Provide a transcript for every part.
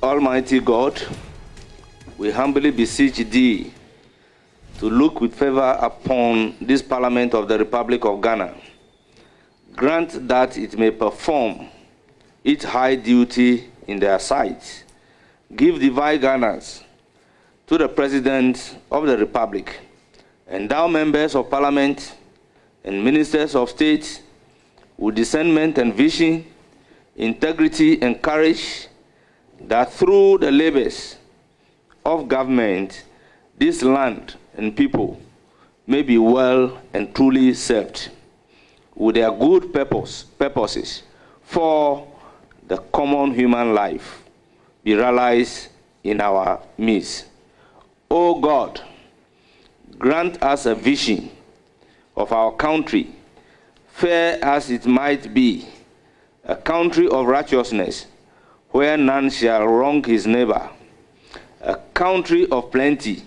Almighty God, we humbly beseech thee to look with favor upon this Parliament of the Republic of Ghana. Grant that it may perform its high duty in their sight. Give divine guidance to the President of the Republic, endow members of Parliament and ministers of state with discernment and vision, integrity and courage, that through the labors of government, this land and people may be well and truly served with their good purposes for the common human life be realized in our midst. O God, grant us a vision of our country, fair as it might be, a country of righteousness, where none shall wrong his neighbor, a country of plenty,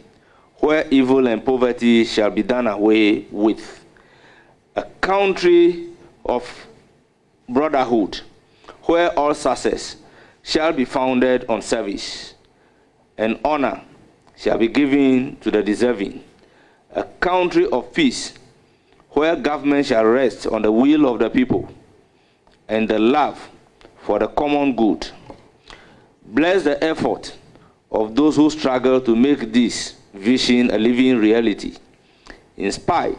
where evil and poverty shall be done away with, a country of brotherhood, where all success shall be founded on service, and honor shall be given to the deserving, a country of peace, where government shall rest on the will of the people, and the love for the common good. Bless the effort of those who struggle to make this vision a living reality. Inspire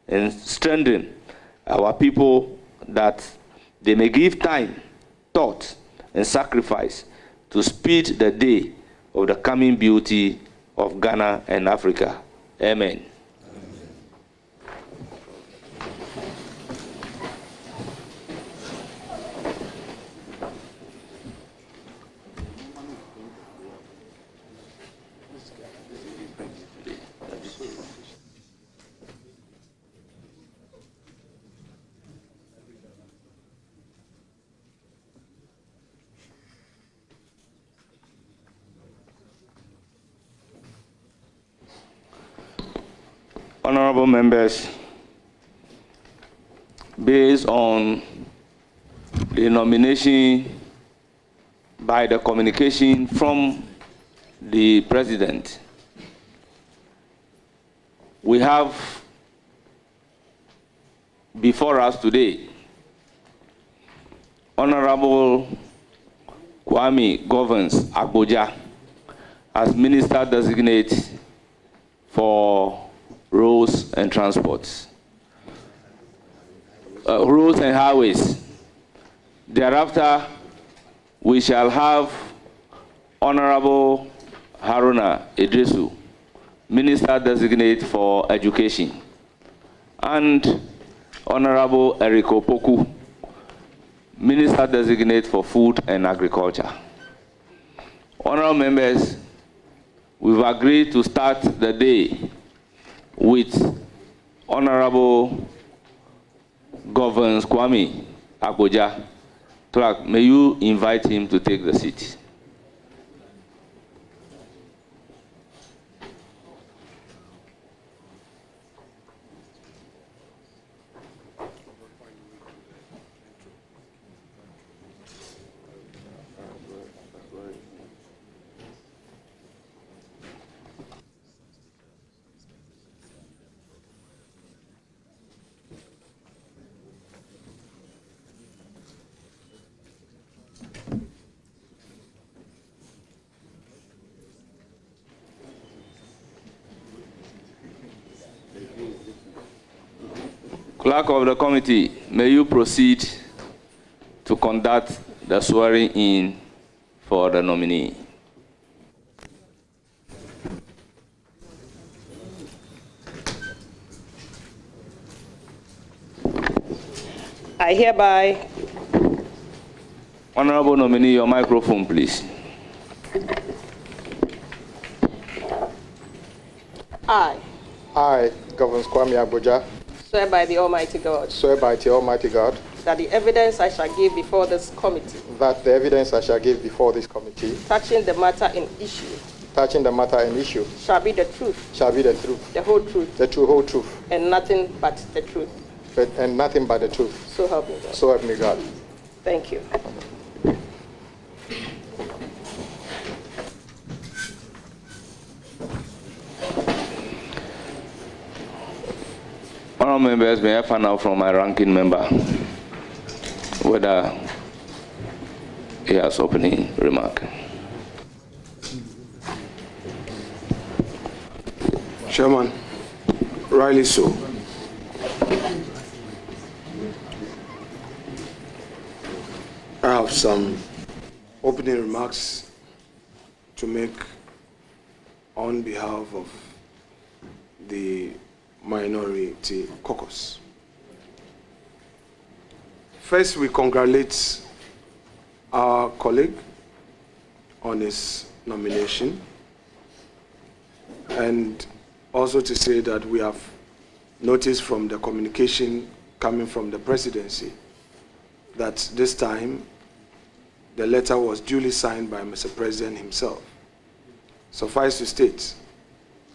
and strengthen our people that they may give time, thought, and sacrifice to speed the day of the coming beauty of Ghana and Africa. Amen. Honorable members, based on the nomination by the communication from the President, we have before us today Honorable Kwame Agbodza as Minister-designate for roads and transports, roads and highways. Thereafter, we shall have Honorable Haruna Idrisu, Minister-designate for Education, and Honorable Eriko Poku, Minister-designate for Food and Agriculture. Honorable members, we've agreed to start the day with Honorable Governor Kwame Agbodza. Clerk, may you invite him to take the seat. Clerk of the committee, may you proceed to conduct the swearing in for the nominee. I hereby... Honorable nominee, your microphone, please. I, Governor Kwame Agbodza, swear by the Almighty God, swear by the Almighty God, that the evidence I shall give before this committee, that the evidence I shall give before this committee, touching the matter in issue, shall be the truth, the whole truth, the whole truth, and nothing but the truth. And nothing but the truth. So help me God. So help me God. Thank you. Honourable members, may I find out from my ranking member whether he has opening remark. Chairman, rightly so. I have some opening remarks to make on behalf of the minority caucus. First, we congratulate our colleague on his nomination, and also to say that we have noticed from the communication coming from the presidency that this time the letter was duly signed by Mr. President himself. Suffice to state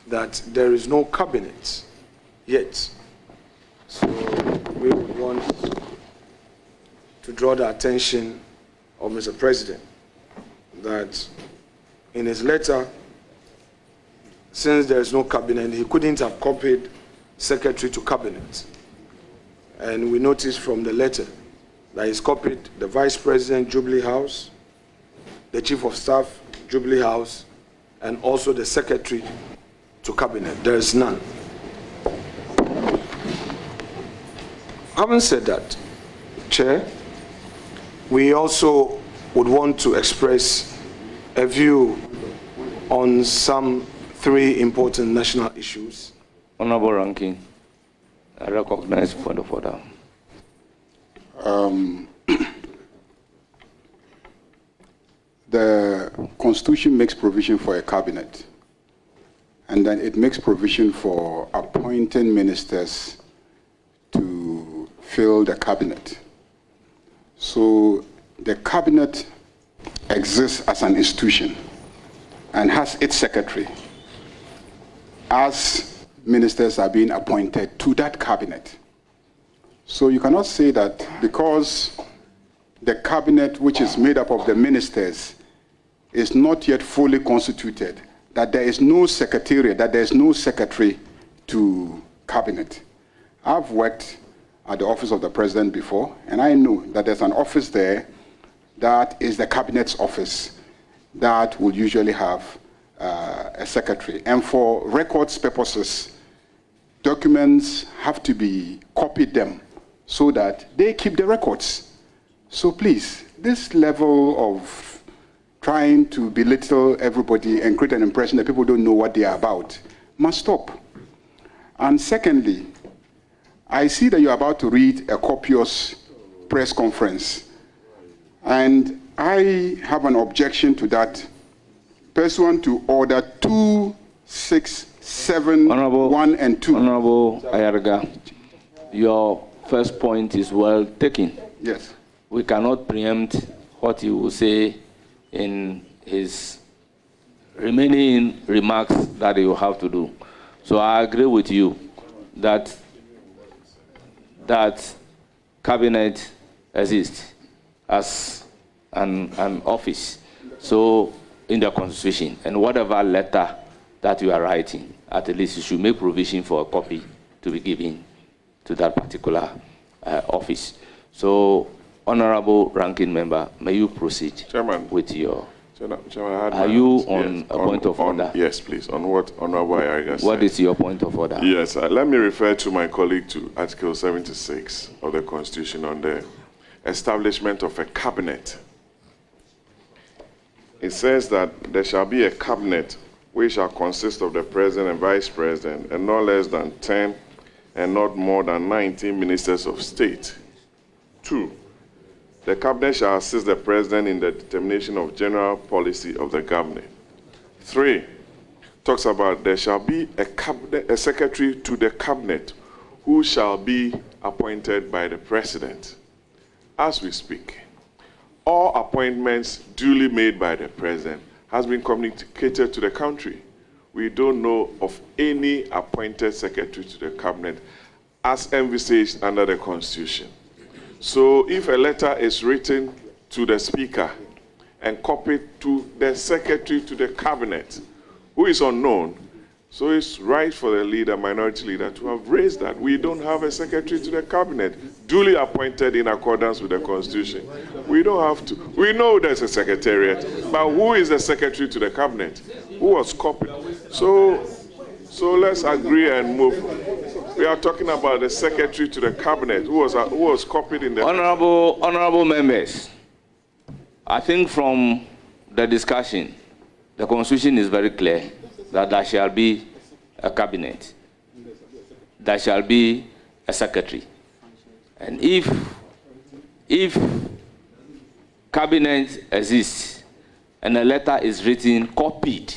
that there is no cabinet yet. So we want to draw the attention of Mr. President that in his letter, since there is no cabinet, he couldn't have copied secretary to cabinet. And we noticed from the letter that he's copied the Vice President, Jubilee House, the Chief of Staff, Jubilee House, and also the Secretary to Cabinet. There is none. Having said that, Chair, we also would want to express a view on some 3 important national issues. Honourable Ranking, I recognize point of order. The Constitution makes provision for a cabinet, and then it makes provision for appointing ministers to fill the cabinet. So the cabinet exists as an institution and has its secretary as ministers are being appointed to that cabinet. So you cannot say that because the cabinet, which is made up of the ministers, is not yet fully constituted, that there is no secretariat, that there is no secretary to cabinet. I've worked at the office of the president before, and I know that there's an office there that is the cabinet's office that will usually have a secretary. And for records purposes, documents have to be copied them so that they keep the records. So please, this level of trying to belittle everybody and create an impression that people don't know what they are about must stop. And secondly, I see that you're about to read a copious press conference, and I have an objection to that pursuant to Order 2671 and 2. Honourable Ayarga, your first point is well taken. Yes. We cannot preempt what he will say in his remaining remarks that he will have to do. So I agree with you that cabinet exists as an office, so in the Constitution, and whatever letter that you are writing, at least you should make provision for a copy to be given to that particular office. So, Honourable Ranking Member, may you proceed, Chairman, with your... Chairman, are you on a point of order? Yes, please. On what Honourable Ayarga said. What is your point of order? Yes, let me refer to my colleague to Article 76 of the Constitution on the establishment of a cabinet. It says that there shall be a cabinet which shall consist of the President and Vice President and not less than 10 and not more than 19 ministers of state. 2. The cabinet shall assist the President in the determination of general policy of the government. 3. Talks about there shall be a secretary to the cabinet who shall be appointed by the President. As we speak, all appointments duly made by the President has been communicated to the country. We don't know of any appointed secretary to the cabinet as envisaged under the Constitution. So if a letter is written to the Speaker and copied to the Secretary to the Cabinet, who is unknown, So it's right for the leader, minority leader, to have raised that. We don't have a secretary to the cabinet, duly appointed in accordance with the Constitution. We don't have to. We know there's a secretariat, but who is the secretary to the cabinet? Who was copied? So let's agree and move. We are talking about the secretary to the cabinet who was copied in the... Honorable members, I think from the discussion, the Constitution is very clear that there shall be a cabinet, there shall be a secretary. And if cabinet exists and a letter is written, copied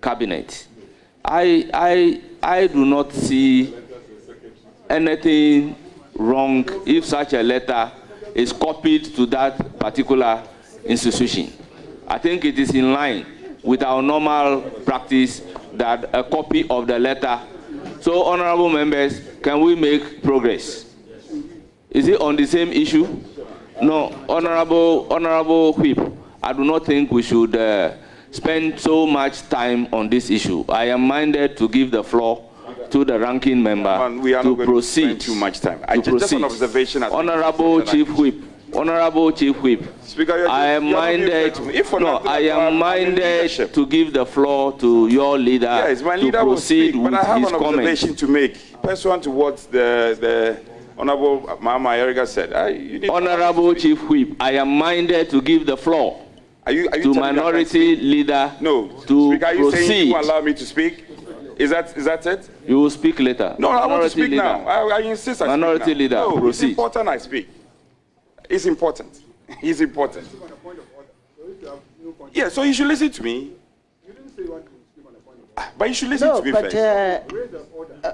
cabinet, I do not see anything wrong if such a letter is copied to that particular institution. I think it is in line with our normal practice that a copy of the letter. So, honorable members, can we make progress? Is it on the same issue? No, honorable Whip, I do not think we should spend so much time on this issue. I am minded to give the floor to the ranking member we are to not going proceed. To spend too much time. Just an observation. Honorable Chief Whip. Honorable Chief Whip, Speaker, I am minded. I am minded to give the floor to your leader, to proceed with but I have his an comments. observation to make, pursuant to what the Honorable Mama Erica said. Honorable Chief Whip, I am minded to give the floor to minority leader. No, to Speaker, are you proceed. saying you allow me to speak? Is that it? You will speak later. No, I want to speak leader. now. I insist. Minority speak now. leader, no, proceed. It's important I speak. It's important. It's important. Yeah, so you should listen to me. But you should listen to me first.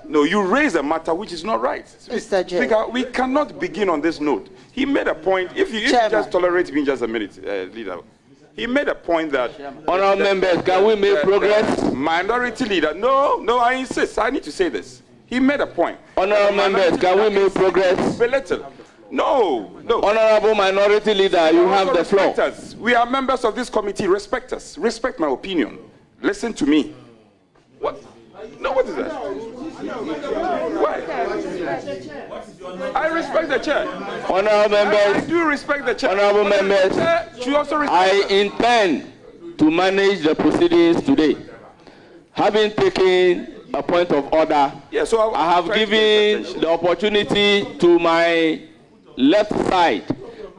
No, you raise a matter which is not right. Mr. Speaker, we cannot begin on this note. He made a point. If you just tolerate me just a minute, leader. He made a point that... Honourable members, can we make progress? Minority leader. No, I insist. I need to say this. He made a point. Honourable members, can we make progress? Belittle. No. Honourable minority leader, you have the floor. Us. We are members of this committee. Respect us. Respect my opinion. Listen to me. What? No, what is that? Why? I respect the chair. Honourable members. I do respect the chair. Honourable members. She also respect I intend to manage the proceedings today. Having taken a point of order, so I have given the opportunity to my left side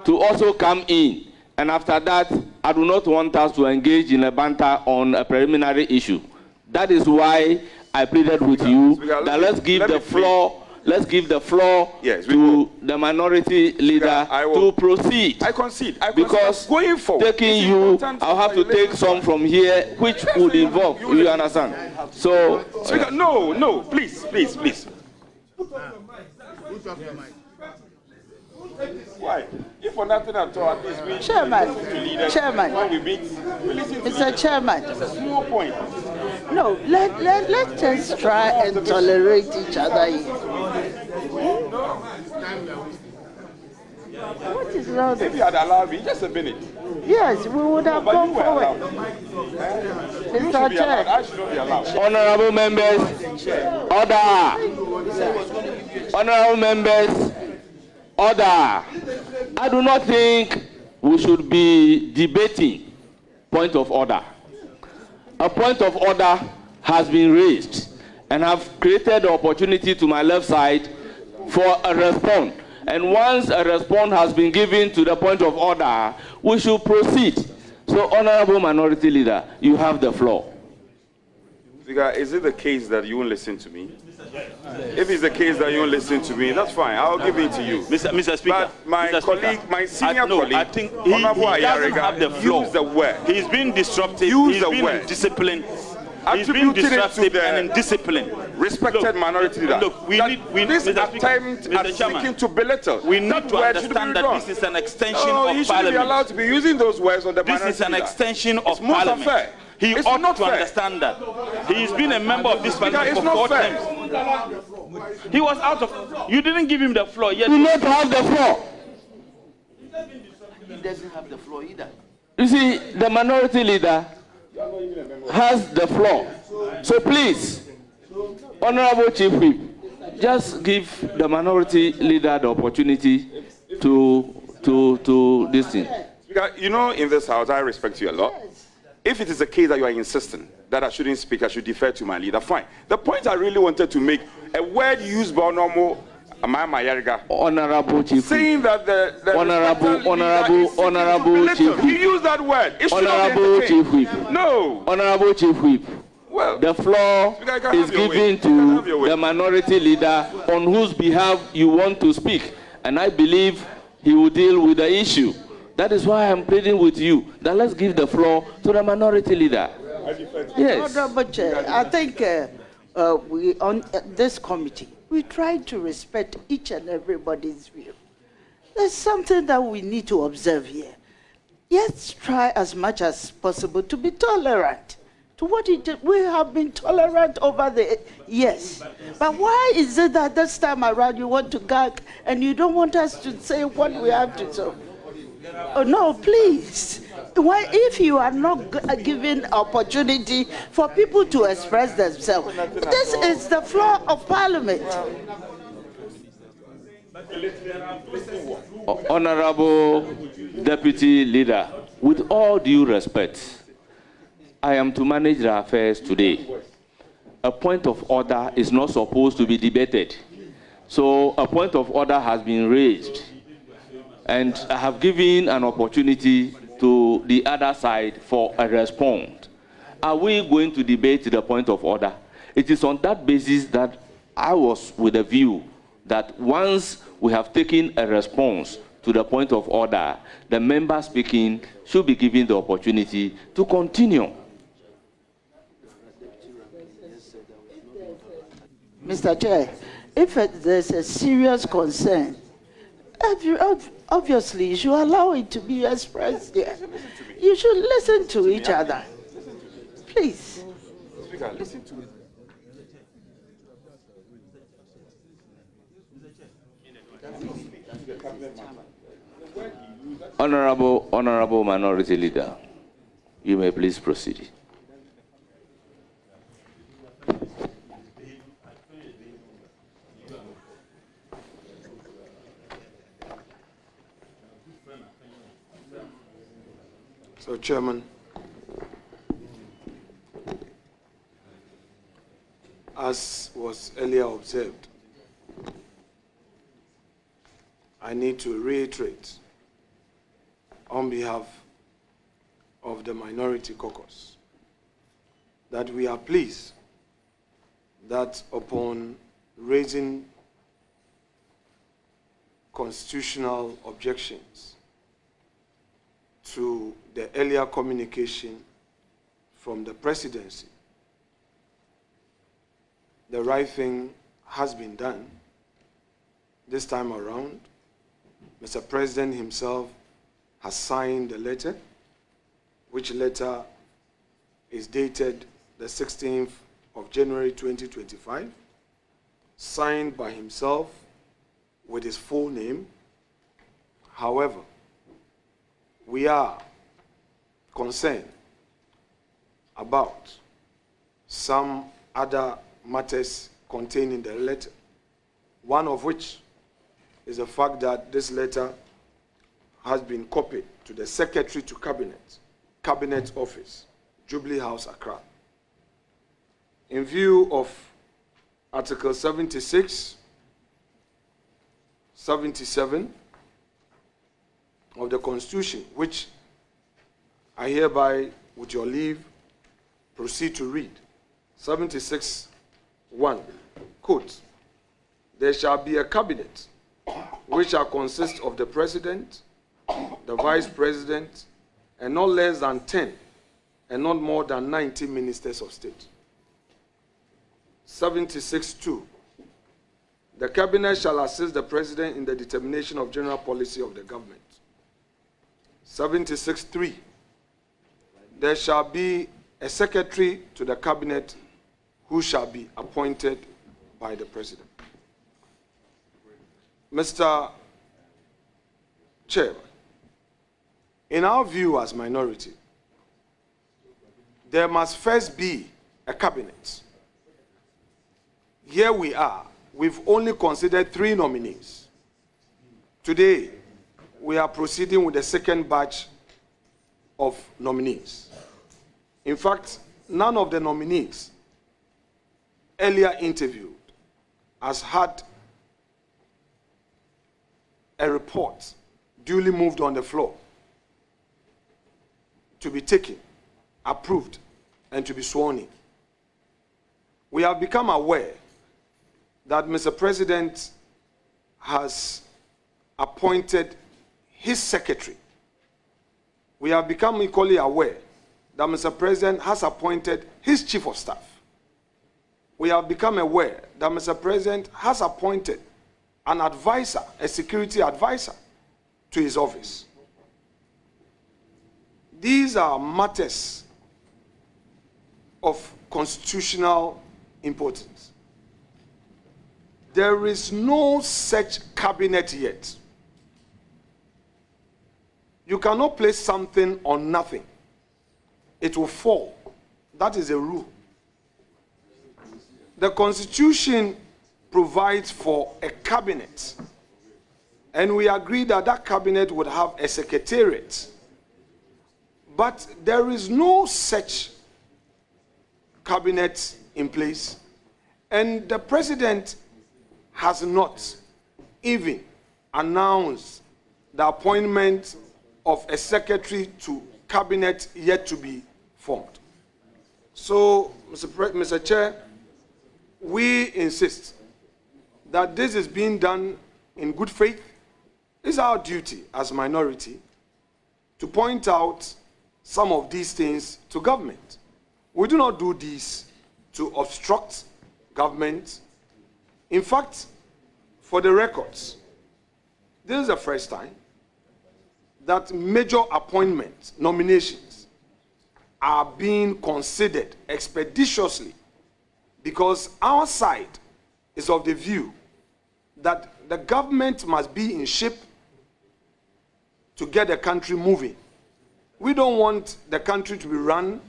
to also come in, and after that I do not want us to engage in a banter on a preliminary issue. That is why I pleaded with you that let's give the floor to the minority leader to proceed. I concede. Because going forward, taking you, I'll have to take some from here, which would involve, you understand? So, Speaker, no, please. Why? If for nothing at all, at least we Chairman, when we meet, we listen to Mr. Chairman. It's a small point. No, let's just try and tolerate each other here. What is wrong? If you had allowed me, just a minute. Yes, we would have gone forward. Mr. Chair. I should not be allowed. Honourable members, order. Honourable members, order. I do not think we should be debating point of order. A point of order has been raised and have created the opportunity to my left side for a response. And once a response has been given to the point of order, we should proceed. So, Honourable Minority Leader, you have the floor. Speaker, is it the case that you won't listen to me? If it's the case that you won't listen to me, that's fine. I'll give it to you. Mr. Speaker, but my colleague, my senior colleague, I think he doesn't have the floor. Use the word. He's been disruptive. He's been indisciplined. He's been disruptive and indisciplined. Respected minority leader. Look, we need this attempt at seeking to belittle. We need to understand that this is an extension of he Parliament. Shouldn't be allowed to be using those words on the minority leader. This is an extension of Parliament. Parliament. He ought to understand that. He's been a member of this Parliament for 4 times. He was out of... You didn't give him the floor yet. You do not have the floor. He doesn't have the floor either. You see, the minority leader has the floor. So please, Honorable Chief Whip, just give the minority leader the opportunity to this thing. You know, in this house, I respect you a lot. If it is a case that you are insisting that I shouldn't speak, I should defer to my leader, fine. The point I really wanted to make, a word used by Honorable Chief, saying that the Honorable Chief Whip. You use that word. It Honorable Chief Whip. No. Honorable Chief Whip. Well, the floor is given to the minority leader on whose behalf you want to speak, and I believe he will deal with the issue. That is why I'm pleading with you that let's give the floor to the minority leader. Yes. Honorable Chair, I think we on this committee, we try to respect each and everybody's view. There's something that we need to observe here. Let's try as much as possible to be tolerant to what it is. We have been tolerant over the years. But why is it that this time around you want to gag and you don't want us to say what we have to say? Oh, no, please. Why, if you are not giving opportunity for people to express themselves, this is the floor of Parliament. Honorable Deputy Leader, with all due respect, I am to manage the affairs today. A point of order is not supposed to be debated. So a point of order has been raised, and I have given an opportunity to the other side for a response. Are we going to debate the point of order? It is on that basis that I was with a view that once we have taken a response to the point of order, the member speaking should be given the opportunity to continue. Mr. Chair, if there's a serious concern, obviously you should allow it to be expressed here. You should listen to each other. Please. Speaker, listen to me. Honorable Minority Leader, you may please proceed. So, Chairman, as was earlier observed, I need to reiterate on behalf of the Minority Caucus that we are pleased that upon raising constitutional objections to the earlier communication from the presidency, the right thing has been done. This time around, Mr. President himself has signed the letter, which letter is dated the 16th of January 2025, signed by himself with his full name. However, we are concerned about some other matters contained in the letter, one of which is the fact that this letter has been copied to the Secretary to Cabinet Office, Jubilee House, Accra. In view of Article 76, 77 of the Constitution, which I hereby, with your leave, proceed to read. 76(1), quote, "There shall be a cabinet which shall consist of the President, the Vice President, and not less than 10 and not more than 90 Ministers of State." 76(2), "The Cabinet shall assist the President in the determination of general policy of the government." 76(3), "There shall be a Secretary to the Cabinet who shall be appointed by the President." Mr. Chair, in our view as minority, there must first be a cabinet. Here we are. We've only considered 3 nominees. Today, we are proceeding with the second batch of nominees. In fact, none of the nominees earlier interviewed has had a report duly moved on the floor to be taken, approved, and to be sworn in. We have become aware that Mr. President has appointed his secretary. We have become equally aware that Mr. President has appointed his chief of staff. We have become aware that Mr. President has appointed an advisor, a security advisor, to his office. These are matters of constitutional importance. There is no such cabinet yet. You cannot place something on nothing. It will fall. That is a rule. The Constitution provides for a cabinet, and we agree that that cabinet would have a secretariat. But there is no such cabinet in place, and the President has not even announced the appointment of a secretary to cabinet yet to be formed. So, Mr. Chair, we insist that this is being done in good faith. It's our duty as minority to point out some of these things to government. We do not do this to obstruct government. In fact, for the records, this is the first time that major appointments, nominations, are being considered expeditiously, because our side is of the view that the government must be in shape to get the country moving. We don't want the country to be run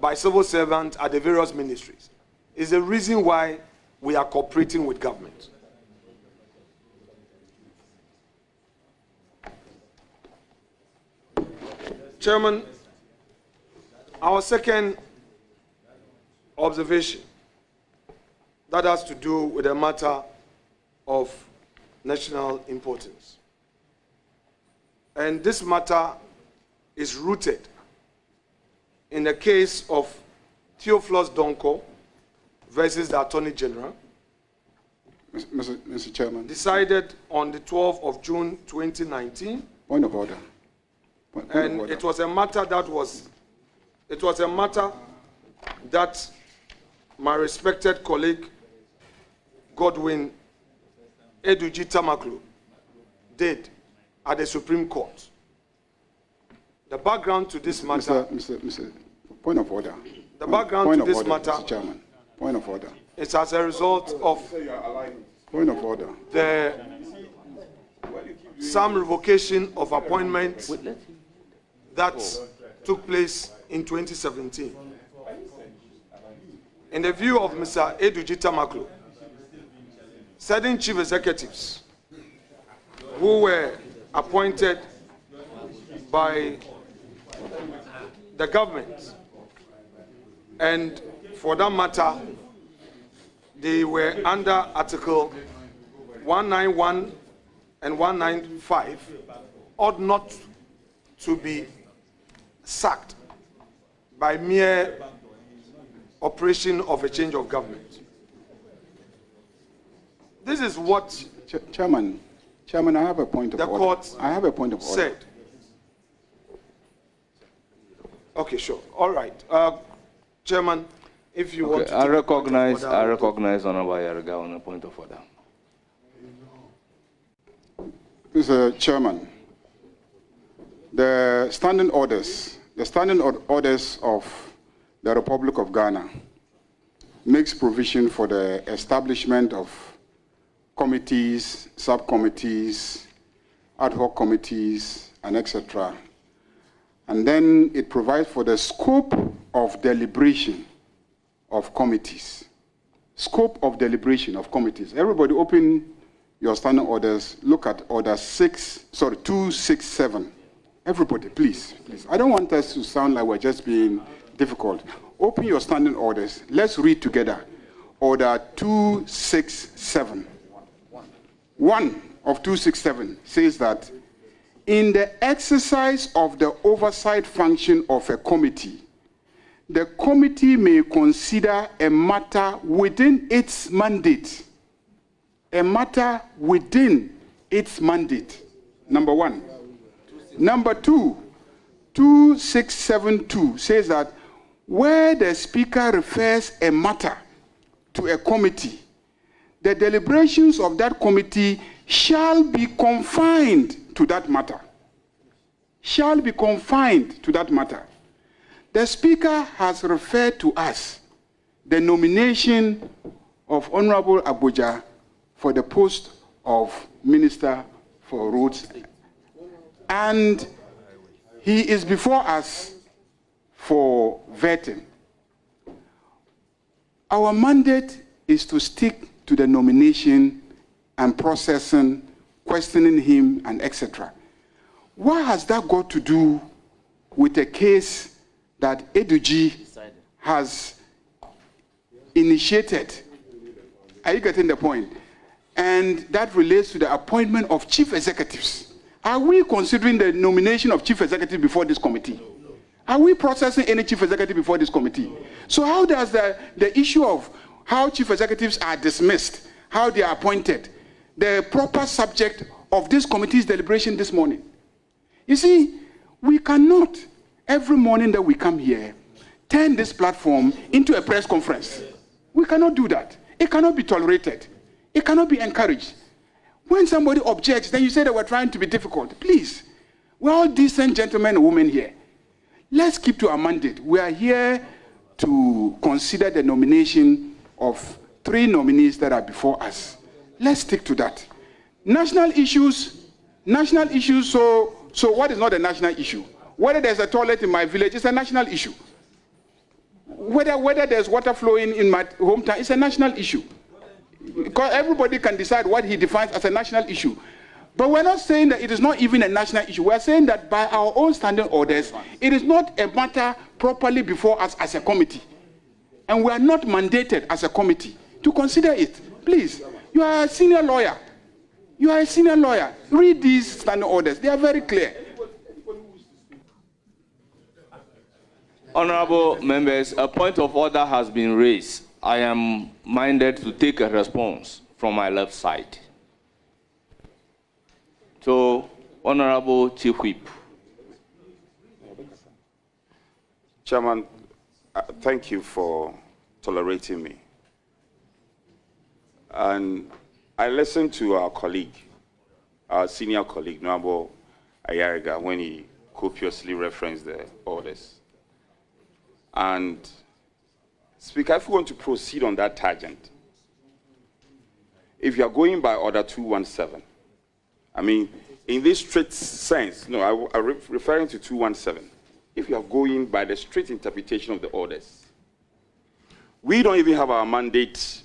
by civil servants at the various ministries. It's the reason why we are cooperating with government. Chairman, our second observation that has to do with a matter of national importance. And this matter is rooted in the case of Theophilus Donko versus the Attorney General. Mr. Chairman. Decided on the 12th of June 2019. Point of order. Point and of order. it was a matter that my respected colleague Godwin Eduji Tamaklu did at the Supreme Court. The background to this matter... Mr. Point of order. The background to this order, matter... Mr. Chairman. Point of order. It's as a result of... Point of order. Some revocation of appointments that took place in 2017. In the view of Mr. Eduji Tamaklu, certain chief executives who were appointed by the government, and for that matter, they were under Article 191 and 195, ought not to be sacked by mere operation of a change of government. This is what Chairman, I have a point of order. The court I have a point of order. said. Okay, sure. All right. Chairman, if you want to... I recognize Honorable Yarga on a point of order. Mr. Chairman, the standing orders of the Republic of Ghana makes provision for the establishment of committees, subcommittees, ad hoc committees, and etc. And then it provides for the scope of deliberation of committees. Scope of deliberation of committees. Everybody open your standing orders. Look at order 267. Everybody, please. I don't want us to sound like we're just being difficult. Open your standing orders. Let's read together. Order 267. 1 of 267 says that in the exercise of the oversight function of a committee, the committee may consider a matter within its mandate. A matter within its mandate. Number 1. Number 2, 2672 says that where the Speaker refers a matter to a committee, the deliberations of that committee shall be confined to that matter. Shall be confined to that matter. The Speaker has referred to us the nomination of Honorable Agbodza for the post of Minister for Roads, and he is before us for vetting. Our mandate is to stick to the nomination and processing, questioning him, and etc. What has that got to do with a case that Eduji has initiated? Are you getting the point? And that relates to the appointment of chief executives. Are we considering the nomination of chief executive before this committee? Are we processing any chief executive before this committee? So how does the issue of how chief executives are dismissed, how they are appointed, the proper subject of this committee's deliberation this morning? You see, we cannot, every morning that we come here, turn this platform into a press conference. We cannot do that. It cannot be tolerated. It cannot be encouraged. When somebody objects, then you say that we're trying to be difficult. Please, we're all decent gentlemen and women here. Let's keep to our mandate. We are here to consider the nomination of 3 nominees that are before us. Let's stick to that. National issues, so what is not a national issue? Whether there's a toilet in my village, it's a national issue. Whether there's water flowing in my hometown, it's a national issue. Because everybody can decide what he defines as a national issue. But we're not saying that it is not even a national issue. We're saying that by our own standing orders, it is not a matter properly before us as a committee. And we are not mandated as a committee to consider it. Please, you are a senior lawyer. You are a senior lawyer. Read these standing orders. They are very clear. Honorable members, a point of order has been raised. I am minded to take a response from my left side. So, Honorable Chief Whip. Chairman, thank you for tolerating me. And I listened to our colleague, our senior colleague, Nwabo Ayariga, when he copiously referenced the orders. And Speaker, if you want to proceed on that tangent, if you are going by Order 217, I mean, in this strict sense, no, I'm referring to 217. If you are going by the strict interpretation of the orders, we don't even have our mandate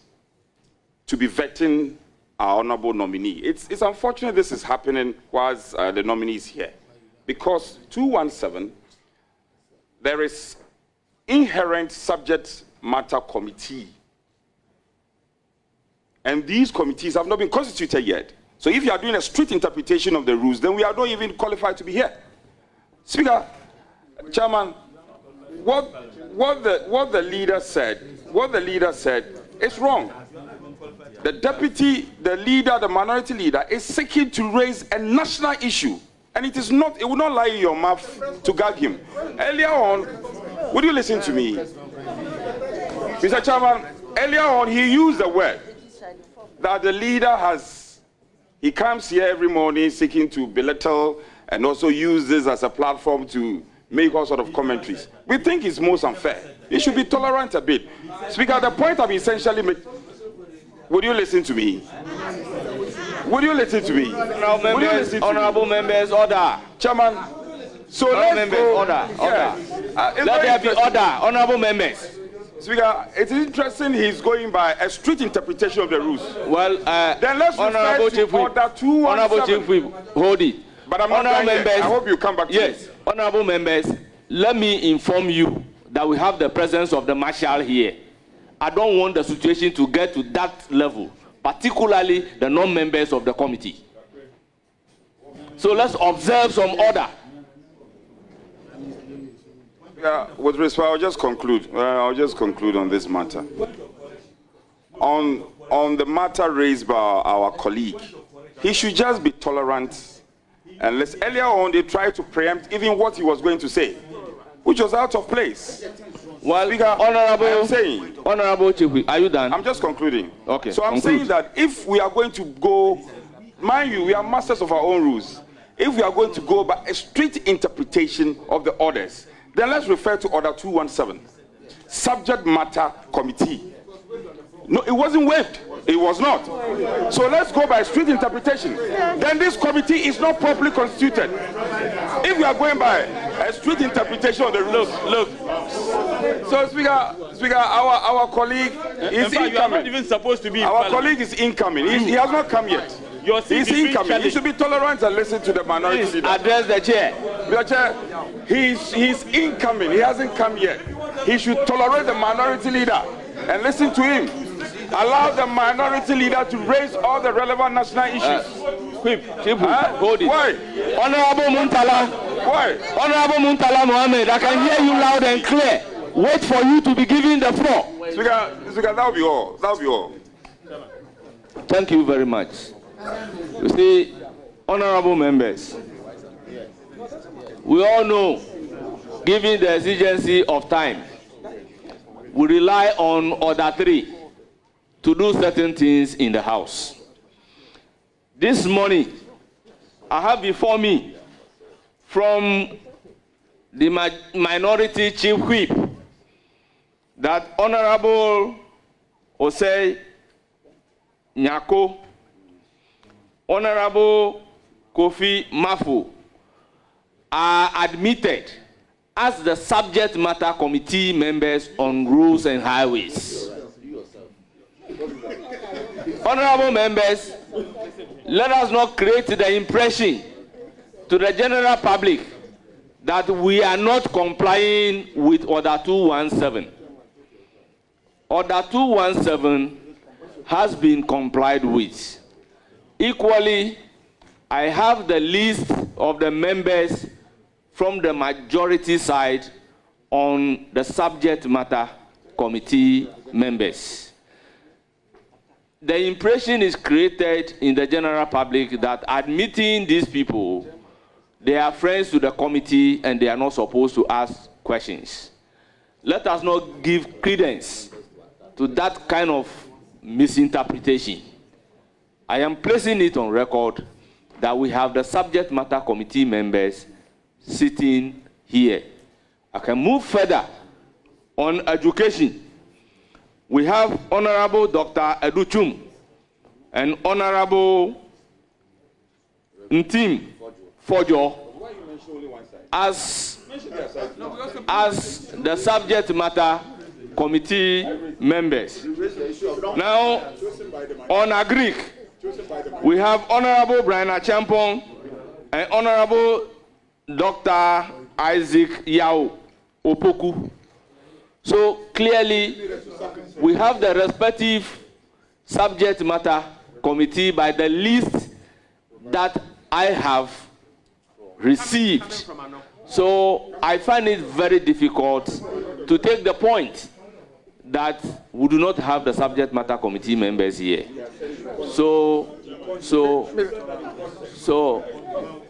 to be vetting our honorable nominee. It's unfortunate this is happening whilst the nominee is here, because 217, there is inherent subject matter committee. And these committees have not been constituted yet. So if you are doing a strict interpretation of the rules, then we are not even qualified to be here. Speaker, Chairman, what the leader said is wrong. The deputy, the leader, the minority leader is seeking to raise a national issue. And it will not lie in your mouth to gag him. Earlier on, would you listen to me? Mr. Chairman, earlier on he used the word that the leader he comes here every morning seeking to belittle and also use this as a platform to make all sort of commentaries. We think it's most unfair. He should be tolerant a bit. Speaker, the point I'm essentially making, would you listen to me? Would you listen to me? Honorable members, order. Chairman, so let's go. Order. Let there be order. Honorable members. Speaker, it is interesting he's going by a strict interpretation of the rules. Well, then let's refer to Order 217. Honorable Chief Whip, hold it. But I'm not done yet. I hope you come back to yes, me. Honorable members, let me inform you that we have the presence of the Marshal here. I don't want the situation to get to that level, particularly the non-members of the committee. So let's observe some order. Yeah, with respect, I'll just conclude. I'll just conclude on this matter. On the matter raised by our colleague, he should just be tolerant. And earlier on, they tried to preempt even what he was going to say, which was out of place. Well, Speaker, Honorable Chief, are you done? I'm just concluding. Okay. So I'm saying that if we are going to go, mind you, we are masters of our own rules. If we are going to go by a strict interpretation of the orders, then let's refer to Order 217, Subject Matter Committee. No, it wasn't waived. It was not. So let's go by strict interpretation. Then this committee is not properly constituted. If we are going by a strict interpretation of the rules, look. So, Speaker, our colleague is incoming. You are not even supposed to be. Our colleague is incoming. He has not come yet. He's incoming. He should be tolerant and listen to the minority leader. Address the chair. Mr. Chair, he's incoming. He hasn't come yet. He should tolerate the minority leader and listen to him. Allow the minority leader to raise all the relevant national issues. Hold it. Why? Honorable Muntala. Why? Honorable Muntala Mohammed, I can hear you loud and clear. Wait for you to be given the floor. Speaker, that'll be all. That'll be all. Thank you very much. You see, honorable members, we all know, given the exigency of time, we rely on Order 3 to do certain things in the House. This morning, I have before me from the Minority Chief Whip that Honorable Osei Nyako, Honorable Kofi Mafu are admitted as the subject matter committee members on rules and highways. Honorable members, let us not create the impression to the general public that we are not complying with Order 217. Order 217 has been complied with. Equally, I have the list of the members from the majority side on the subject matter committee members. The impression is created in the general public that admitting these people, they are friends to the committee and they are not supposed to ask questions. Let us not give credence to that kind of misinterpretation. I am placing it on record that we have the subject matter committee members sitting here. I can move further on education. We have Honorable Dr. Educhum and Honorable Ntim Fojo as the subject matter committee members. Now, on a Greek, we have Honorable Brian Achampong and Honorable Dr. Isaac Yao Opoku. So clearly, we have the respective subject matter committee by the list that I have received. So I find it very difficult to take the point that we do not have the subject matter committee members here. So,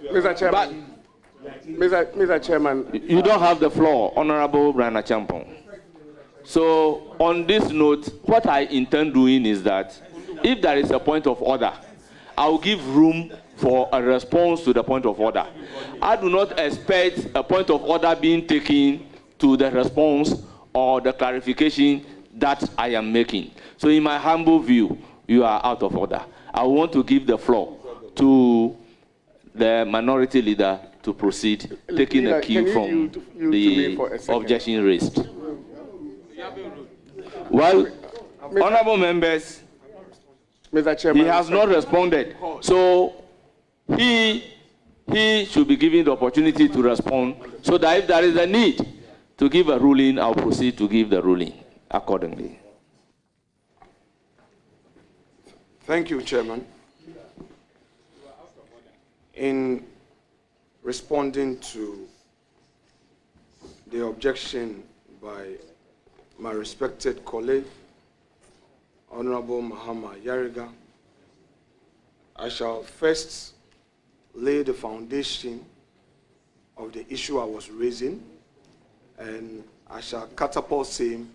Mr. Chairman. Mr. Chairman. You don't have the floor, Honorable Brian Achampong. So on this note, what I intend doing is that if there is a point of order, I will give room for a response to the point of order. I do not expect a point of order being taken to the response or the clarification that I am making. So in my humble view, you are out of order. I want to give the floor to the minority leader to proceed, taking a cue from the objection raised. Well, honorable members, Mr. Chairman, he has not responded. So he should be given the opportunity to respond, so that if there is a need to give a ruling, I'll proceed to give the ruling accordingly. Thank you, Chairman. In responding to the objection by my respected colleague, Honorable Muhammad Yariga, I shall first lay the foundation of the issue I was raising, and I shall catapult him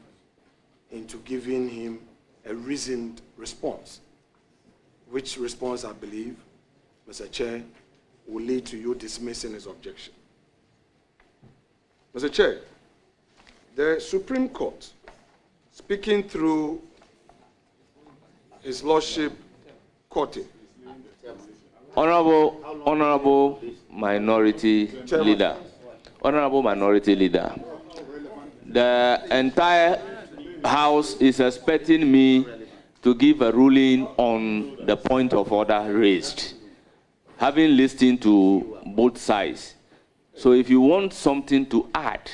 into giving him a reasoned response, which response I believe, Mr. Chair, will lead to you dismissing his objection. Mr. Chair, the Supreme Court, speaking through His Lordship Korte. Honorable Minority Leader. Honorable Minority Leader. The entire House is expecting me to give a ruling on the point of order raised, having listened to both sides. So if you want something to add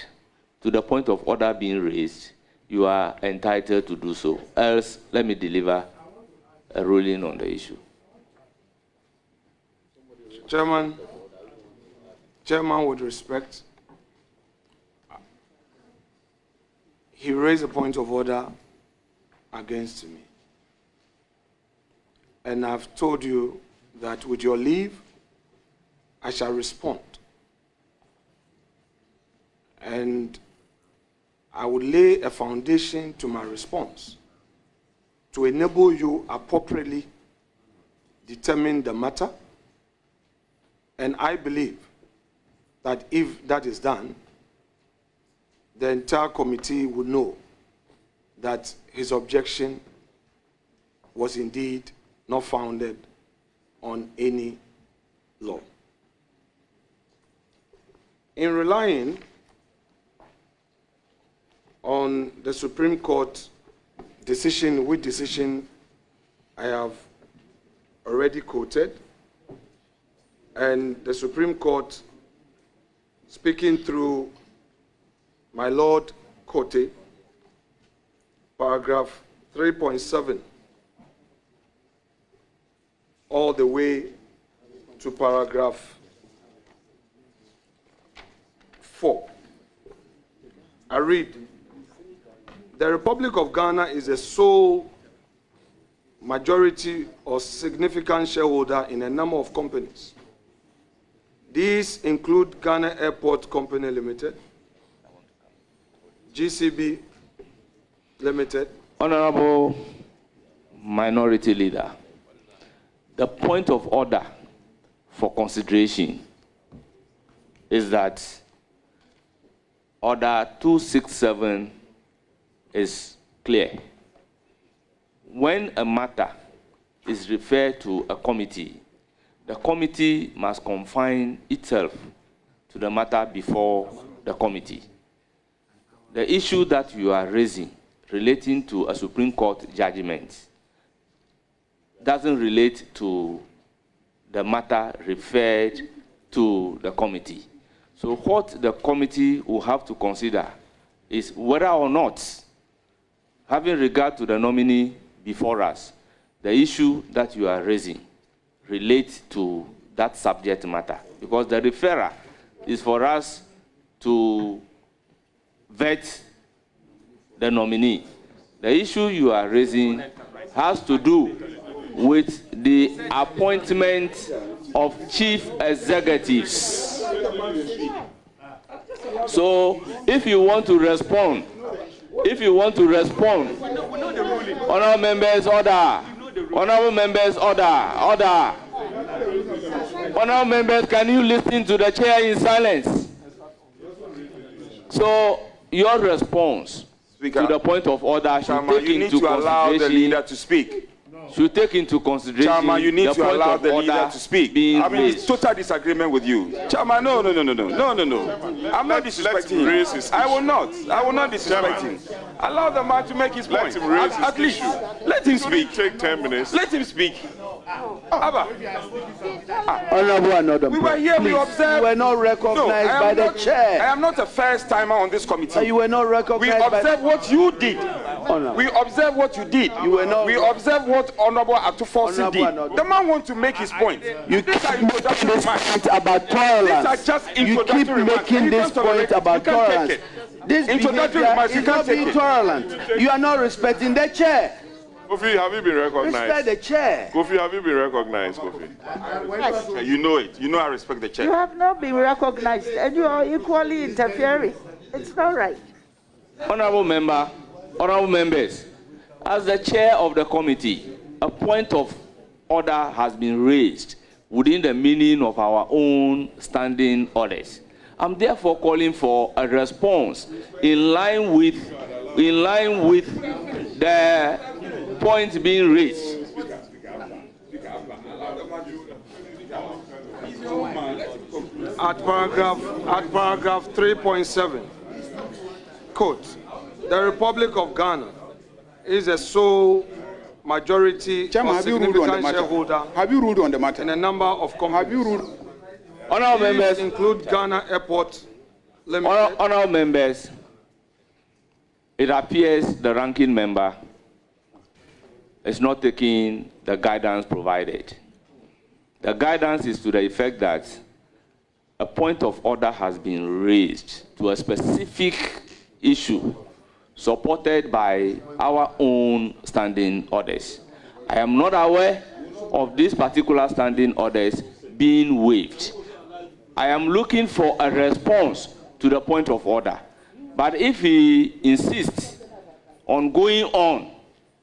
to the point of order being raised, you are entitled to do so. Else, let me deliver a ruling on the issue. Chairman, with respect, he raised a point of order against me. And I've told you that with your leave, I shall respond. And I will lay a foundation to my response to enable you appropriately determine the matter. And I believe that if that is done, the entire committee will know that his objection was indeed not founded on any law. In relying on the Supreme Court decision, which decision I have already quoted, and the Supreme Court, speaking through my Lord Korte, paragraph 3.7, all the way to paragraph 4. I read, the Republic of Ghana is the sole majority or significant shareholder in a number of companies. These include Ghana Airport Company Limited, GCB Limited. Honorable Minority Leader, the point of order for consideration is that Order 267 is clear. When a matter is referred to a committee, the committee must confine itself to the matter before the committee. The issue that you are raising relating to a Supreme Court judgment doesn't relate to the matter referred to the committee. So what the committee will have to consider is whether or not, having regard to the nominee before us, the issue that you are raising relates to that subject matter. Because the referrer is for us to vet the nominee. The issue you are raising has to do with the appointment of chief executives. So if you want to respond, honorable members, order. Honorable members, order. Honorable members, can you listen to the chair in silence? So your response Speaker, to the point of order should Chairman, take you into need to allow the consideration. leader to speak. should take into consideration Chairman, you need the to point allow of the order leader to speak. being I'm in raised. total disagreement with you. Chairman, no. I'm not disrespecting him. I will not disrespect him. Allow the man to make his point. Let him raise his At least, issue. let him speak. Take 10 minutes. Let him speak. Abba. Honorable Another. We were here, we observed. You were not recognized by the chair. I am not a first timer on this committee. You were not We recognized by observed what you did. Honorable. We observed what you did. You were not. We observed what Honorable Atufosi Honorable did. Another. The man wants to make his point. You These are keep introductory making this remarks. point about tolerance. These are just You keep introductory remarks. making You this can't tolerate point it. about You can't take tolerance. it. This Introductory behavior remarks, you is can't not take being it. tolerant. You are not respecting the chair. Kofi, have you been Respect recognized? the chair. Kofi, have you been recognized, Kofi? You know it. You know I respect the You chair. have not been recognized, and you are equally interfering. It's not right. Honorable members, as the chair of the committee, a point of order has been raised within the meaning of our own standing orders. I'm therefore calling for a response in line with the point being raised. At paragraph 3.7, quote, the Republic of Ghana is a sole majority Chairman, or have you ruled on the significant matter? shareholder Have you ruled on the matter? in a number of companies. Have you ruled? Honorable These members, include Ghana Airport Limited. honorable members, it appears the ranking member is not taking the guidance provided. The guidance is to the effect that a point of order has been raised to a specific issue supported by our own standing orders. I am not aware of these particular standing orders being waived. I am looking for a response to the point of order. But if he insists on going on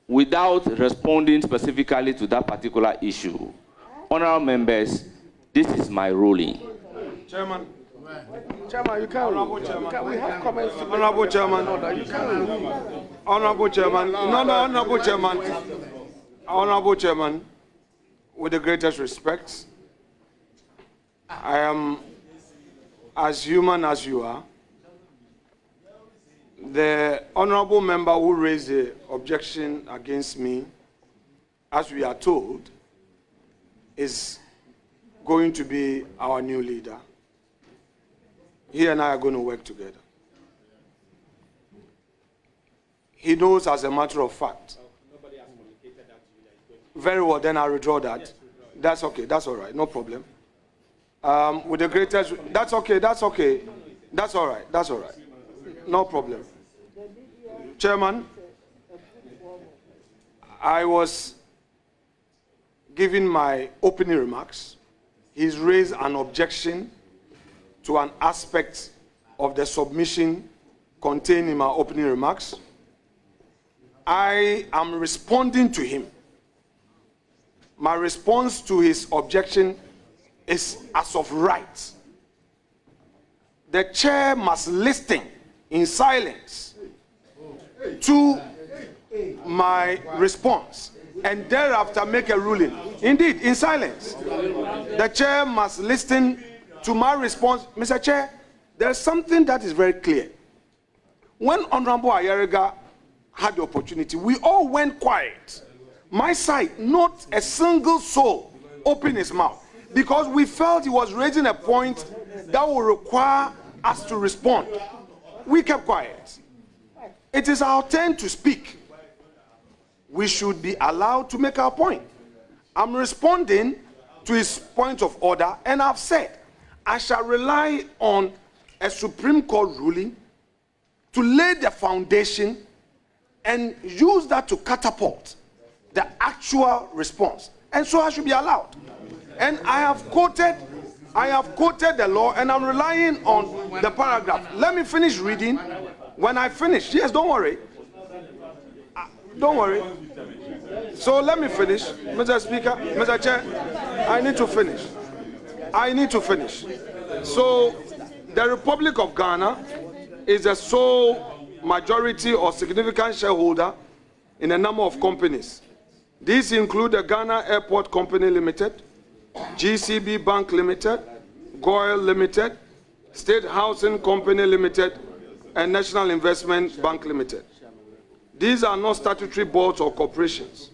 without responding specifically to that particular issue, honorable members, this is my ruling. Chairman. Chairman, you can't rule. We have comments to make. Honorable Chairman. You can't rule. Honorable Chairman. Honorable Chairman. Honorable Chairman, with the greatest respect, I am as human as you are. The honorable member who raised the objection against me, as we are told, is going to be our new leader. He and I are going to work together. He knows as a matter of fact. Very well, then I'll withdraw that. That's okay, that's all right, no problem. With the greatest, that's okay, that's all right, no problem. Chairman, I was giving my opening remarks. He's raised an objection to an aspect of the submission contained in my opening remarks. I am responding to him. My response to his objection is as of right. The chair must listen in silence to my response and thereafter make a ruling. Indeed, in silence. The chair must listen to my response. Mr. Chair, there's something that is very clear. When Honorable Ayariga had the opportunity, we all went quiet. My side, not a single soul opened his mouth because we felt he was raising a point that will require us to respond. We kept quiet. It is our turn to speak. We should be allowed to make our point. I'm responding to his point of order, and I've said I shall rely on a Supreme Court ruling to lay the foundation and use that to catapult the actual response. And so I should be allowed. And I have quoted the law, and I'm relying on the paragraph. Let me finish reading. When I finish, yes, don't worry. Don't worry. So let me finish. Mr. Speaker, Mr. Chair, I need to finish. I need to finish. So the Republic of Ghana is a sole majority or significant shareholder in a number of companies. These include the Ghana Airport Company Limited, GCB Bank Limited, Goyle Limited, State Housing Company Limited, and National Investment Bank Limited. These are not statutory boards or corporations.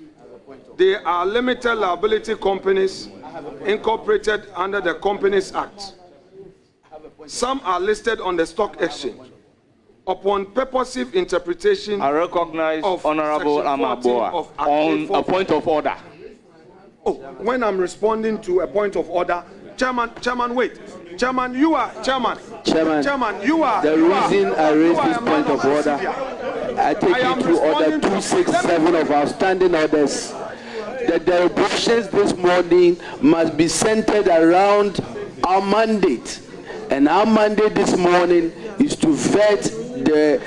They are limited liability companies incorporated under the Companies Act. Some are listed on the stock exchange. Upon purposive interpretation, I recognize Honorable Amaboa on a point of order. Oh, when I'm responding to a point of order, Chairman, wait. Chairman, you are Chairman. Chairman, you are. The reason I raise this point of order, I take you to order 267 of our standing orders. The deliberations this morning must be centered around our mandate. And our mandate this morning is to vet the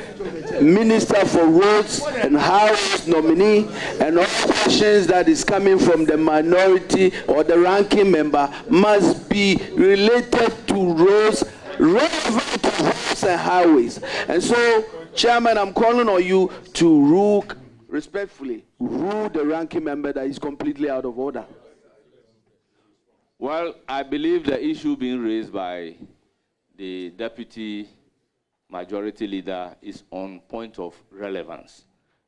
Minister for Roads and Highways nominee, and all questions that is coming from the minority or the ranking member must be related to roads, relevant to roads and highways. And so, Chairman, I'm calling on you to rule, respectfully, rule the ranking member that is completely out of order. Well, I believe the issue being raised by the Deputy Majority Leader is on point of relevance.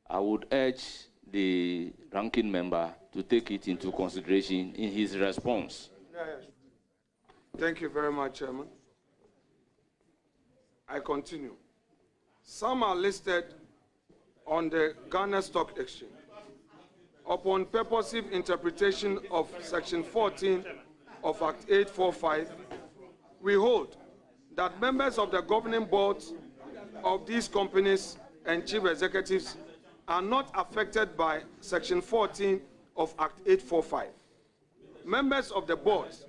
I would urge the ranking member to take it into consideration in his response. Thank you very much, Chairman. I continue. Some are listed on the Ghana Stock Exchange. Upon purposive interpretation of Section 14 of Act 845, we hold that members of the governing boards of these companies and chief executives are not affected by Section 14 of Act 845. Members of the boards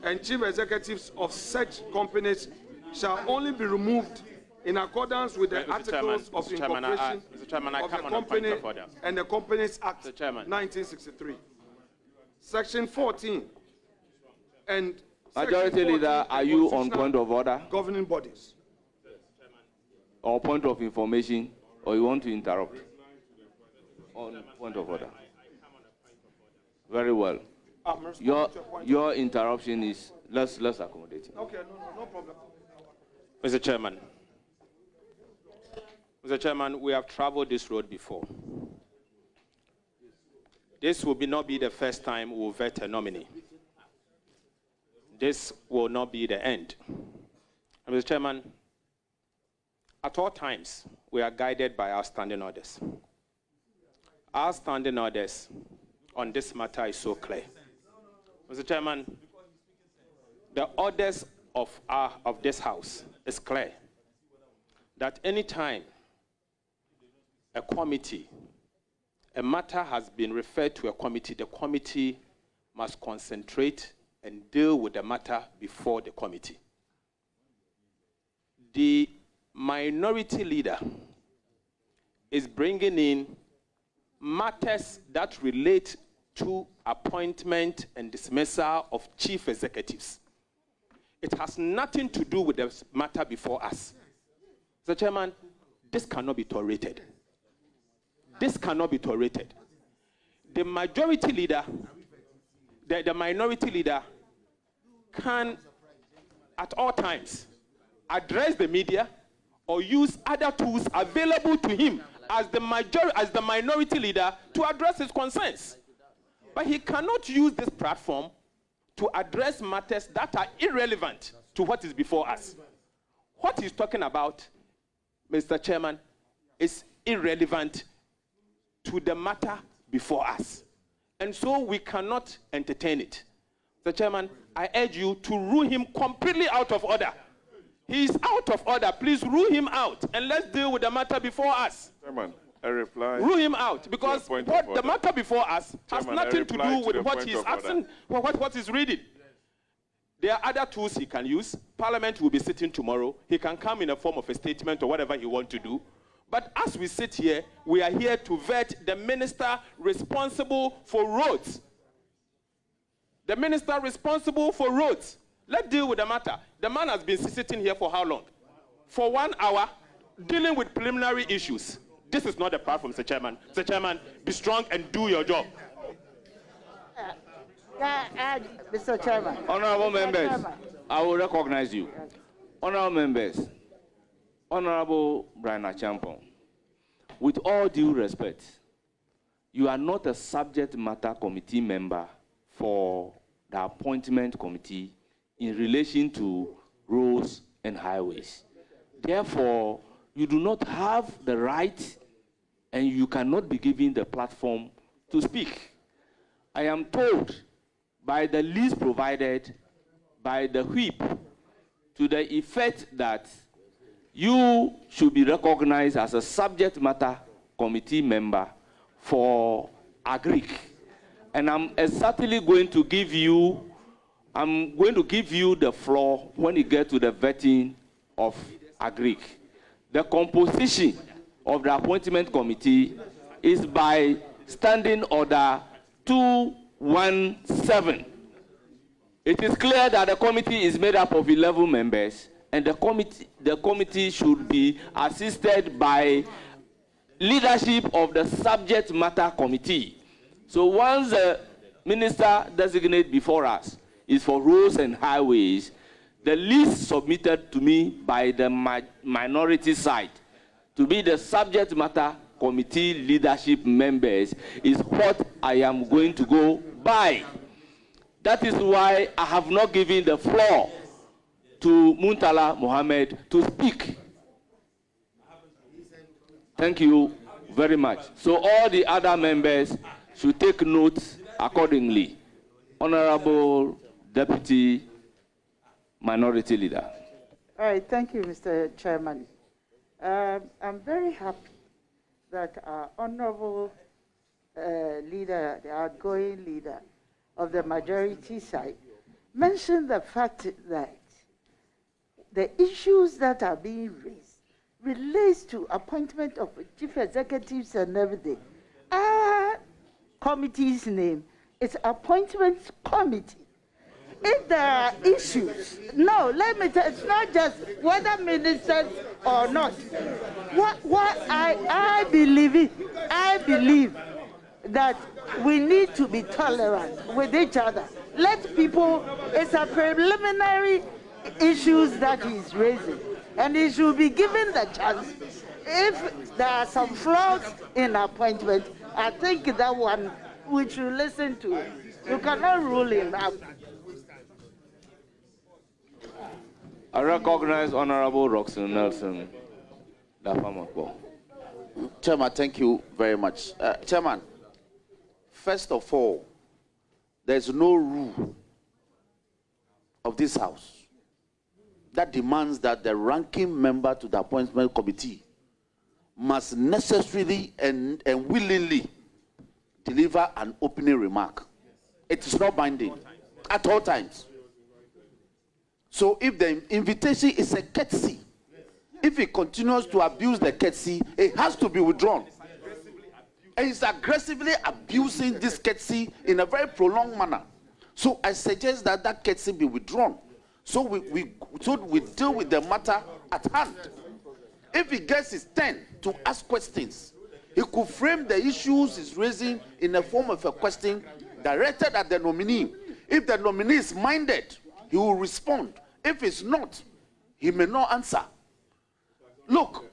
and chief executives of such companies shall only be removed in accordance with the articles of incorporation of the company and the Companies Act 1963. Section 14 and Majority Leader, are you on point of order? Governing bodies. Or point of information, or you want to interrupt? On point of order. Very well. Your interruption is less accommodating. Okay, no problem. Mr. Chairman. Mr. Chairman, we have traveled this road before. This will not be the first time we will vet a nominee. This will not be the end. Mr. Chairman, at all times, we are guided by our standing orders. Our standing orders on this matter is so clear. Mr. Chairman, the orders of this House is clear that any time a committee, a matter has been referred to a committee, the committee must concentrate and deal with the matter before the committee. The minority leader is bringing in matters that relate to appointment and dismissal of chief executives. It has nothing to do with the matter before us. Mr. Chairman, this cannot be tolerated. This cannot be tolerated. The majority leader, the minority leader can, at all times, address the media or use other tools available to him as the minority leader to address his concerns. But he cannot use this platform to address matters that are irrelevant to what is before us. What he's talking about, Mr. Chairman, is irrelevant to the matter before us. And so we cannot entertain it. Mr. Chairman, I urge you to rule him completely out of order. He is out of order. Please rule him out and let's deal with the matter before us. Chairman, a reply. Rule him out because what the matter before us has nothing to do with what he's asking, what he's reading. There are other tools he can use. Parliament will be sitting tomorrow. He can come in a form of a statement or whatever he wants to do. But as we sit here, we are here to vet the minister responsible for roads. The minister responsible for roads. Let's deal with the matter. The man has been sitting here for how long? For 1 hour, dealing with preliminary issues. This is not the platform, Mr. Chairman. Mr. Chairman, be strong and do your job. Mr. Chairman. Honorable members, I will recognize you. Honorable members, Honorable Brian Achampong, with all due respect, you are not a subject matter committee member for the appointment committee in relation to roads and highways. Therefore, you do not have the right and you cannot be given the platform to speak. I am told by the list provided by the whip to the effect that you should be recognized as a subject matter committee member for Agric. And I'm certainly going to give you, the floor when you get to the vetting of Agric. The composition of the appointment committee is by Standing Order 217. It is clear that the committee is made up of 11 members, and the committee should be assisted by leadership of the subject matter committee. So once the minister-designate before us is for roads and highways, the list submitted to me by the minority side to be the subject matter committee leadership members is what I am going to go by. That is why I have not given the floor to Muntala Mohammed to speak. Thank you very much. So all the other members should take notes accordingly. Honorable Deputy Minority Leader. All right, thank you, Mr. Chairman. I'm very happy that our honorable leader, the outgoing leader of the majority side, mentioned the fact that the issues that are being raised relates to appointment of chief executives and everything. Our committee's name is Appointments Committee. If there are issues, no, let me tell you, it's not just whether ministers or not. What I believe that we need to be tolerant with each other. Let people, it's a preliminary issues that he's raising, and he should be given the chance. If there are some flaws in appointment, I think that one we should listen to. You cannot rule him out. I recognize Honorable Roxanne Nelson. Chairman, thank you very much. Chairman, first of all, there's no rule of this House that demands that the ranking member to the appointment committee must necessarily and willingly deliver an opening remark. It is not binding at all times. So if the invitation is a courtesy, if he continues to abuse the courtesy, it has to be withdrawn. And he's aggressively abusing this courtesy in a very prolonged manner. So I suggest that that courtesy be withdrawn. So we deal with the matter at hand. If he gets his turn to ask questions, he could frame the issues he's raising in the form of a question directed at the nominee. If the nominee is minded, he will respond. If it's not, he may not answer. Look,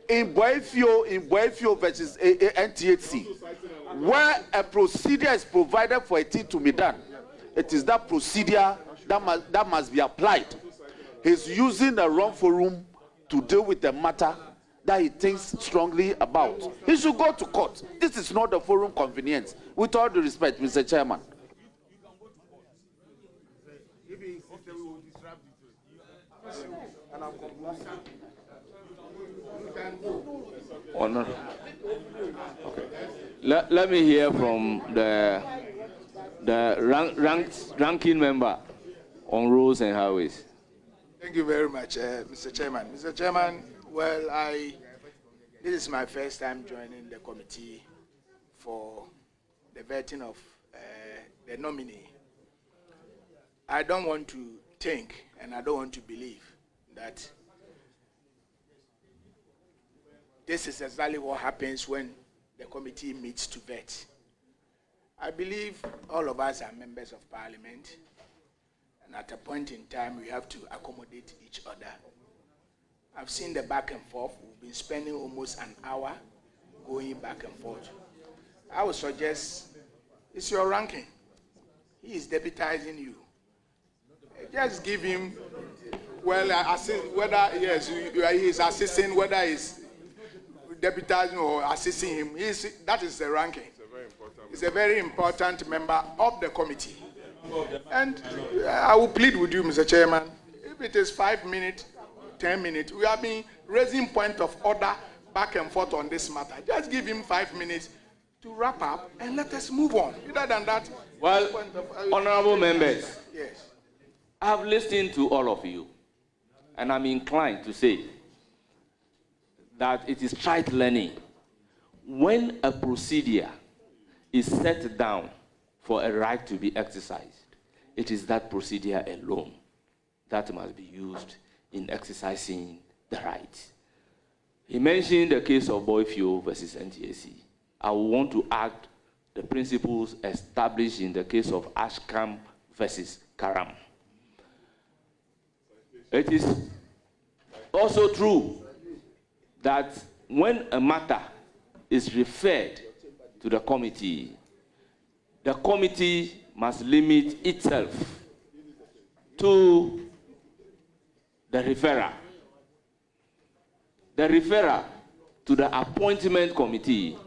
in Boefio versus NTHC, where a procedure is provided for a thing to be done, it is that procedure that must be applied. He's using the wrong forum to deal with the matter that he thinks strongly about. He should go to court. This is not the forum convenience. With all due respect, Mr. Chairman. Honor. Okay. Let me hear from the ranking member on roads and highways. Thank you very much, Mr. Chairman. Mr. Chairman, well, this is my first time joining the committee for the vetting of the nominee. I don't want to think, and I don't want to believe that this is exactly what happens when the committee meets to vet. I believe all of us are members of parliament, and at a point in time, we have to accommodate each other. I've seen the back and forth. We've been spending almost an hour going back and forth. I would suggest it's your ranking. He is deputizing you. Just give him, well, whether yes, he is assisting, whether he's deputizing or assisting him. That is the ranking. He's a very important member of the committee. And I will plead with you, Mr. Chairman, if it is 5 minutes, 10 minutes, we have been raising point of order back and forth on this matter. Just give him 5 minutes to wrap up and let us move on. Other than that, well, honorable members, yes, I have listened to all of you, and I'm inclined to say that it is trite learning. When a procedure is set down for a right to be exercised, it is that procedure alone that must be used in exercising the right. He mentioned the case of Boyfio versus NTAC. I want to add the principles established in the case of Ashcam versus Karam. It is also true that when a matter is referred to the committee must limit itself to the referrer. The referrer to the appointment committee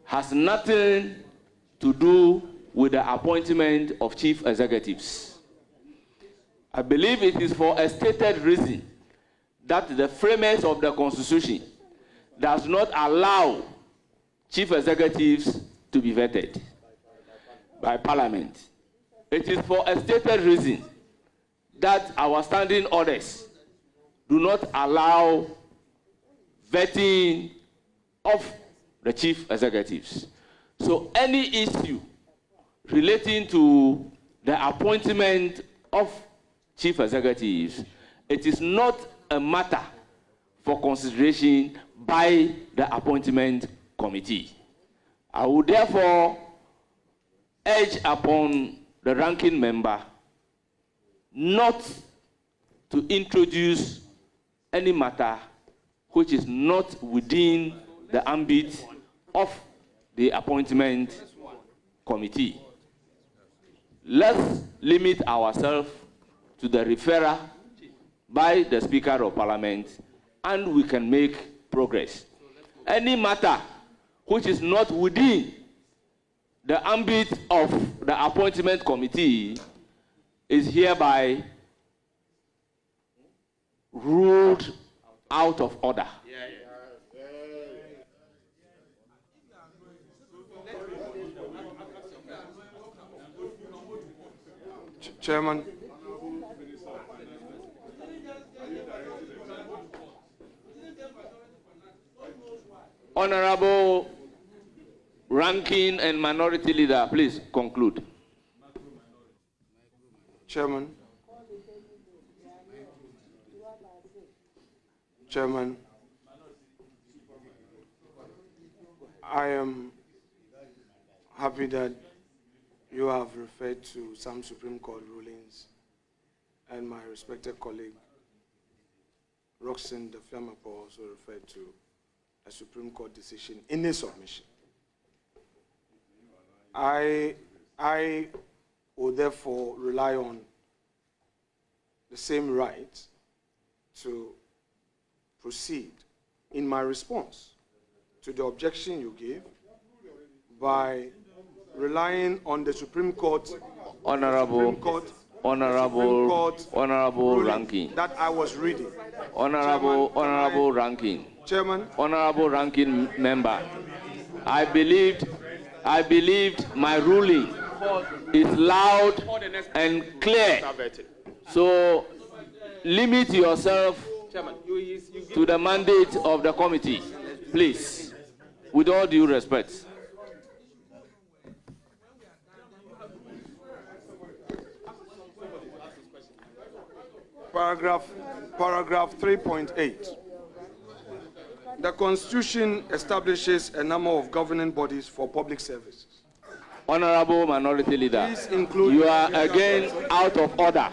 has nothing to do with the appointment of chief executives. I believe it is for a stated reason that the framers of the Constitution does not allow chief executives to be vetted by Parliament. It is for a stated reason that our standing orders do not allow vetting of the chief executives. So any issue relating to the appointment of chief executives, it is not a matter for consideration by the appointment committee. I would therefore urge upon the ranking member not to introduce any matter which is not within the ambit of the appointment committee. Let's limit ourselves to the referral by the Speaker of Parliament, and we can make progress. Any matter which is not within the ambit of the appointment committee is hereby ruled out of order. Chairman. Honorable Ranking and Minority Leader, please conclude. Chairman. Chairman, I am happy that you have referred to some Supreme Court rulings, and my respected colleague, Roxanne Defiamapo, also referred to a Supreme Court decision in his submission. I will therefore rely on the same right to proceed in my response to the objection you gave by relying on the Supreme Court, Honorable Ranking, that I was reading. Honorable Ranking, Chairman, Honorable Ranking Member, I believed my ruling is loud and clear. So limit yourself to the mandate of the committee, please, with all due respect. Paragraph 3.8. The Constitution establishes a number of governing bodies for public services. Honorable Minority Leader, you are again out of order.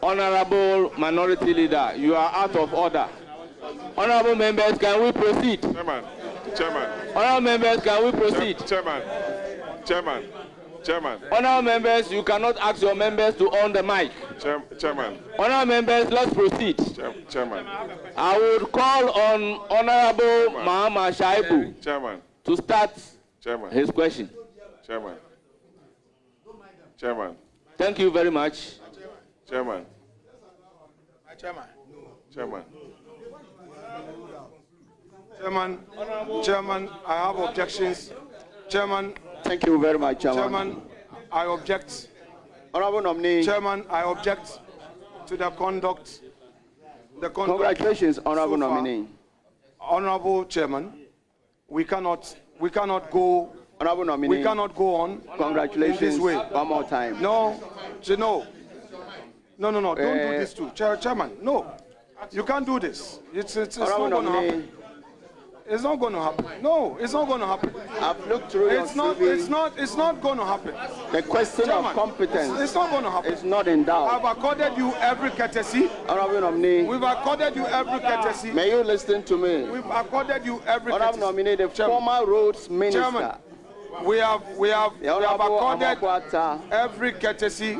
Honorable Minority Leader, you are out of order. Honorable members, can we proceed? Chairman. Honorable members, can we proceed? Chairman. Honorable members, you cannot ask your members to on the mic. Chairman. Honorable members, let's proceed. Chairman. I would call on Honorable Mahama Shaibu to start his question. Chairman. Thank you very much. Chairman, I have objections. Chairman. Thank you very much, Chairman. Chairman, I object. Honorable nominee. Chairman, I object to the conduct. Congratulations, Honorable nominee. Honorable Chairman, we cannot go. Honorable nominee. We cannot go on. Congratulations. In this way. One more time. No. Don't do this too. Chairman, no. You can't do this. It's not going to happen. It's not going to happen. No, it's not going to happen. I've looked through your CV. It's not going to happen. The question Chairman, of competence it's not going to happen. It's not in doubt. I've accorded you every courtesy. Honorable nominee. We've accorded you every courtesy. May you listen to me? We've accorded you every courtesy. Honorable nominee, the former roads minister. Chairman, we have accorded every courtesy.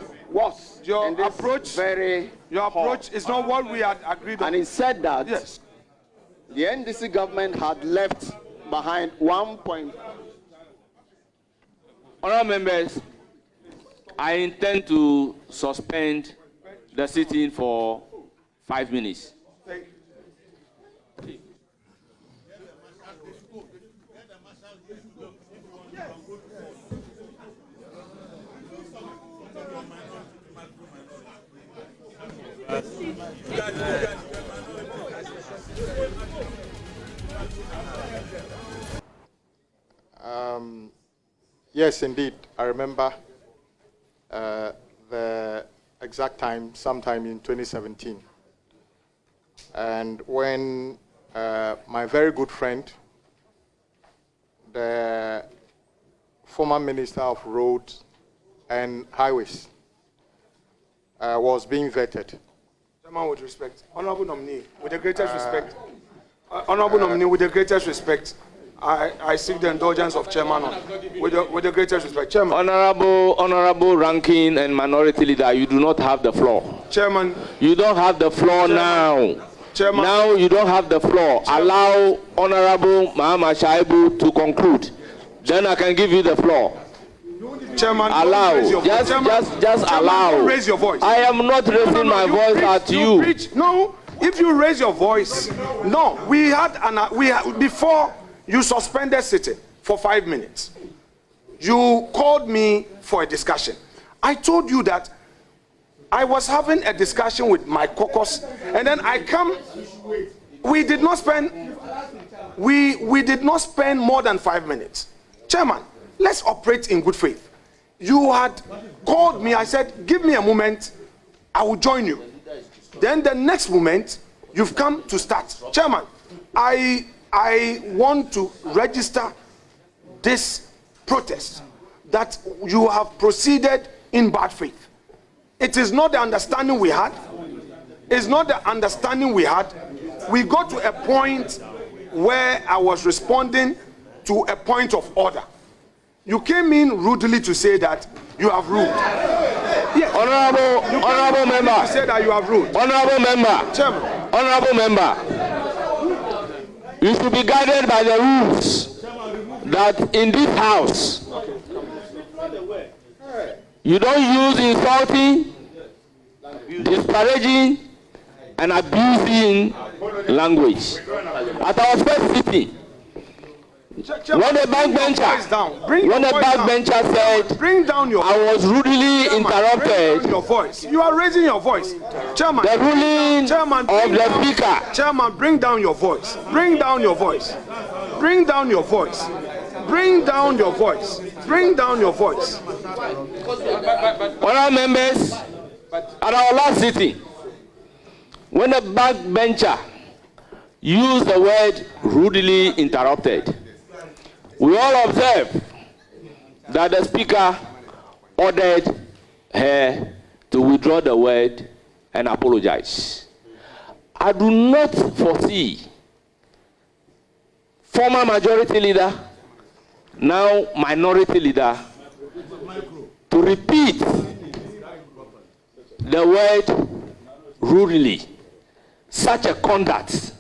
Your approach is not what we had agreed on. And he said that yes, the NDC government had left behind 1 point. Honourable members, I intend to suspend the sitting for 5 minutes. Yes, indeed. I remember the exact time, sometime in 2017. And when my very good friend, the former Minister of Roads and Highways, was being vetted. Chairman, with respect, Honourable nominee, with the greatest respect, Honourable nominee, with the greatest respect, I seek the indulgence of Chairman with the greatest respect. Chairman. Honourable Ranking and Minority Leader, you do not have the floor. Chairman. You don't have the floor now. Chairman. Now you don't have the floor. Chairman. Allow Honourable Mahama Shaibu to conclude. Then I can give you the floor. Chairman, allow. Just Chairman, allow. Don't raise your voice. I am not raising my voice at you. No, if you raise your voice, no. We had before you suspended sitting for 5 minutes. You called me for a discussion. I told you that I was having a discussion with my caucus, and then I come. We did not spend more than 5 minutes. Chairman, let's operate in good faith. You had called me. I said, give me a moment. I will join you. Then the next moment, you've come to start. Chairman, I want to register this protest that you have proceeded in bad faith. It is not the understanding we had. It's not the understanding we had. We got to a point where I was responding to a point of order. You came in rudely to say that you have ruled. Yes. Honourable member. To say that you have ruled. Honourable member. Chairman. Honourable member. You should be guided by the rules that in this house you don't use insulting, disparaging, and abusing language. At our first sitting, when the backbencher said I was rudely interrupted, you are raising your voice. Chairman, the ruling of the speaker. Chairman, bring down your voice. Bring down your voice. Bring down your voice. Bring down your voice. Bring down your voice. Honourable members, at our last sitting, when the backbencher used the word rudely interrupted, We all observe that the Speaker ordered her to withdraw the word and apologize. I do not foresee former majority leader, now minority leader, to repeat the word rudely. Such a conduct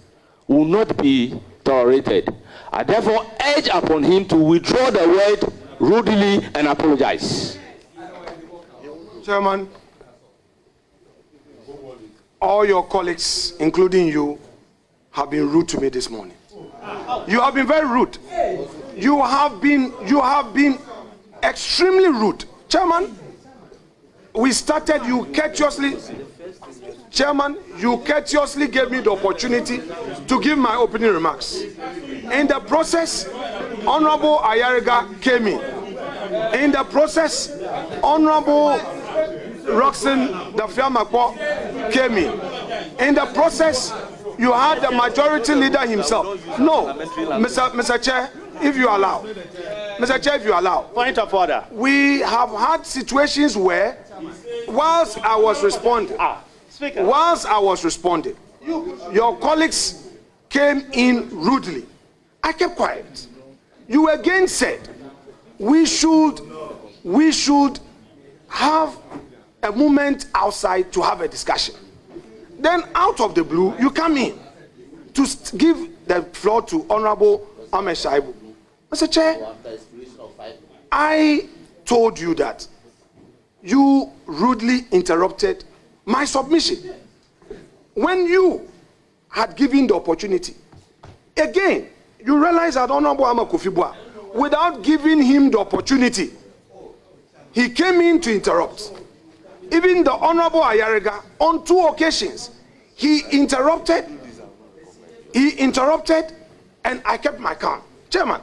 will not be tolerated. I therefore urge upon him to withdraw the word rudely and apologize. Chairman, all your colleagues, including you, have been rude to me this morning. You have been very rude. You have been extremely rude. Chairman, we started, you courteously, Chairman, you courteously gave me the opportunity to give my opening remarks. In the process, Honorable Ayariga came in. In the process, Honorable Roxanne Dafiamakpo came in. In the process, you had the majority leader himself. No, Mr. Chair, if you allow. Mr. Chair, if you allow. Point of order. We have had situations where, whilst I was responding, your colleagues came in rudely. I kept quiet. You again said we should have a moment outside to have a discussion. Then out of the blue, you come in to give the floor to Honorable Ahmed Shaibu. Mr. Chair, I told you that you rudely interrupted my submission when you had given the opportunity. Again, you realize that Honorable Ahmed Kofibua, without giving him the opportunity, he came in to interrupt. Even the Honorable Ayariga, on 2 occasions, he interrupted, and I kept my calm. Chairman,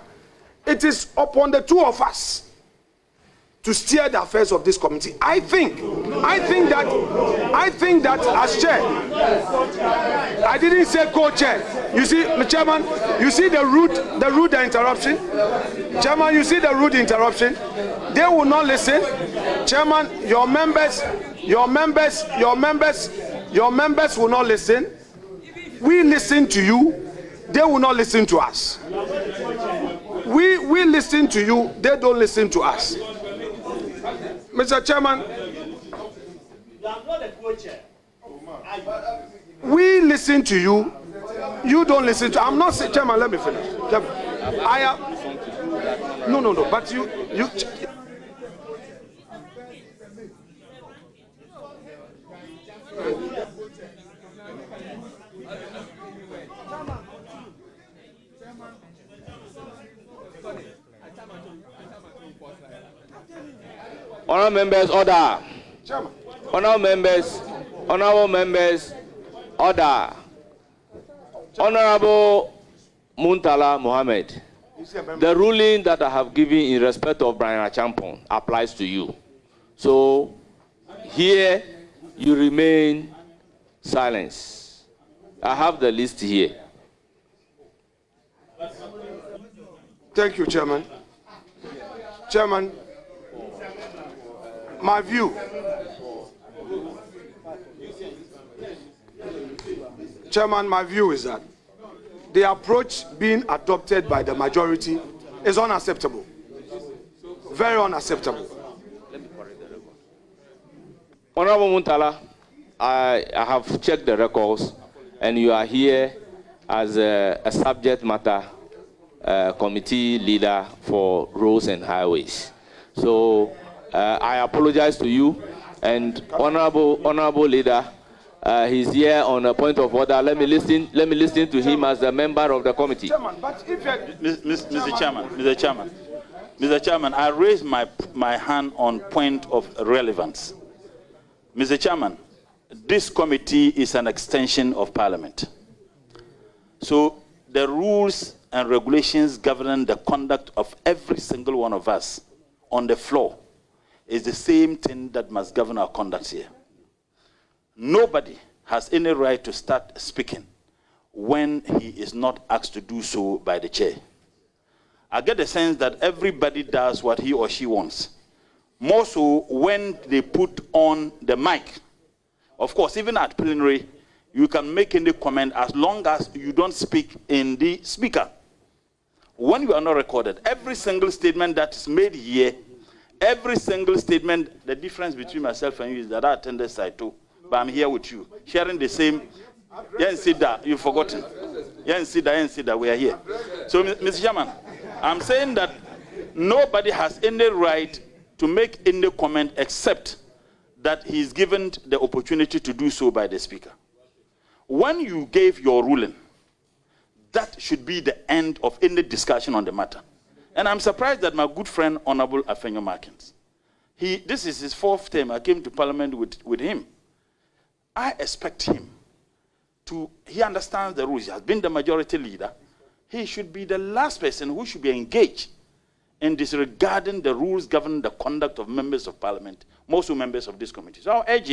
it is upon the two of us to steer the affairs of this committee. I think that as chair, I didn't say co-chair. You see, Chairman, you see the rude interruption. Chairman, you see the rude interruption. They will not listen. Chairman, your members will not listen. We listen to you. They will not listen to us. We listen to you. They don't listen to us. Mr. Chairman, we listen to you. You don't listen to. I'm not saying, Chairman. Let me finish. I am. No. But you. Honourable members, order. Honourable members, order. Honourable Muntala Mohammed, the ruling that I have given in respect of Brian Achampong applies to you. So here you remain silent. I have the list here. Thank you, Chairman. Chairman, my view. Chairman, my view is that the approach being adopted by the majority is unacceptable. Very unacceptable. Honorable Muntala, I have checked the records, and you are here as a subject matter committee leader for roads and highways. So I apologize to you, and honorable leader, he's here on a point of order. Let me listen to him as a member of the committee. Mr. Chairman, I raise my hand on point of relevance. Mr. Chairman, this committee is an extension of Parliament. So the rules and regulations governing the conduct of every single one of us on the floor is the same thing that must govern our conduct here. Nobody has any right to start speaking when he is not asked to do so by the chair. I get the sense that everybody does what he or she wants. More so when they put on the mic. Of course, even at plenary, you can make any comment as long as you don't speak in the speaker. When you are not recorded, every single statement that's made here, every single statement, the difference between myself and you is that I attended side too, but I'm here with you, sharing the same. You've forgotten. We are here. So, Mr. Chairman, I'm saying that nobody has any right to make any comment except that he's given the opportunity to do so by the Speaker. When you gave your ruling, that should be the end of any discussion on the matter. And I'm surprised that my good friend, Honorable Afenyo Markins, this is his 4th term. I came to Parliament with him. I expect him he understands the rules. He has been the majority leader. He should be the last person who should be engaged in disregarding the rules governing the conduct of members of Parliament, most members of this committee. So I'll urge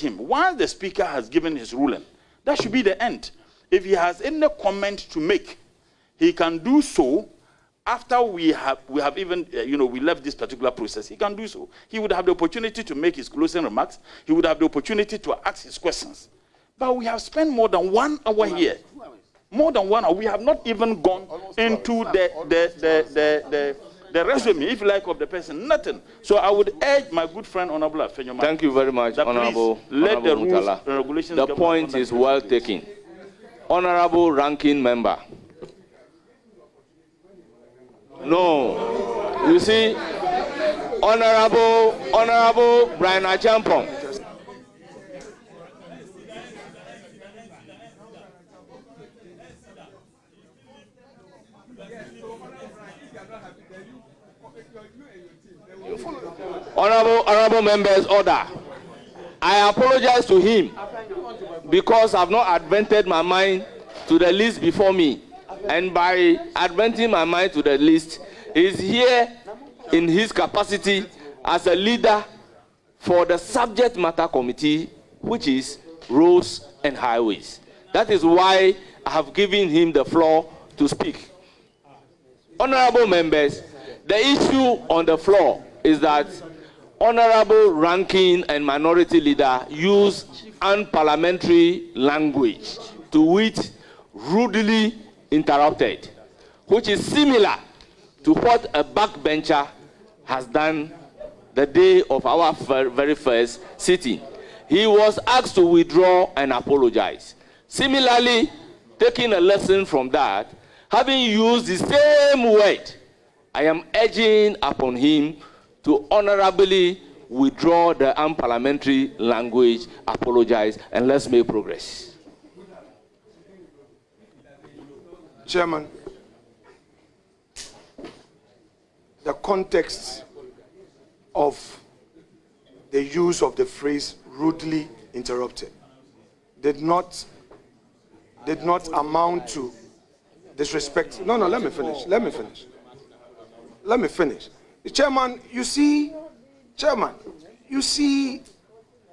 him, once the Speaker has given his ruling, that should be the end. If he has any comment to make, he can do so after we have even, we left this particular process. He can do so. He would have the opportunity to make his closing remarks. He would have the opportunity to ask his questions. But we have spent more than 1 hour here. More than 1 hour. We have not even gone into the resume, if you like, of the person. Nothing. So I would urge my good friend, Honorable Afenyo. Thank you very much, Honorable. Let the rules Mutala. and regulations. The point is well taken. Honorable Ranking Member. No. You see, Honorable Brian Achampong. Honorable members, order. I apologize to him because I've not advented my mind to the list before me. And by adventing my mind to the list, he's here in his capacity as a leader for the subject matter committee, which is roads and highways. That is why I have given him the floor to speak. Honorable members, the issue on the floor is that Honorable Ranking and Minority Leader use unparliamentary language, to which rudely interrupted, which is similar to what a backbencher has done the day of our very first sitting. He was asked to withdraw and apologize. Similarly, taking a lesson from that, having used the same word, I am urging upon him to honorably withdraw the unparliamentary language, apologize, and let's make progress. Chairman, the context of the use of the phrase rudely interrupted did not amount to disrespect. No, let me finish. Chairman, you see,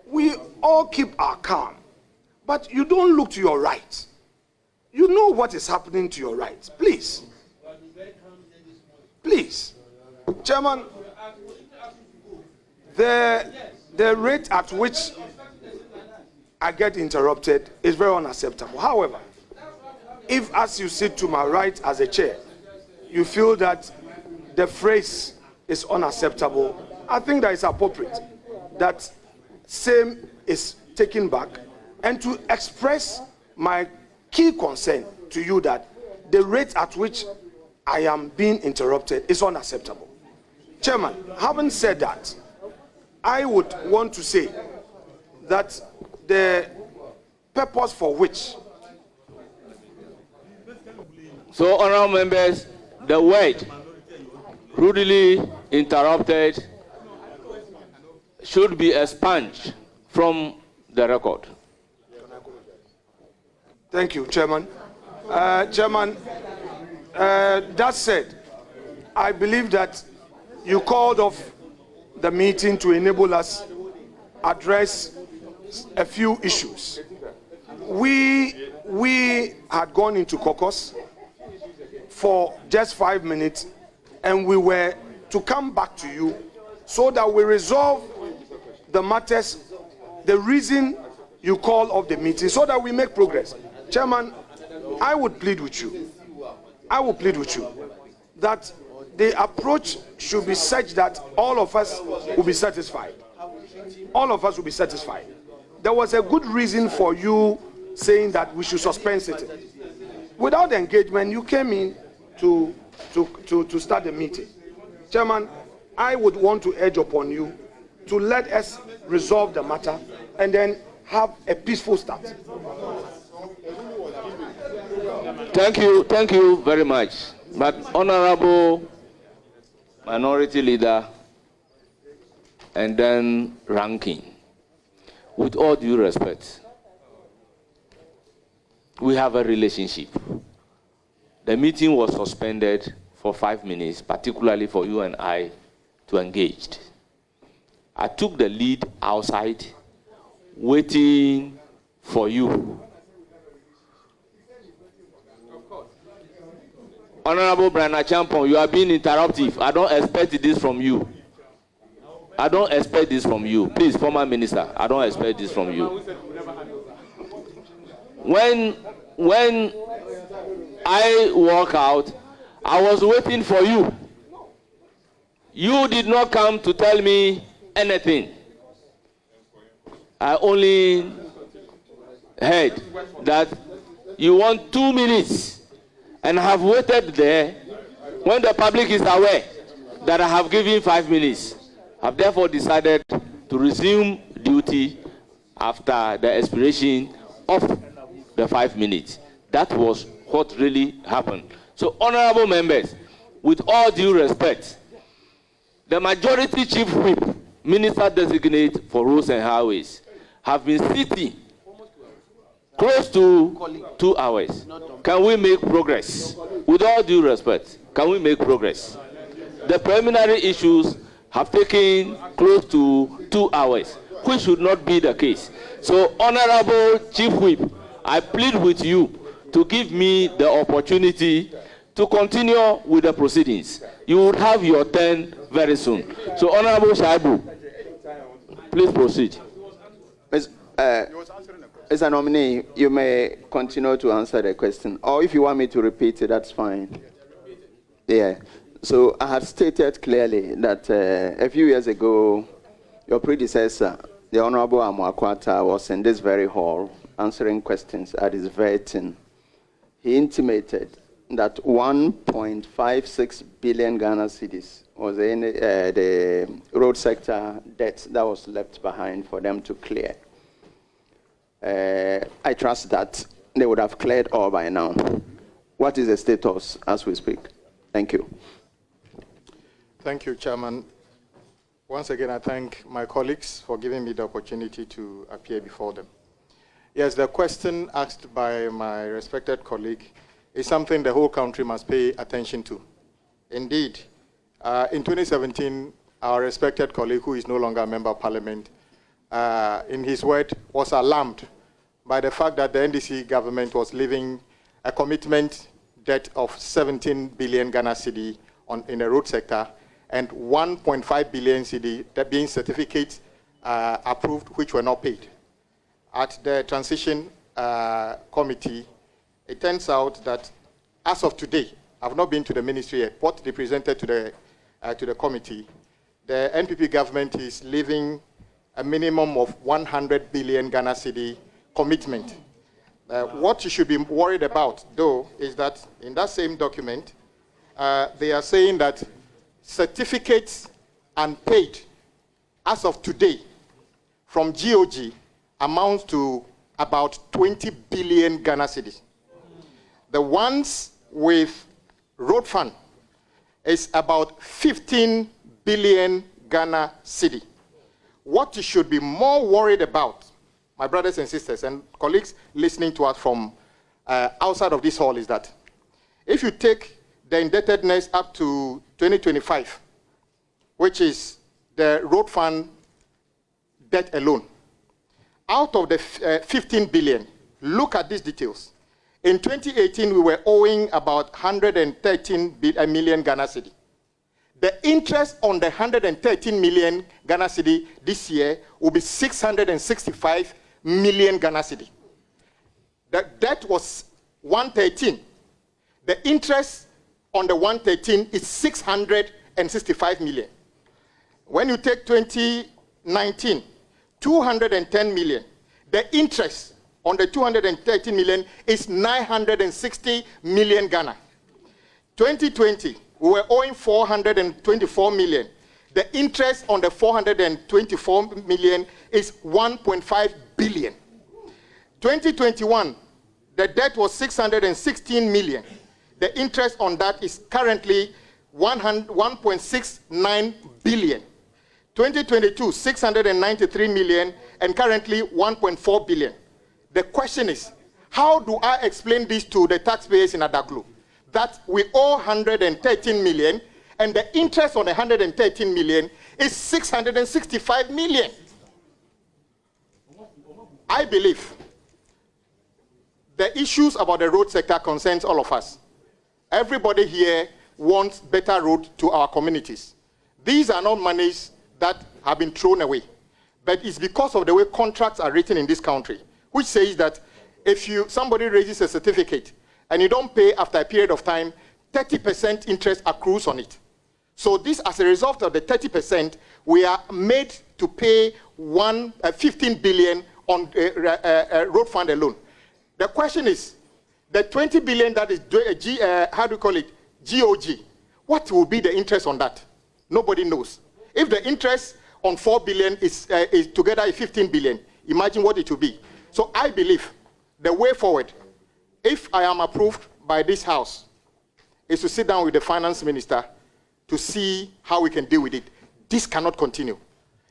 we all keep our calm, but you don't look to your right. You know what is happening to your right. Please. Chairman, the rate at which I get interrupted is very unacceptable. However, if as you sit to my right as a chair, you feel that the phrase is unacceptable, I think that it's appropriate that same is taken back and to express my key concern to you that the rate at which I am being interrupted is unacceptable. Chairman, having said that, I would want to say that the purpose for which. So, honorable members, the word rudely interrupted should be expunged from the record. Thank you, Chairman. Chairman, that said, I believe that you called off the meeting to enable us address a few issues. We had gone into caucus for just 5 minutes and we were to come back to you so that we resolve the matters, the reason you call off the meeting, so that we make progress. Chairman, I would plead with you that the approach should be such that all of us will be satisfied. All of us will be satisfied. There was a good reason for you saying that we should suspend sitting. Without engagement, you came in to start the meeting. Chairman, I would want to urge upon you to let us resolve the matter and then have a peaceful start. Thank you very much. But Honorable Minority Leader and then Ranking, with all due respect, we have a relationship. The meeting was suspended for 5 minutes, particularly for you and I to engage. I took the lead outside, waiting for you. Honorable Brana Champon, you are being interruptive. I don't expect this from you. Please, former minister, I don't expect this from you. When I walk out, I was waiting for you. You did not come to tell me anything. I only heard that you want 2 minutes and have waited there when the public is aware that I have given 5 minutes. I've therefore decided to resume duty after the expiration of the 5 minutes. That was what really happened. So, honorable members, with all due respect, the majority chief whip, Minister-designate for roads and highways, have been sitting close to 2 hours. Can we make progress? With all due respect, can we make progress? The preliminary issues have taken close to 2 hours, which should not be the case. So, Honorable Chief Whip, I plead with you to give me the opportunity to continue with the proceedings. You would have your turn very soon. So, Honorable Shaibu, please proceed. As a nominee, you may continue to answer the question. Or if you want me to repeat it, that's fine. Yeah. So I have stated clearly that a few years ago, your predecessor, the Honorable Amoakwata, was in this very hall answering questions at his vetting. He intimated that 1.56 billion Ghana cedis was in the road sector debt that was left behind for them to clear. I trust that they would have cleared all by now. What is the status as we speak? Thank you. Thank you, Chairman. Once again, I thank my colleagues for giving me the opportunity to appear before them. Yes, the question asked by my respected colleague is something the whole country must pay attention to. Indeed, in 2017, our respected colleague, who is no longer a member of parliament, in his word, was alarmed by the fact that the NDC government was leaving a commitment debt of 17 billion Ghana cedi in the road sector and 1.5 billion cedi that being certificates approved, which were not paid. At the transition committee, it turns out that as of today, I've not been to the ministry yet, what they presented to the committee, the NPP government is leaving a minimum of 100 billion Ghana cedi commitment. What you should be worried about, though, is that in that same document, they are saying that certificates unpaid as of today from GOG amounts to about 20 billion Ghana cedis. The ones with road fund is about 15 billion Ghana cedi. What you should be more worried about, my brothers and sisters and colleagues listening to us from outside of this hall, is that if you take the indebtedness up to 2025, which is the road fund debt alone, out of the 15 billion, look at these details. In 2018, we were owing about 113 million Ghana cedi. The interest on the 113 million Ghana cedi this year will be 665 million Ghana cedi. The debt was 113. The interest on the 113 is 665 million. When you take 2019, 210 million, the interest on the 213 million is 960 million Ghana. 2020, we were owing 424 million. The interest on the 424 million is 1.5 billion. 2021, the debt was 616 million. The interest on that is currently 1.69 billion. 2022, 693 million, and currently 1.4 billion. The question is, how do I explain this to the taxpayers in Adaklu? That we owe 113 million, and the interest on the 113 million is 665 million. I believe the issues about the road sector concerns all of us. Everybody here wants better road to our communities. These are not monies that have been thrown away, but it's because of the way contracts are written in this country, which says that if somebody raises a certificate and you don't pay after a period of time, 30% interest accrues on it. So this, as a result of the 30%, we are made to pay 15 billion on road fund alone. The question is, the 20 billion that is, GOG, what will be the interest on that? Nobody knows. If the interest on 4 billion is together is 15 billion, imagine what it will be. So I believe the way forward, if I am approved by this House, is to sit down with the finance minister to see how we can deal with it. This cannot continue.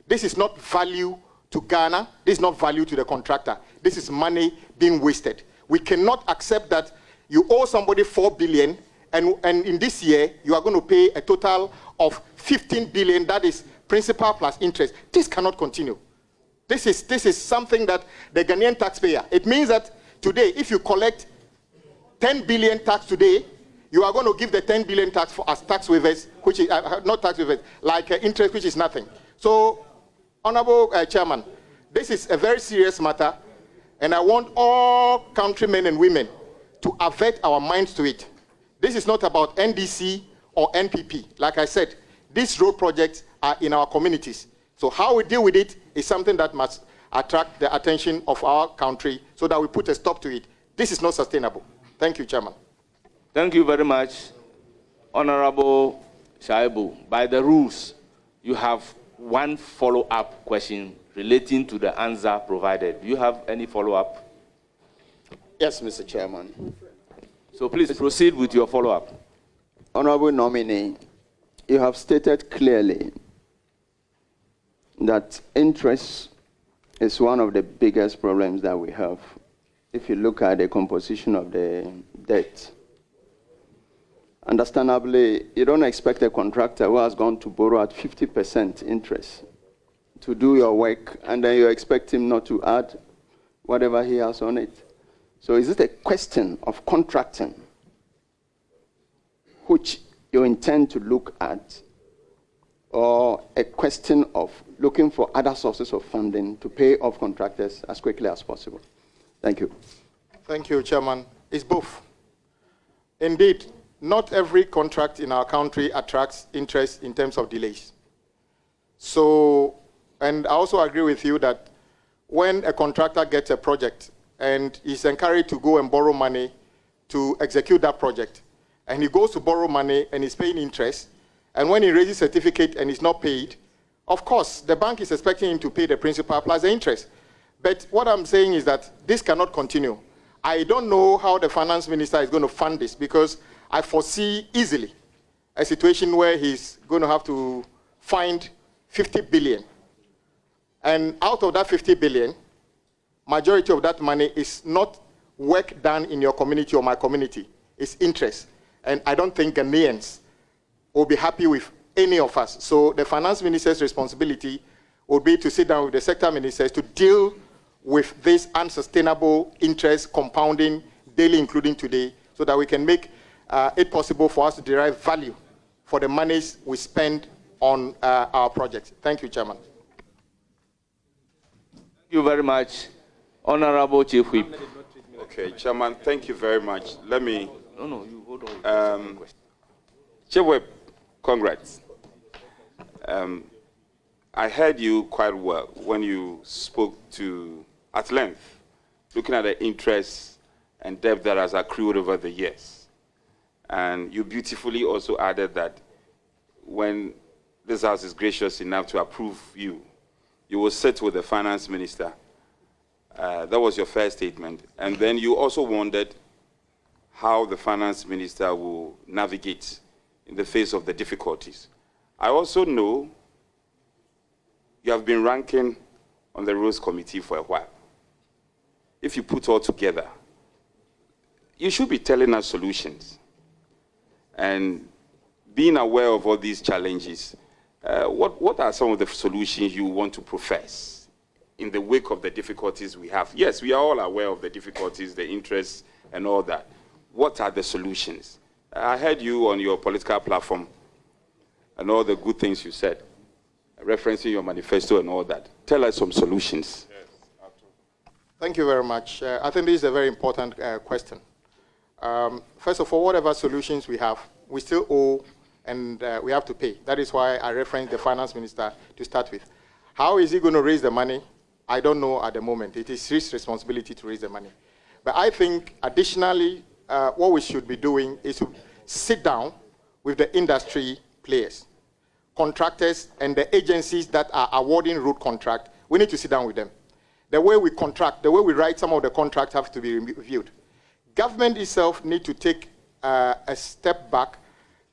This is not value to Ghana. This is not value to the contractor. This is money being wasted. We cannot accept that you owe somebody 4 billion, and in this year, you are going to pay a total of 15 billion, that is principal plus interest. This cannot continue. This is something that the Ghanaian taxpayer, it means that today, if you collect 10 billion tax today, you are going to give the 10 billion tax as tax waivers, which is not tax waivers, like interest, which is nothing. So, Honorable Chairman, this is a very serious matter, and I want all countrymen and women to avert our minds to it. This is not about NDC or NPP. Like I said, these road projects are in our communities. So how we deal with it is something that must attract the attention of our country so that we put a stop to it. This is not sustainable. Thank you, Chairman. Thank you very much, Honorable Shaibu. By the rules, you have one follow-up question relating to the answer provided. Do you have any follow-up? Yes, Mr. Chairman. So please proceed with your follow-up. Honorable nominee, you have stated clearly that interest is one of the biggest problems that we have. If you look at the composition of the debt, understandably, you don't expect a contractor who has gone to borrow at 50% interest to do your work, and then you expect him not to add whatever he has on it. So is it a question of contracting which you intend to look at, or a question of looking for other sources of funding to pay off contractors as quickly as possible? Thank you. Thank you, Chairman. It's both. Indeed, not every contract in our country attracts interest in terms of delays. So, and I also agree with you that when a contractor gets a project and is encouraged to go and borrow money to execute that project, and he goes to borrow money and is paying interest, and when he raises certificate and is not paid, of course, the bank is expecting him to pay the principal plus the interest. But what I'm saying is that this cannot continue. I don't know how the finance minister is going to fund this, because I foresee easily a situation where he's going to have to find 50 billion. And out of that 50 billion, majority of that money is not work done in your community or my community. It's interest. And I don't think Ghanaians will be happy with any of us. So the finance minister's responsibility would be to sit down with the sector ministers to deal with this unsustainable interest compounding daily, including today, so that we can make it possible for us to derive value for the monies we spend on our projects. Thank you, Chairman. Thank you very much, Honorable Chief Whip. Okay, Chairman, thank you very much. Let me... No, you hold on. Chief Whip, congrats. I heard you quite well when you spoke at length, looking at the interest and debt that has accrued over the years. And you beautifully also added that when this House is gracious enough to approve you, you will sit with the finance minister. That was your first statement. And then you also wondered how the finance minister will navigate in the face of the difficulties. I also know you have been ranking on the Rules Committee for a while. If you put all together, you should be telling us solutions. And being aware of all these challenges, what are some of the solutions you want to profess in the wake of the difficulties we have? Yes, we are all aware of the difficulties, the interests, and all that. What are the solutions? I heard you on your political platform and all the good things you said, referencing your manifesto and all that. Tell us some solutions. Thank you very much. I think this is a very important question. First of all, whatever solutions we have, we still owe and we have to pay. That is why I referenced the finance minister to start with. How is he going to raise the money? I don't know at the moment. It is his responsibility to raise the money. But I think additionally, what we should be doing is to sit down with the industry players, contractors, and the agencies that are awarding road contract. We need to sit down with them. The way we contract, the way we write some of the contracts have to be reviewed. Government itself need to take a step back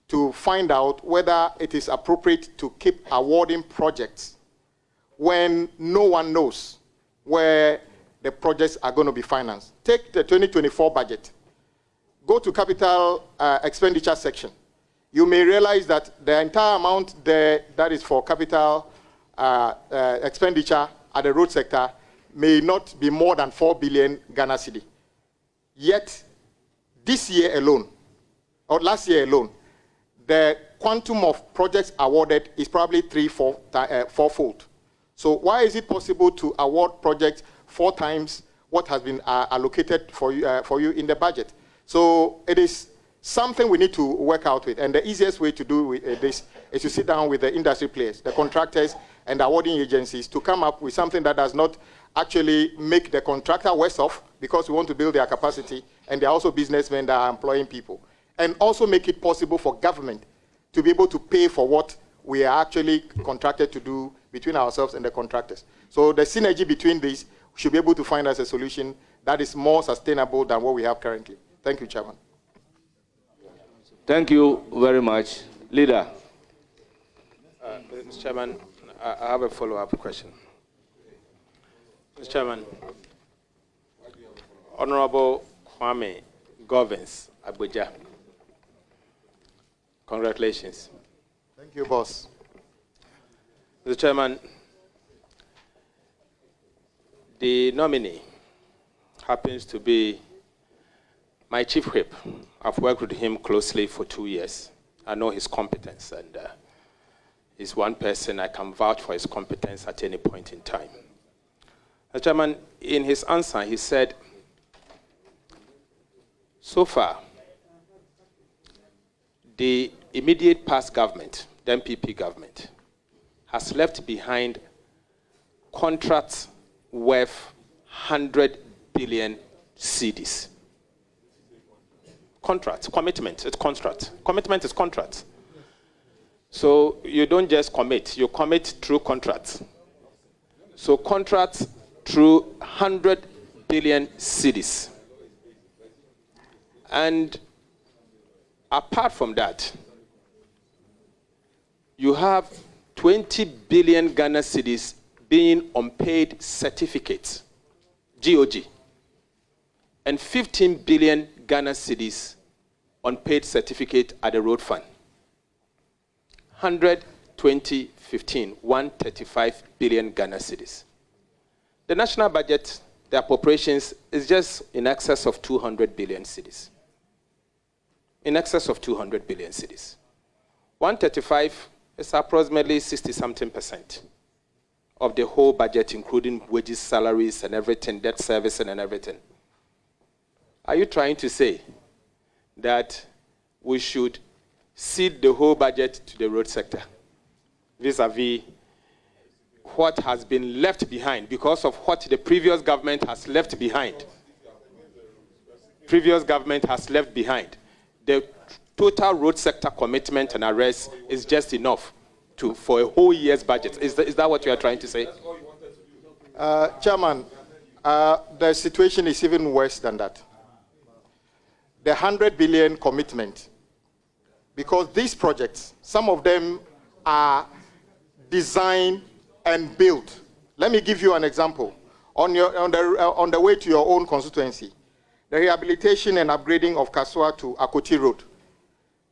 to find out whether it is appropriate to keep awarding projects when no one knows where the projects are going to be financed. Take the 2024 budget. Go to capital expenditure section. You may realize that the entire amount there that is for capital expenditure at the road sector may not be more than 4 billion Ghana cedi. Yet, this year alone, or last year alone, the quantum of projects awarded is probably fourfold. So why is it possible to award projects 4 times what has been allocated for you in the budget? So it is something we need to work out with. And the easiest way to do this is to sit down with the industry players, the contractors, and the awarding agencies to come up with something that does not actually make the contractor worse off, because we want to build their capacity, and they're also businessmen that are employing people. And also make it possible for government to be able to pay for what we are actually contracted to do between ourselves and the contractors. So the synergy between these should be able to find us a solution that is more sustainable than what we have currently. Thank you, Chairman. Thank you very much. Leader. Mr. Chairman, I have a follow-up question. Mr. Chairman, Honorable Kwame Agbodza, congratulations. Thank you, boss. Mr. Chairman, the nominee happens to be my chief whip. I've worked with him closely for 2 years. I know his competence, and he's one person I can vouch for his competence at any point in time. Mr. Chairman, in his answer, he said, so far, the immediate past government, the MPP government, has left behind contracts worth 100 billion cedis. Contract, commitment, it's contract. Commitment is contract. So you don't just commit, you commit through contracts. So contracts through 100 billion cedis. And apart from that, you have 20 billion Ghana cedis being unpaid certificates, GOG, and 15 billion Ghana cedis unpaid certificate at the road fund. 100, 2015, 135 billion Ghana cedis. The national budget the appropriations is just in excess of 200 billion cedis. In excess of 200 billion cedis. 135 is approximately 60-something% of the whole budget, including wages, salaries, and everything, debt service, and everything. Are you trying to say that we should cede the whole budget to the road sector, vis-a-vis what has been left behind because of what the previous government has left behind? Previous government has left behind. The total road sector commitment and arrest is just enough for a whole year's budget. Is that what you are trying to say? Chairman, the situation is even worse than that. The 100 billion commitment, because these projects, some of them are designed and built. Let me give you an example. On the way to your own constituency, the rehabilitation and upgrading of Kasua to Akoti Road.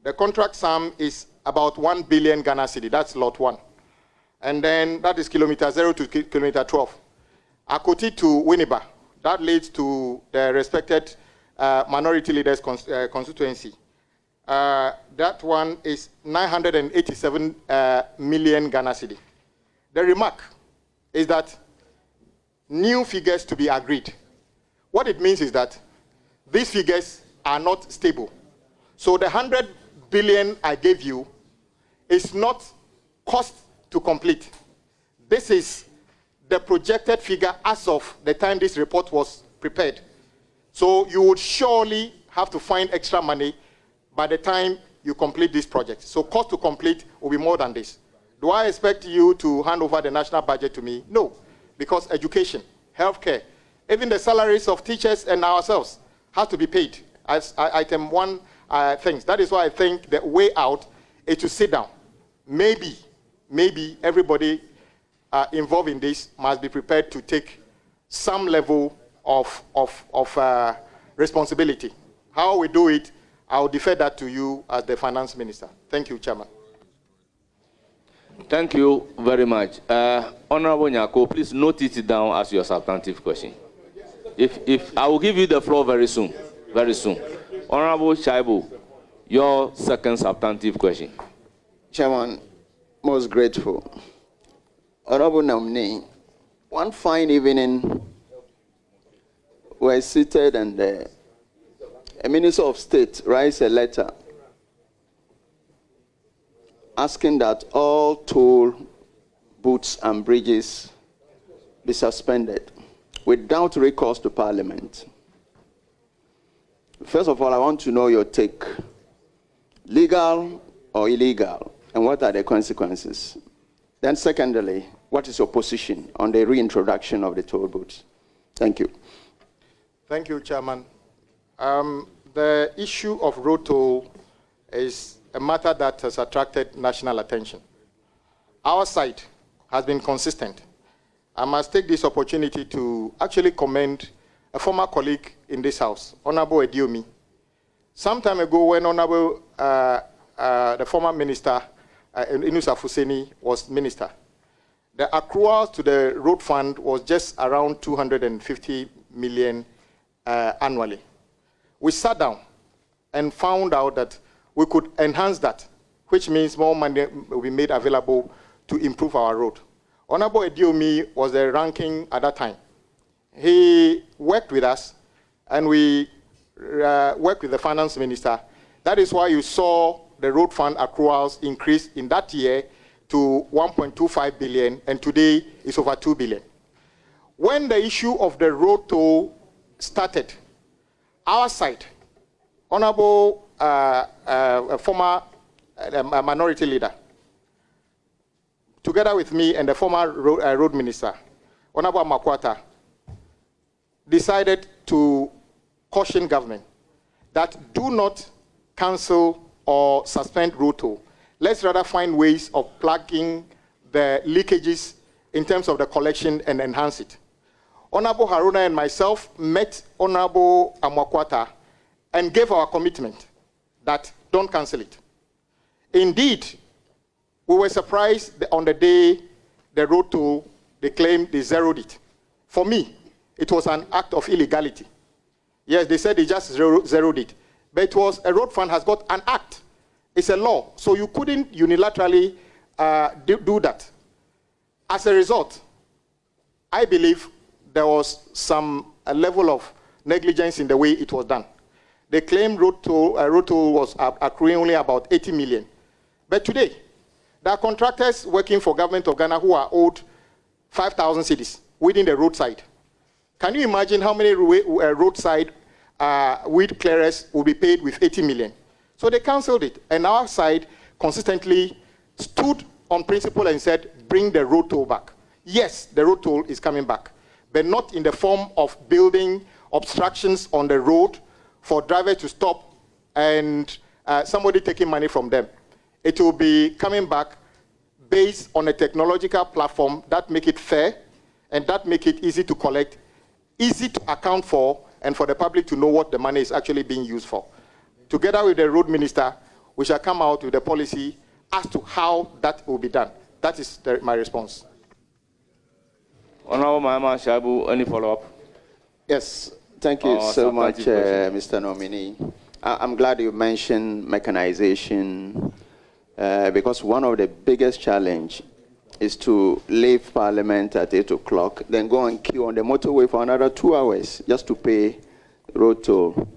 The contract sum is about 1 billion Ghana cedi. That's lot 1. And then that is kilometer 0 to kilometer 12. Akoti to Winneba. That leads to the respected minority leaders constituency. That one is 987 million Ghana cedi. The remark is that new figures to be agreed. What it means is that these figures are not stable. So the 100 billion I gave you is not cost to complete. This is the projected figure as of the time this report was prepared. So you would surely have to find extra money by the time you complete this project. So cost to complete will be more than this. Do I expect you to hand over the national budget to me? No, because education, healthcare, even the salaries of teachers and ourselves have to be paid as item 1 things. That is why I think the way out is to sit down. Maybe everybody involved in this must be prepared to take some level of responsibility. How we do it, I'll defer that to you as the finance minister. Thank you, Chairman. Thank you very much. Honorable Nyako, please note it down as your substantive question. If I will give you the floor very soon. Honorable Shaibu, your second substantive question. Chairman, most grateful. Honorable nominee, one fine evening, we're seated and a Minister of State writes a letter asking that all toll booths and bridges be suspended without recourse to Parliament. First of all, I want to know your take. Legal or illegal, and what are the consequences? Then secondly, what is your position on the reintroduction of the toll booths? Thank you. Thank you, Chairman. The issue of road toll is a matter that has attracted national attention. Our side has been consistent. I must take this opportunity to actually commend a former colleague in this house, Honorable Ediomi. Some time ago, when Honorable, the former minister, Inusa Fuseni, was minister, the accrual to the road fund was just around 250 million annually. We sat down and found out that we could enhance that, which means more money will be made available to improve our road. Honorable Ediomi was the ranking at that time. He worked with us, and we worked with the finance minister. That is why you saw the road fund accruals increase in that year to 1.25 billion, and today it's over 2 billion. When the issue of the road toll started, our side, Honorable former minority leader, together with me and the former road minister, Honorable Makwata, decided to caution government that do not cancel or suspend road toll. Let's rather find ways of plugging the leakages in terms of the collection and enhance it. Honorable Haruna and myself met Honorable Amakwata and gave our commitment that don't cancel it. Indeed, we were surprised on the day the road toll, they claimed they zeroed it. For me, it was an act of illegality. Yes, they said they just zeroed it. But it was, a road fund has got an act. It's a law. So you couldn't unilaterally do that. As a result, I believe there was a level of negligence in the way it was done. They claimed road toll was accruing only about 80 million. But today, there are contractors working for government of Ghana who are owed 5,000 cedis within the roadside. Can you imagine how many roadside weed clearers will be paid with 80 million? So they cancelled it. And our side consistently stood on principle and said, bring the road toll back. Yes, the road toll is coming back, but not in the form of building obstructions on the road for drivers to stop and somebody taking money from them. It will be coming back based on a technological platform that make it fair and that make it easy to collect, easy to account for, and for the public to know what the money is actually being used for. Together with the road minister, we shall come out with a policy as to how that will be done. That is my response. Honorable Mahama Shabu, any follow-up? Yes, thank you so much, Mr. Nominee. I'm glad you mentioned mechanization, because one of the biggest challenge is to leave Parliament at 8 o'clock, then go and queue on the motorway for another 2 hours just to pay road toll.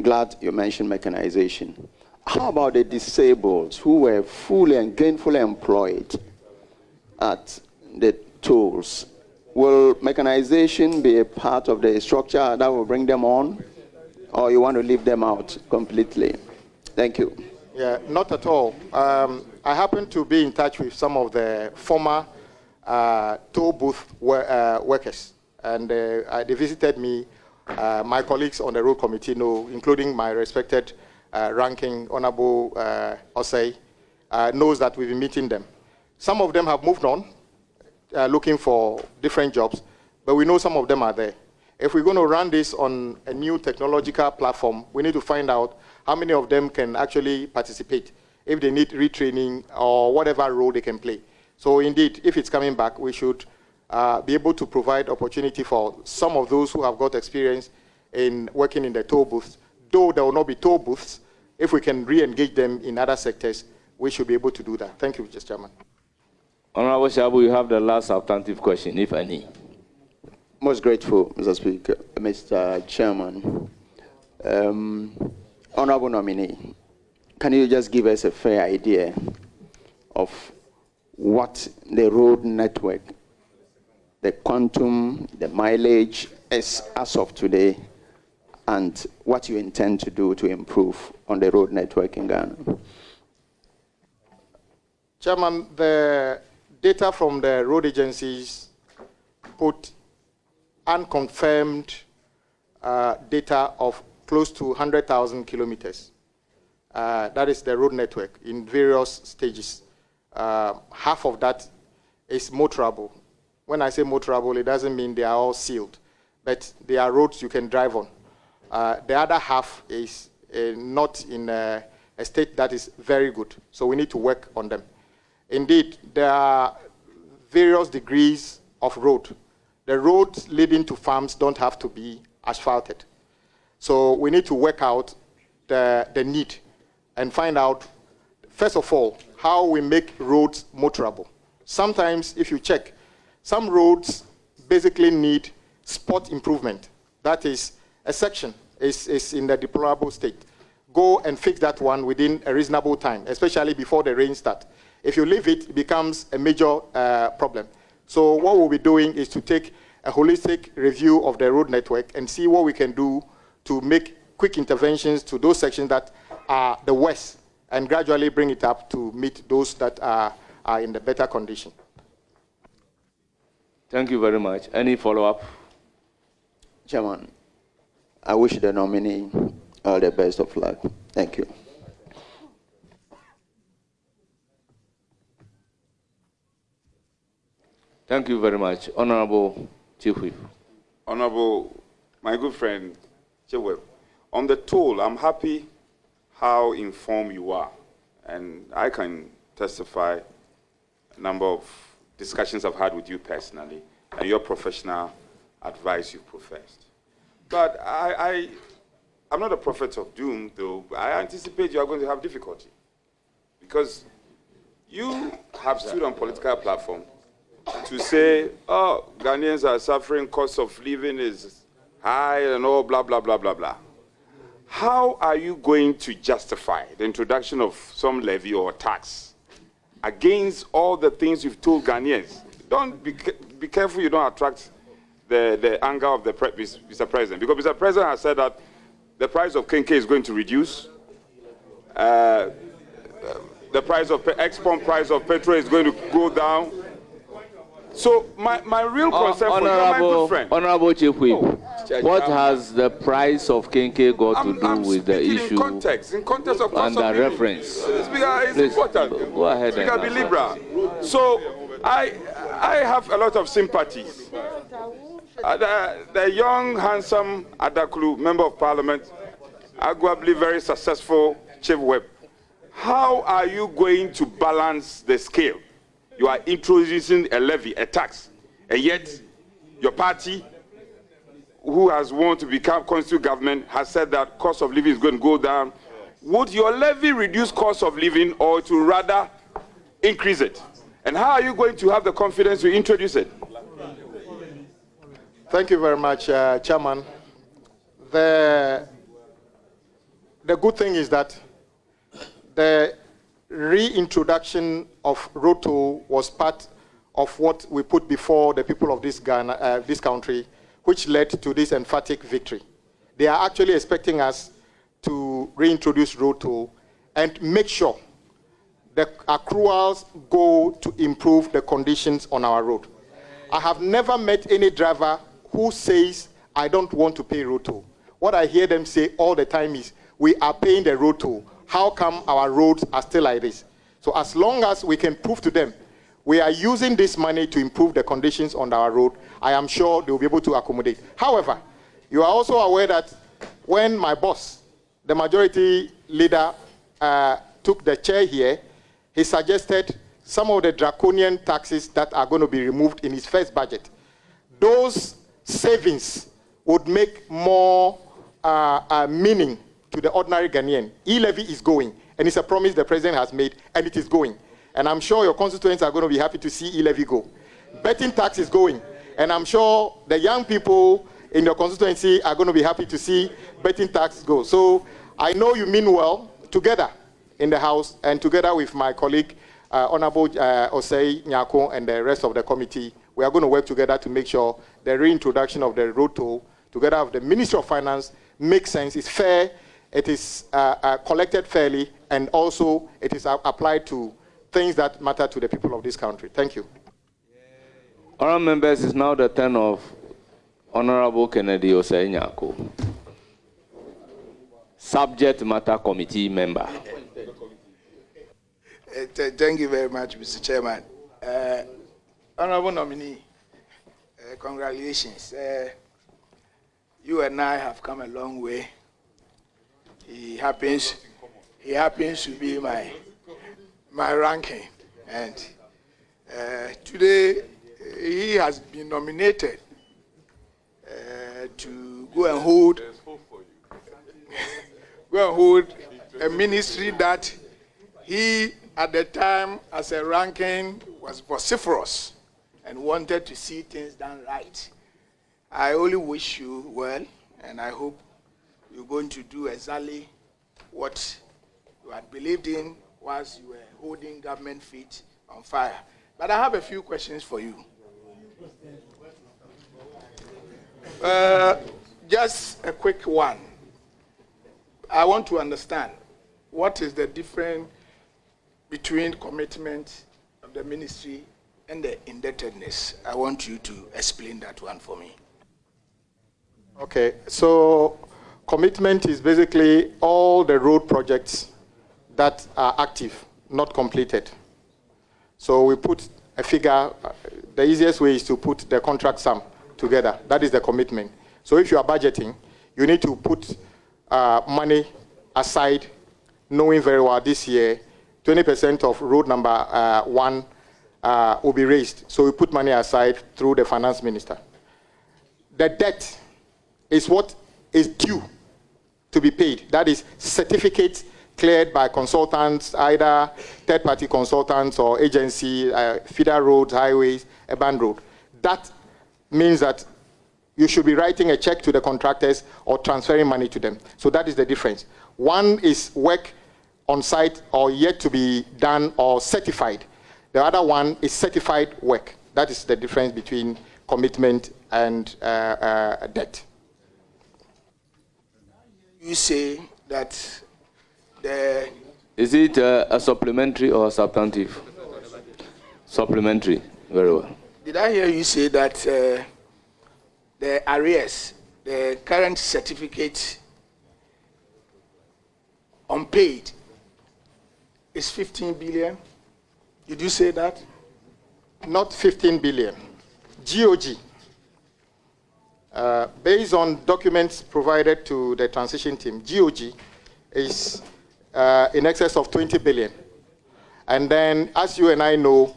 Glad you mentioned mechanization. How about the disabled who were fully and gainfully employed at the tolls? Will mechanization be a part of the structure that will bring them on, or you want to leave them out completely? Thank you. Yeah, not at all. I happen to be in touch with some of the former toll booth workers, and they visited me. My colleagues on the road committee know, including my respected ranking Honorable Osei, knows that we've been meeting them. Some of them have moved on, looking for different jobs, but we know some of them are there. If we're going to run this on a new technological platform, we need to find out how many of them can actually participate, if they need retraining or whatever role they can play. So indeed, if it's coming back, we should be able to provide opportunity for some of those who have got experience in working in the toll booths. Though there will not be toll booths, if we can re-engage them in other sectors, we should be able to do that. Thank you, Mr. Chairman. Honorable Shabu, you have the last substantive question, if any. Most grateful, Mr. Speaker, Mr. Chairman. Honorable Nominee, can you just give us a fair idea of what the road network, the quantum, the mileage is as of today, and what you intend to do to improve on the road network in Ghana? Chairman, the data from the road agencies put unconfirmed data of close to 100,000 kilometers. That is the road network in various stages. Half of that is motorable. When I say motorable, it doesn't mean they are all sealed, but they are roads you can drive on. The other half is not in a state that is very good, so we need to work on them. Indeed, there are various degrees of road. The roads leading to farms don't have to be asphalted. So we need to work out the need and find out, first of all, how we make roads motorable. Sometimes, if you check, some roads basically need spot improvement. That is, a section is in a deplorable state. Go and fix that one within a reasonable time, especially before the rain starts. If you leave it, it becomes a major problem. So what we'll be doing is to take a holistic review of the road network and see what we can do to make quick interventions to those sections that are the worst and gradually bring it up to meet those that are in the better condition. Thank you very much. Any follow-up? Chairman, I wish the nominee all the best of luck. Thank you. Thank you very much. Honorable Chief Whip. Honorable, my good friend, Chewell, on the toll, I'm happy how informed you are. And I can testify a number of discussions I've had with you personally and your professional advice you professed. But I'm not a prophet of doom, though. I anticipate you are going to have difficulty. Because you have stood on political platform to say, oh, Ghanaians are suffering, cost of living is high and all, blah, blah, blah, blah, blah. How are you going to justify the introduction of some levy or tax against all the things you've told Ghanaians? Don't be careful you don't attract the anger of the Mr. President, because Mr. President has said that the price of kenke is going to reduce. The price of export price of petrol is going to go down. So my real concern for you, my good friend. Honorable Chief Whip, what has the price of kenke got to do with the issue? In context of cost and of the reference. It's important. Go ahead. Speaker, be liberal. So I have a lot of sympathies. The young, handsome Adaklu, Member of Parliament, arguably very successful Chief Whip. How are you going to balance the scale? You are introducing a levy, a tax, and yet your party, who has won to become constituent government, has said that cost of living is going to go down. Would your levy reduce cost of living or to rather increase it? And how are you going to have the confidence to introduce it? Thank you very much, Chairman. The good thing is that the reintroduction of road toll was part of what we put before the people of this country, which led to this emphatic victory. They are actually expecting us to reintroduce road toll and make sure the accruals go to improve the conditions on our road. I have never met any driver who says, I don't want to pay road toll. What I hear them say all the time is, we are paying the road toll. How come our roads are still like this? So as long as we can prove to them we are using this money to improve the conditions on our road, I am sure they will be able to accommodate. However, you are also aware that when my boss, the majority leader, took the chair here, he suggested some of the draconian taxes that are going to be removed in his first budget. Those savings would make more meaning to the ordinary Ghanaian. E-levy is going, and it's a promise the president has made, and it is going. And I'm sure your constituents are going to be happy to see e-levy go. Betting tax is going, and I'm sure the young people in your constituency are going to be happy to see betting tax go. So I know you mean well together in the House, and together with my colleague, Honorable Osei Nyako, and the rest of the committee, we are going to work together to make sure the reintroduction of the road toll, together with the Ministry of Finance, makes sense, it's fair, it is collected fairly, and also it is applied to things that matter to the people of this country. Thank you. Honourable members, it's now the turn of Honourable Kennedy Osei Nyako, Subject Matter Committee member. Thank you very much, Mr. Chairman. Honourable nominee, congratulations. You and I have come a long way. He happens to be my ranking, and today he has been nominated to go and hold a ministry that he, at the time, as a ranking, was vociferous and wanted to see things done right. I only wish you well, and I hope you're going to do exactly what you had believed in whilst you were holding government feet on fire. But I have a few questions for you. Just a quick one. I want to understand what is the difference between commitment of the ministry and the indebtedness. I want you to explain that one for me. Okay, so commitment is basically all the road projects that are active, not completed. So we put a figure, the easiest way is to put the contract sum together. That is the commitment. So if you are budgeting, you need to put money aside, knowing very well this year, 20% of road number 1 will be raised. So we put money aside through the finance minister. the debt is what is due to be paid. That is certificates cleared by consultants, either third-party consultants or agency, feeder roads, highways, urban road. That means that you should be writing a check to the contractors or transferring money to them. So that is the difference. One is work on site or yet to be done or certified. The other one is certified work. That is the difference between commitment and debt. You say that Is it a supplementary or substantive? Supplementary. Very well. Did I hear you say that the arrears, the current certificate unpaid is 15 billion? Did you say that? Not 15 billion. GOG. Based on documents provided to the transition team, GOG is in excess of 20 billion. And then, as you and I know,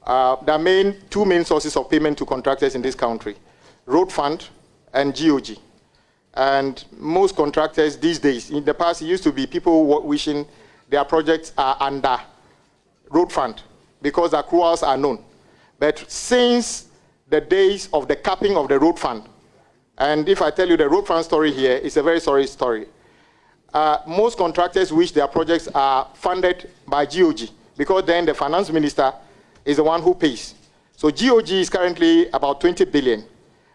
there are two main sources of payment to contractors in this country, road fund and GOG. And most contractors these days, in the past it used to be people wishing their projects are under road fund because accruals are known. But since the days of the capping of the road fund, and if I tell you the road fund story here, it's a very sorry story. Most contractors wish their projects are funded by GOG because then the finance minister is the one who pays. So GOG is currently about 20 billion,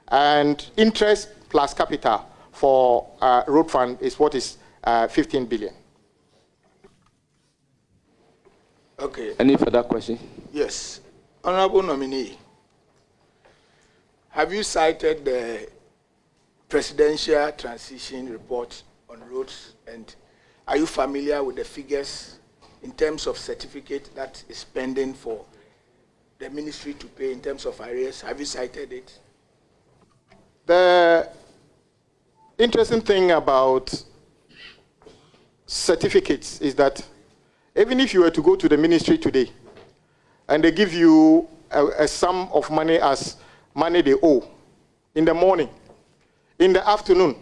and interest plus capital for road fund is what is 15 billion. Okay. Any further question? Yes. Honorable nominee, have you cited the presidential transition report on roads, and are you familiar with the figures in terms of certificate that is pending for the ministry to pay in terms of arrears? Have you cited it? The interesting thing about certificates is that even if you were to go to the ministry today and they give you a sum of money as money they owe in the morning, in the afternoon,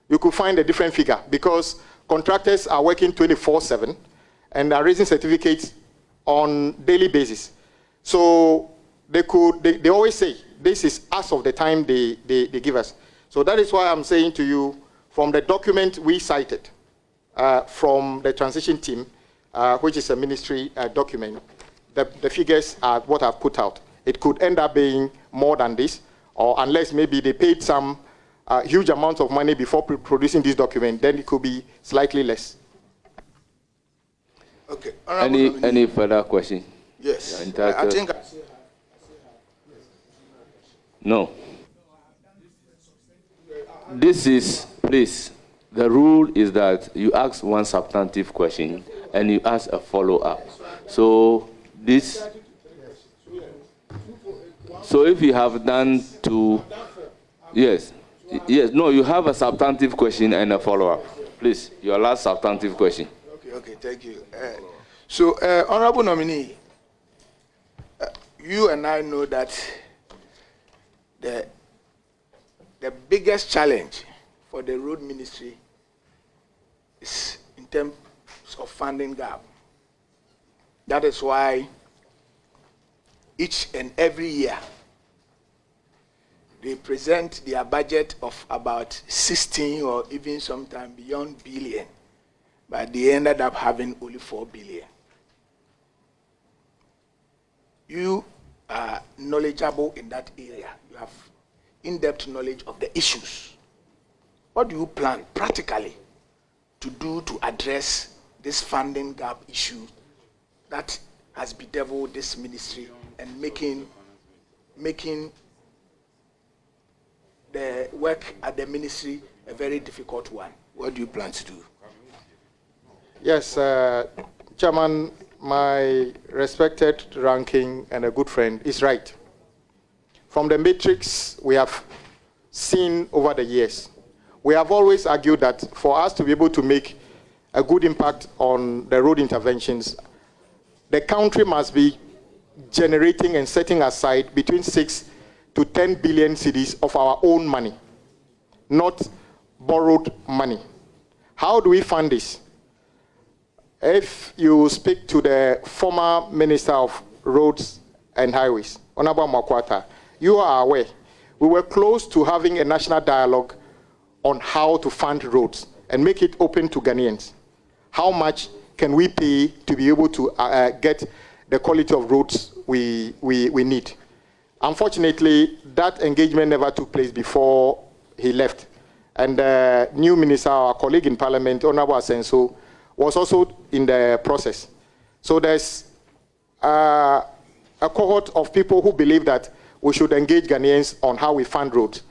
you could find a different figure because contractors are working 24/7 and are raising certificates on daily basis. So they always say, this is as of the time they give us. So that is why I'm saying to you, from the document we cited from the transition team, which is a ministry document, the figures are what I've put out. It could end up being more than this, or unless maybe they paid some huge amounts of money before producing this document, then it could be slightly less. Okay. Any further question? Yes. I think. No. This is, please, the rule is that you ask one substantive question and you ask a follow-up. So this, so if you have done two, yes, no, you have a substantive question and a follow-up. Please, your last substantive question. Okay, thank you. So, Honorable nominee, you and I know that the biggest challenge for the road ministry is in terms of funding gap. That is why each and every year they present their budget of about 16 or even sometimes beyond billion, but they ended up having only 4 billion. You are knowledgeable in that area. You have in-depth knowledge of the issues. What do you plan practically to do to address this funding gap issue that has bedeviled this ministry and making the work at the ministry a very difficult one? What do you plan to do? Yes, Chairman, my respected ranking and a good friend is right. From the matrix we have seen over the years, we have always argued that for us to be able to make a good impact on the road interventions, the country must be generating and setting aside between 6 to 10 billion cedis of our own money, not borrowed money. How do we fund this? If you speak to the former Minister of Roads and Highways, Honorable Makwata, you are aware we were close to having a national dialogue on how to fund roads and make it open to Ghanaians. How much can we pay to be able to get the quality of roads we need? Unfortunately, that engagement never took place before he left. And the new minister, our colleague in Parliament, Honorable Asenso, was also in the process. So there's a cohort of people who believe that we should engage Ghanaians on how we fund roads.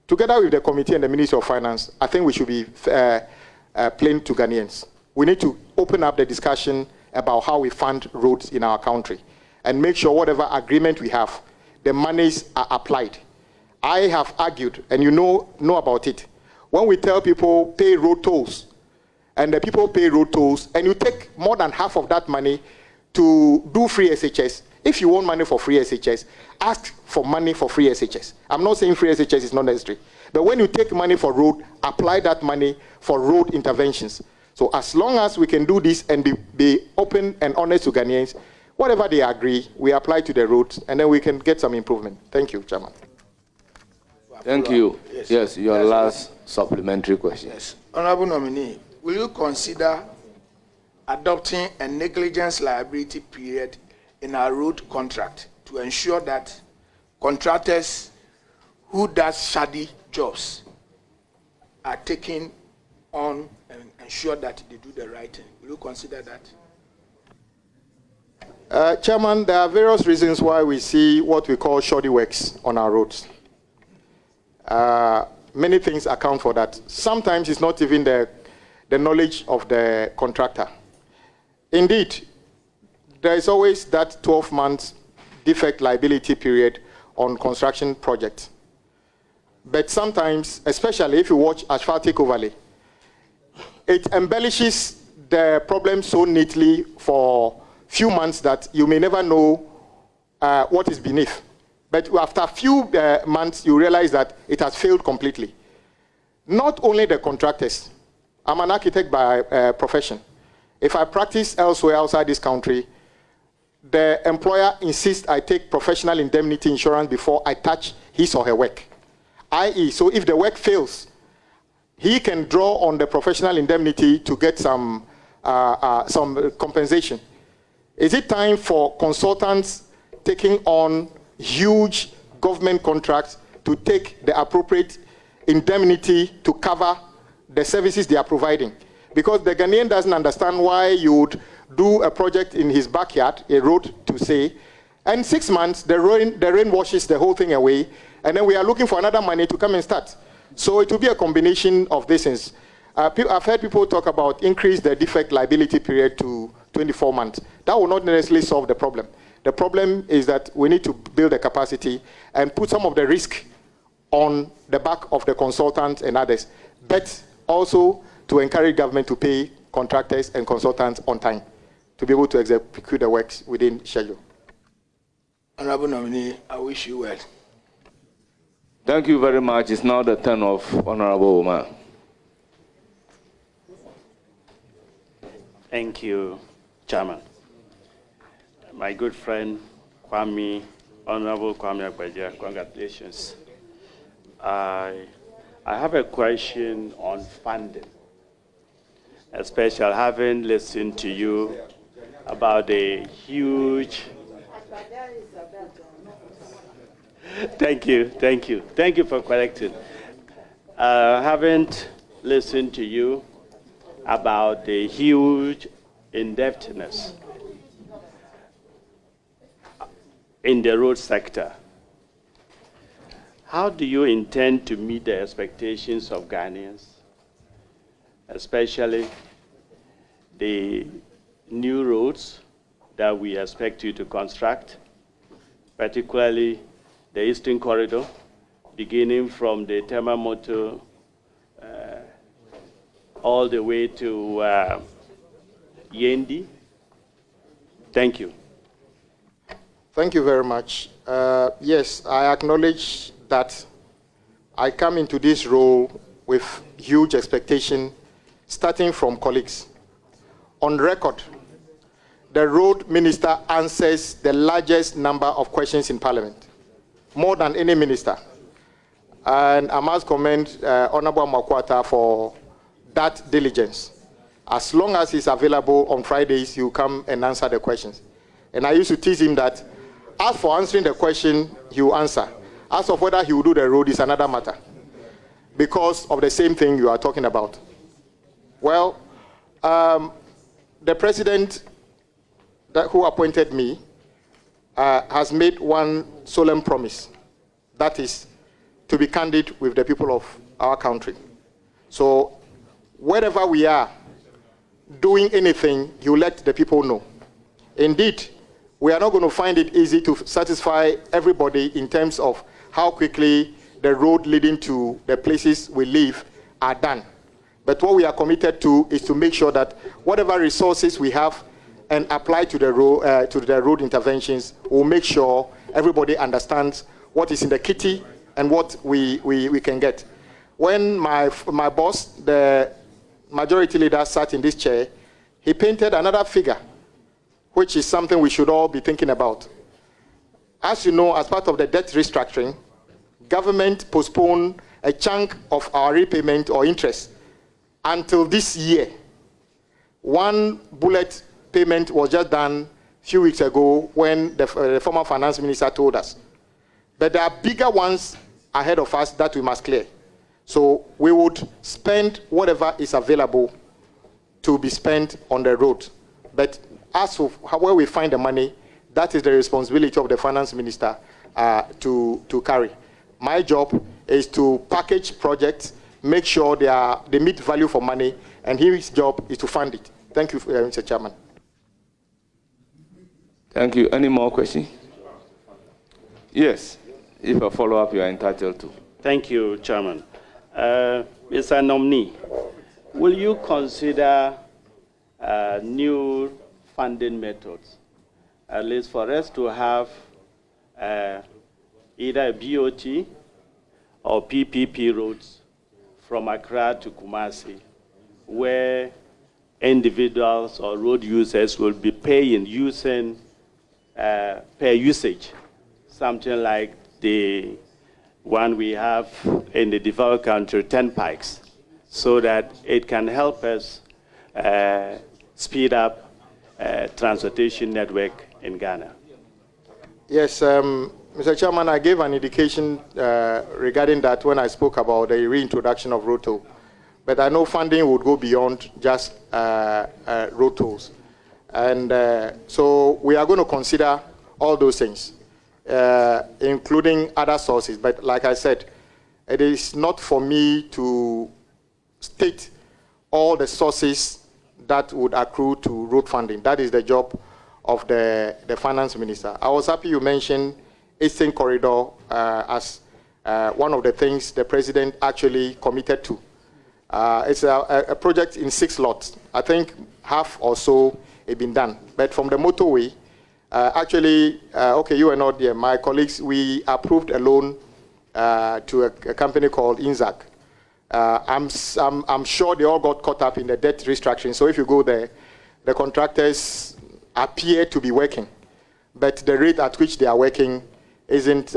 Together with the committee and the Ministry of Finance, I think we should be plain to Ghanaians. We need to open up the discussion about how we fund roads in our country and make sure whatever agreement we have, the monies are applied. I have argued, and you know about it, when we tell people pay road tolls, and the people pay road tolls, and you take more than half of that money to do free SHS. If you want money for free SHS, ask for money for free SHS. I'm not saying free SHS is not necessary, but when you take money for road, apply that money for road interventions. So as long as we can do this and be open and honest to Ghanaians, whatever they agree, we apply to the roads, and then we can get some improvement. Thank you, Chairman. Thank you. Yes, your last supplementary question. Yes. Honorable nominee, will you consider adopting a negligence liability period in our road contract to ensure that contractors who does shoddy jobs are taken on and ensure that they do the right thing? Will you consider that? Chairman, there are various reasons why we see what we call shoddy works on our roads. Many things account for that. Sometimes it's not even the knowledge of the contractor. Indeed, there is always that 12-month defect liability period on construction projects. But sometimes, especially if you watch asphaltic overlay, it embellishes the problem so neatly for few months that you may never know what is beneath. But after a few months, you realize that it has failed completely. Not only the contractors. I'm an architect by profession. If I practice elsewhere outside this country, the employer insists I take professional indemnity insurance before I touch his or her work. i.e., so if the work fails, he can draw on the professional indemnity to get some compensation. Is it time for consultants taking on huge government contracts to take the appropriate indemnity to cover the services they are providing? Because the Ghanaian doesn't understand why you would do a project in his backyard, a road to say, and 6 months the rain washes the whole thing away, and then we are looking for another money to come and start. So it will be a combination of these things. I've heard people talk about increase the defect liability period to 24 months. That will not necessarily solve the problem. The problem is that we need to build the capacity and put some of the risk on the back of the consultants and others, but also to encourage government to pay contractors and consultants on time to be able to execute the works within schedule. Honorable nominee, I wish you well. Thank you very much. It's now the turn of Honorable Omar. Thank you, Chairman. My good friend, Honorable Kwame Agbodza, congratulations. I have a question on funding, especially having listened to you about the huge... Thank you for correcting. Having listened to you about the huge indebtedness in the road sector, how do you intend to meet the expectations of Ghanaians, especially the new roads that we expect you to construct, particularly the Eastern Corridor, beginning from the Temamoto all the way to Yendi? Thank you. Thank you very much. Yes, I acknowledge that I come into this role with huge expectation, starting from colleagues. On record, the road minister answers the largest number of questions in Parliament, more than any minister. And I must commend Honorable Makwata for that diligence. As long as he's available on Fridays, he'll come and answer the questions. And I used to tease him that, as for answering the question, he will answer. As of whether he will do the road is another matter, because of the same thing you are talking about. Well, the president who appointed me has made one solemn promise, that is, to be candid with the people of our country. So, wherever we are doing anything, he will let the people know. Indeed, we are not going to find it easy to satisfy everybody in terms of how quickly the road leading to the places we live are done. But what we are committed to is to make sure that whatever resources we have and apply to the road interventions, we'll make sure everybody understands what is in the kitty and what we can get. When my boss, the majority leader, sat in this chair, he painted another figure, which is something we should all be thinking about. As you know, as part of the debt restructuring, government postponed a chunk of our repayment or interest until this year. One bullet payment was just done a few weeks ago when the former finance minister told us. But there are bigger ones ahead of us that we must clear. So we would spend whatever is available to be spent on the road. But as of where we find the money, that is the responsibility of the finance minister to carry. My job is to package projects, make sure they meet value for money, and his job is to fund it. Thank you, Mr. Chairman. Thank you. Any more questions? Yes. If a follow-up, you are entitled to. Thank you, Chairman. Mr. Nominee, will you consider new funding methods, at least for us to have either a BOT or PPP roads from Accra to Kumasi, where individuals or road users will be paying using per usage, something like the one we have in the developed country, 10 pikes, so that it can help us speed up transportation network in Ghana. Yes, Mr. Chairman, I gave an indication regarding that when I spoke about the reintroduction of road toll. But I know funding would go beyond just road tolls. And so we are going to consider all those things, including other sources. But like I said, it is not for me to state all the sources that would accrue to road funding. That is the job of the finance minister. I was happy you mentioned Eastern Corridor as one of the things the president actually committed to. It's a project in 6 lots. I think half or so have been done. But from the motorway, actually, okay, you were not there. My colleagues, we approved a loan to a company called Inzac. I'm sure they all got caught up in the debt restructuring. So if you go there, the contractors appear to be working, but the rate at which they are working isn't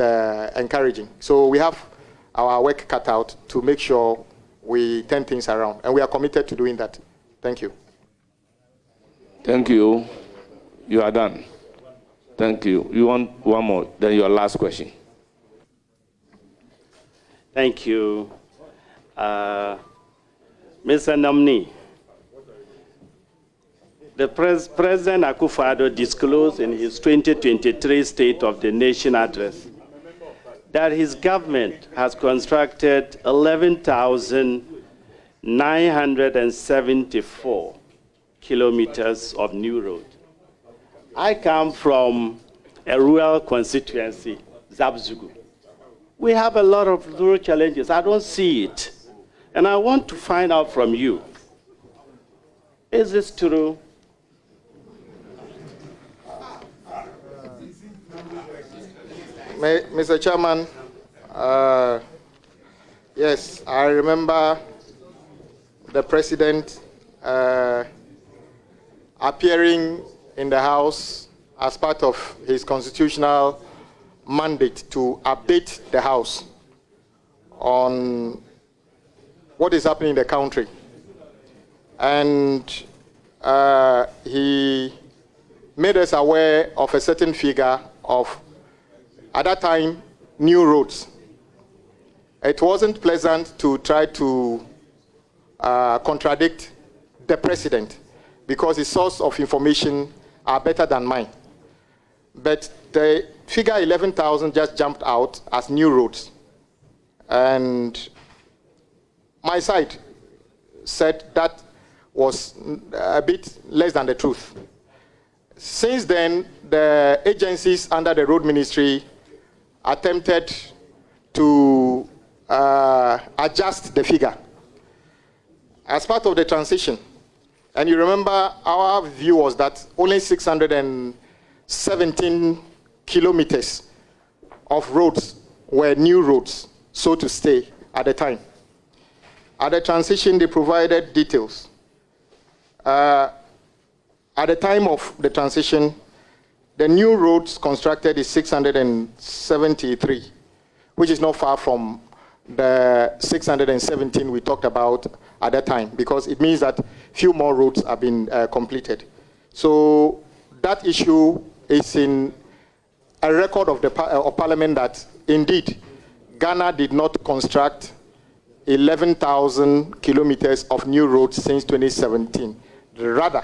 encouraging. So we have our work cut out to make sure we turn things around, and we are committed to doing that. Thank you. Thank you. You are done. Thank you. You want one more, then your last question. Thank you. Mr. Nominee, the President Akufo-Addo disclosed in his 2023 State of the Nation address that his government has constructed 11,974 kilometers of new road. I come from a rural constituency, Zabzugu. We have a lot of rural challenges. I don't see it. And I want to find out from you, is this true? Mr. Chairman, yes, I remember the President appearing in the House as part of his constitutional mandate to update the House on what is happening in the country. And he made us aware of a certain figure of, at that time, new roads. It wasn't pleasant to try to contradict the President because his source of information are better than mine. But the figure 11,000 just jumped out as new roads. And my side said that was a bit less than the truth. Since then, the agencies under the Road Ministry attempted to adjust the figure as part of the transition. And you remember our view was that only 617 kilometers of roads were new roads, so to stay, at the time. At the transition, they provided details. At the time of the transition, the new roads constructed is 673, which is not far from the 617 we talked about at that time, because it means that few more roads have been completed. So that issue is in a record of the Parliament that indeed Ghana did not construct 11,000 kilometers of new roads since 2017. Rather,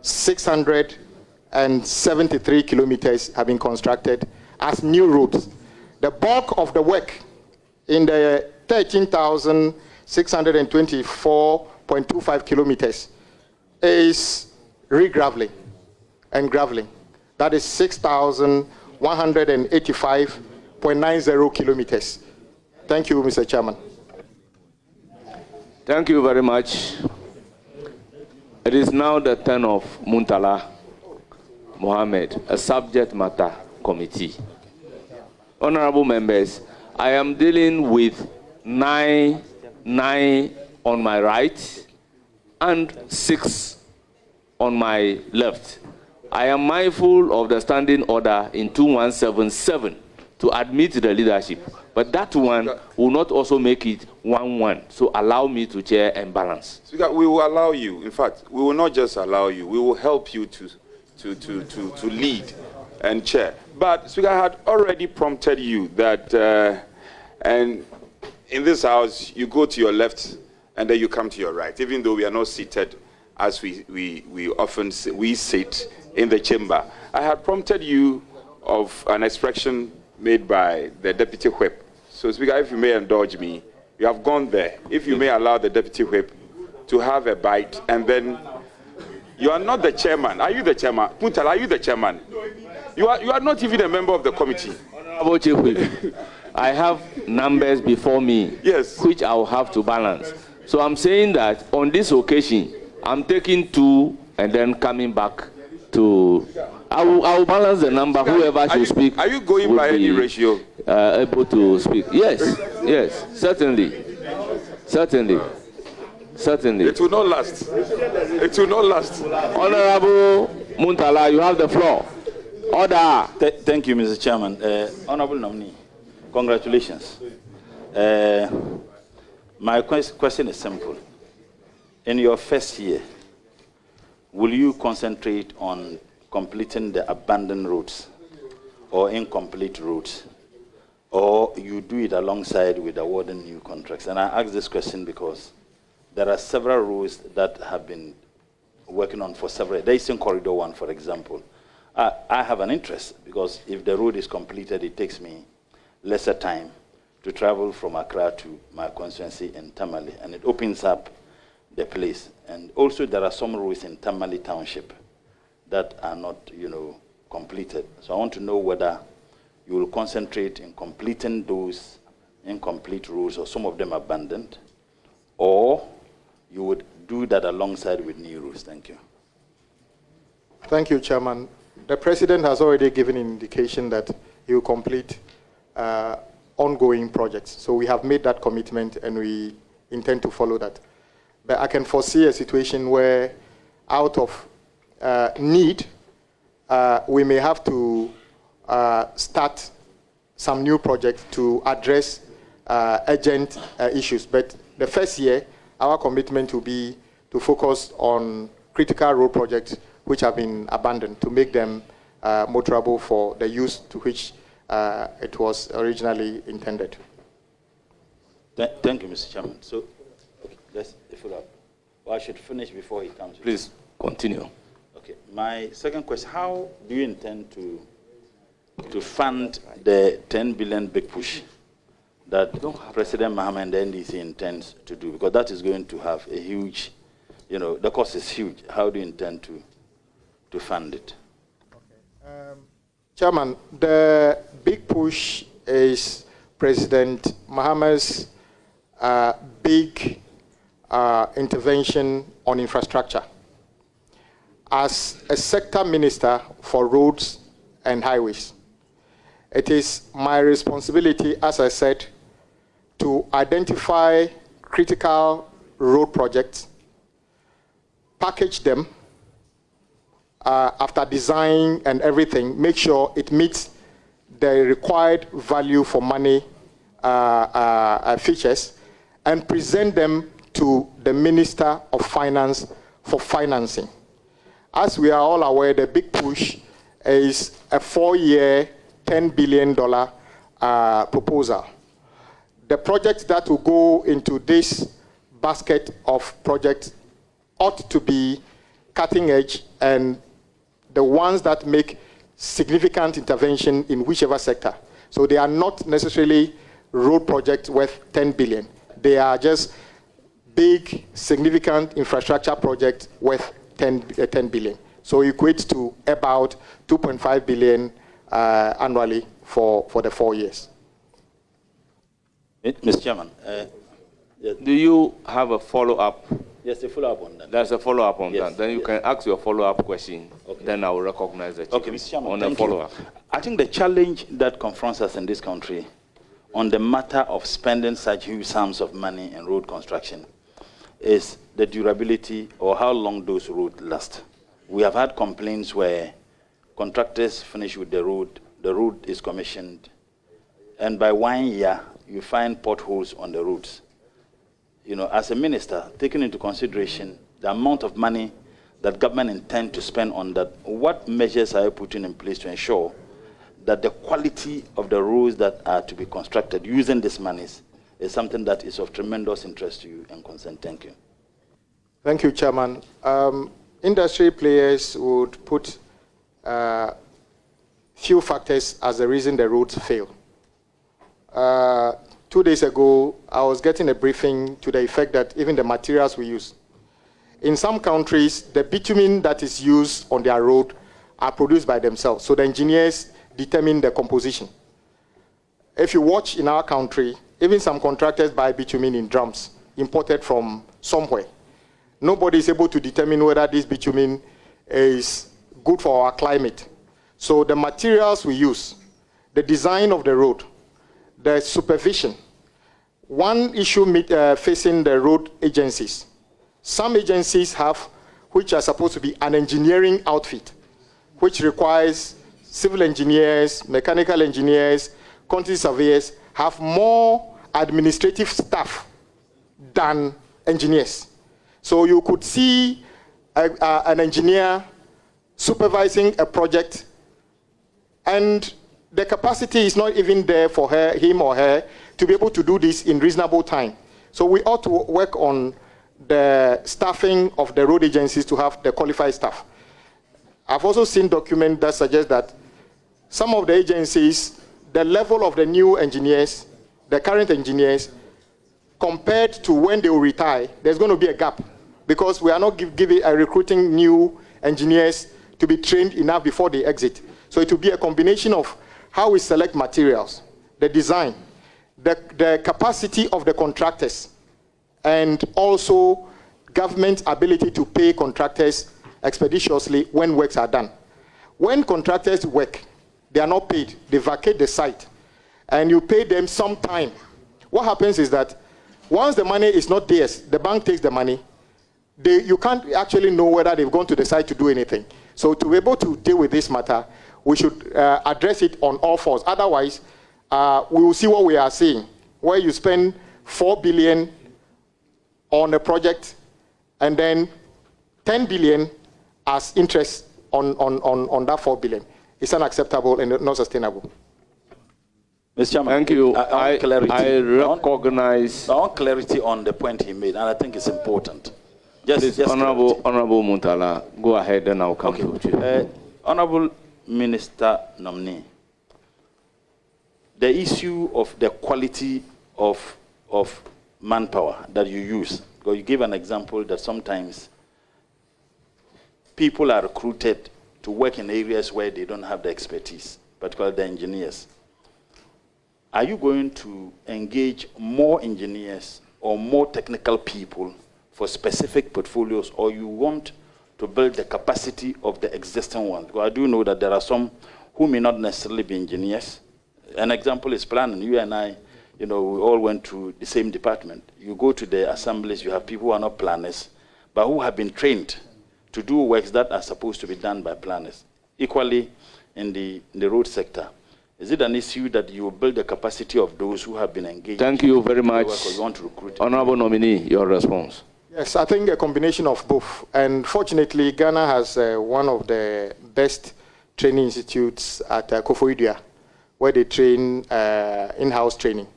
673 kilometers have been constructed as new roads. The bulk of the work in the 13,624.25 kilometers is regraveling and graveling. That is 6,185.90 kilometers. Thank you, Mr. Chairman. Thank you very much. It is now the turn of Muntala Mohammed, a subject matter committee. Honorable members, I am dealing with 9 on my right and 6 on my left. I am mindful of the standing order in 2177 to admit the leadership, but that one will not also make it 1-1. So allow me to chair and balance. Speaker, we will allow you. In fact, we will not just allow you. We will help you to lead and chair. But Speaker, I had already prompted you that, and in this house, you go to your left and then you come to your right, even though we are not seated as we often sit in the chamber. I had prompted you of an expression made by the Deputy Whip. So, Speaker, if you may indulge me, you have gone there. If you may allow the Deputy Whip to have a bite, and then you are not the chairman. Are you the chairman? Puntal, are you the chairman? You are not even a member of the committee. Honorable Chief Whip, I have numbers before me, yes, which I will have to balance. So I'm saying that on this occasion, I'm taking 2 and then coming back to... I will balance the number. Whoever should speak. Are you going by any ratio? Able to speak? Yes, yes, certainly. Certainly. It will not last. It will not last. Honorable Muntala, you have the floor. Order. Thank you, Mr. Chairman. Honorable nominee, congratulations. My question is simple. In your first year, will you concentrate on completing the abandoned roads or incomplete roads, or you do it alongside with awarding new contracts? And I ask this question because there are several roads that have been working on for several. The Eastern Corridor one, for example. I have an interest because if the road is completed, it takes me lesser time to travel from Accra to my constituency in Tamale, and it opens up the place. And also there are some roads in Tamale Township that are not, completed. So I want to know whether you will concentrate in completing those incomplete roads, or some of them abandoned, or you would do that alongside with new roads. Thank you. Thank you, Chairman. The President has already given an indication that he will complete ongoing projects. So we have made that commitment and we intend to follow that. But I can foresee a situation where out of need, we may have to start some new projects to address urgent issues. But the first year, our commitment will be to focus on critical road projects which have been abandoned, to make them motorable for the use to which it was originally intended. Thank you, Mr. Chairman. So, okay, let's follow up. Well, I should finish before he comes. Please continue. Okay. My second question: how do you intend to fund the 10 billion big push that President Mahama and the NDC intends to do? Because that is going to have a huge, the cost is huge. How do you intend to fund it? Chairman, the big push is President Mahama's big intervention on infrastructure. As a sector minister for roads and highways, it is my responsibility, as I said, to identify critical road projects, package them, after design and everything, make sure it meets the required value for money features, and present them to the Minister of Finance for financing. As we are all aware, the big push is a 4-year, $10 billion proposal. The projects that will go into this basket of projects ought to be cutting edge and the ones that make significant intervention in whichever sector. So they are not necessarily road projects worth 10 billion. They are just big, significant infrastructure projects worth 10 billion. So equates to about 2.5 billion annually for the 4 years. Mr. Chairman, yes. Do you have a follow-up? Yes, a follow-up on that. There's a follow-up on that. Then you can ask your follow-up question. Okay. Then I will recognize the chief. Okay, Mr. Chairman, on the follow-up. I think the challenge that confronts us in this country on the matter of spending such huge sums of money in road construction is the durability or how long those roads last. We have had complaints where contractors finish with the road is commissioned, and by 1 year, you find potholes on the roads. As a minister, taking into consideration the amount of money that government intend to spend on that, what measures are you putting in place to ensure that the quality of the roads that are to be constructed using these monies is something that is of tremendous interest to you and concern? Thank you. Thank you, Chairman. Industry players would put few factors as the reason the roads fail. 2 days ago, I was getting a briefing to the effect that even the materials we use. In some countries, the bitumen that is used on their road are produced by themselves. So the engineers determine the composition. If you watch in our country, even some contractors buy bitumen in drums, imported from somewhere. Nobody is able to determine whether this bitumen is good for our climate. So the materials we use, the design of the road, the supervision. One issue facing the road agencies. Some agencies have, which are supposed to be an engineering outfit, which requires civil engineers, mechanical engineers, quantity surveyors, have more administrative staff than engineers. So you could see an engineer supervising a project, and the capacity is not even there for him or her to be able to do this in reasonable time. So we ought to work on the staffing of the road agencies to have the qualified staff. I've also seen documents that suggest that some of the agencies, the level of the new engineers, the current engineers, compared to when they will retire, there's going to be a gap because we are not recruiting new engineers to be trained enough before they exit. So it will be a combination of how we select materials, the design, the capacity of the contractors, and also government's ability to pay contractors expeditiously when works are done. When contractors work, they are not paid. They vacate the site. And you pay them some time. What happens is that once the money is not theirs, the bank takes the money. You can't actually know whether they've gone to the site to do anything. So to be able to deal with this matter, we should address it on all fours. Otherwise, we will see what we are seeing, where you spend 4 billion on a project and then 10 billion as interest on that 4 billion. It's unacceptable and not sustainable. Mr. Chairman, thank you. I recognize. I want clarity on the point he made, and I think it's important. Just Honorable Muntala, go ahead and I'll come to you. Honorable Minister nominee, the issue of the quality of manpower that you use, because you gave an example that sometimes people are recruited to work in areas where they don't have the expertise, particularly the engineers. Are you going to engage more engineers or more technical people for specific portfolios, or you want to build the capacity of the existing ones? Because I do know that there are some who may not necessarily be engineers. An example is planning. You and I, we all went to the same department. You go to the assemblies, you have people who are not planners, but who have been trained to do works that are supposed to be done by planners. Equally, in the road sector, is it an issue that you will build the capacity of those who have been engaged? Thank you very much. You want to recruit? Honorable nominee, your response. Yes, I think a combination of both. And fortunately, Ghana has one of the best training institutes at Koforidua, where they train in-house training.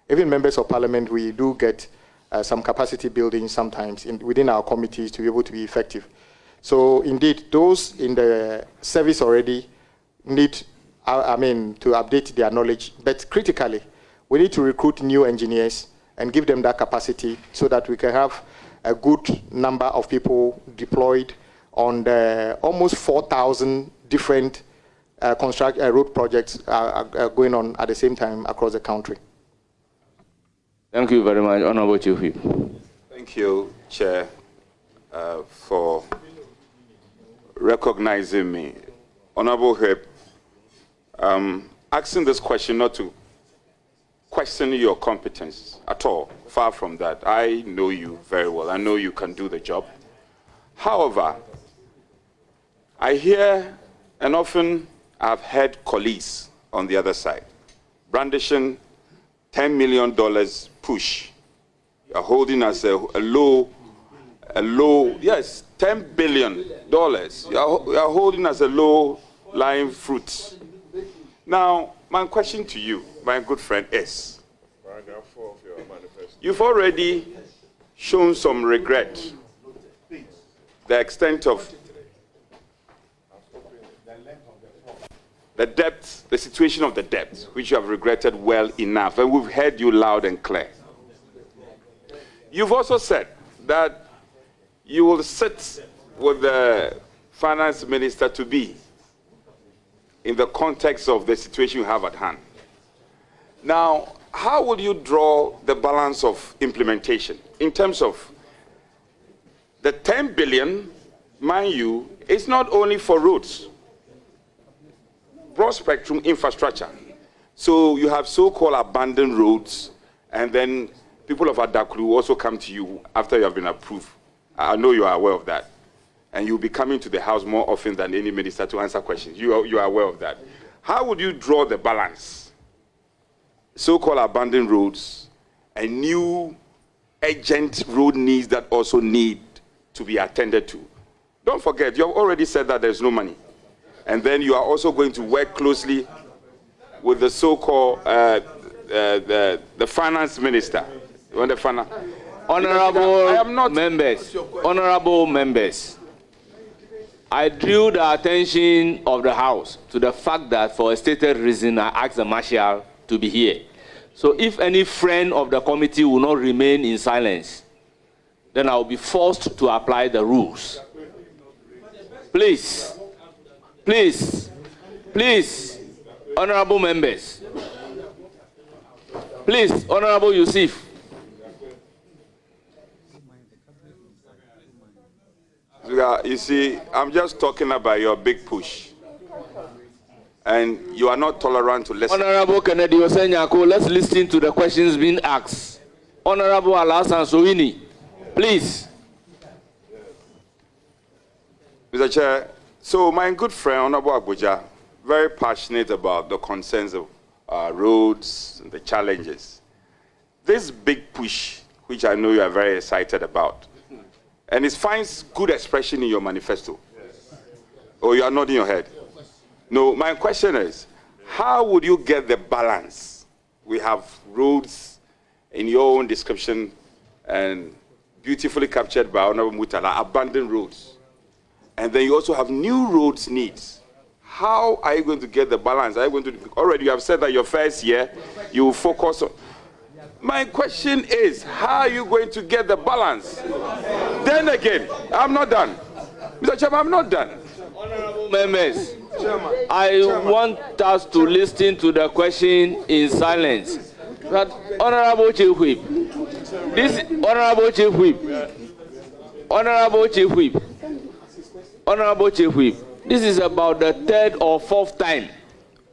Even members of parliament, we do get some capacity building sometimes within our committees to be able to be effective. So indeed, those in the service already need, to update their knowledge. But critically, we need to recruit new engineers and give them that capacity so that we can have a good number of people deployed on the almost 4,000 different road projects going on at the same time across the country. Thank you very much, Honorable Chief Whip. Thank you, Chair, for recognizing me. Honorable Whip, asking this question not to question your competence at all. Far from that. I know you very well. I know you can do the job. However, I hear, and often I've heard colleagues on the other side brandishing $10 million push. You're holding us a low, yes, $10 billion. You're holding us a low-lying fruit. Now, my question to you, my good friend, is, you've already shown some regret, the extent of the depth, the situation of the depth, which you have regretted well enough, and we've heard you loud and clear. You've also said that you will sit with the finance minister to be in the context of the situation you have at hand. Now, how will you draw the balance of implementation in terms of the 10 billion, mind you, it's not only for roads, broad spectrum infrastructure. So you have so-called abandoned roads, and then people of Adaklu also come to you after you have been approved. I know you are aware of that. And you'll be coming to the House more often than any minister to answer questions. You are aware of that. How would you draw the balance? So-called abandoned roads and new urgent road needs that also need to be attended to. Don't forget, you have already said that there's no money. And then you are also going to work closely with the so-called the finance minister. You want the finance? Honorable members, I drew the attention of the House to the fact that for a stated reason, I asked the Marshal to be here. So if any friend of the committee will not remain in silence, then I will be forced to apply the rules. Please, please, please, honorable members. Please, Honorable Yusuf. You see, I'm just talking about your big push. and you are not tolerant to listen. Honorable Kennedy Osenyako, let's listen to the questions being asked. Honorable Alasan Soini, please. Mr. Chair, so my good friend, Honorable Agbodza, very passionate about the concerns of roads and the challenges. This big push, which I know you are very excited about, and it finds good expression in your manifesto. Or you are nodding your head? No, my question is, how would you get the balance? We have roads in your own description and beautifully captured by Honorable Mutala, abandoned roads. And then you also have new roads needs. How are you going to get the balance? Are you going to, already you have said that your first year, you will focus on. My question is, how are you going to get the balance? Then again, I'm not done. Mr. Chairman, I'm not done. Honorable members, I want us to listen to the question in silence. But Honorable Chief Whip, this Honorable Chief Whip, Honorable Chief Whip, Honorable Chief Whip, this is about the third or fourth time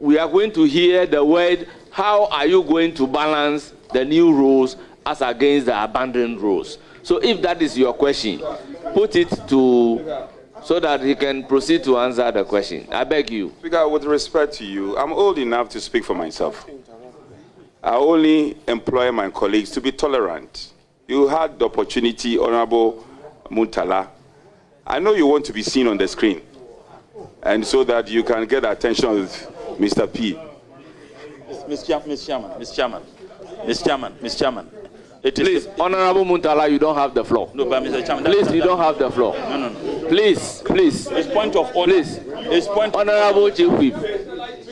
we are going to hear the word, how are you going to balance the new rules as against the abandoned rules? So if that is your question, put it to, so that he can proceed to answer the question. I beg you. Speaker, with respect to you, I'm old enough to speak for myself. I only employ my colleagues to be tolerant. You had the opportunity, Honorable Muntala. I know you want to be seen on the screen, and so that you can get the attention of Mr. P. Mr. Chairman. Please, Honorable Muntala, you don't have the floor. No, but Mr. Chairman. Please, you don't have the floor. No. Please. It's point of order. Please. It's point. Honorable Chief Whip.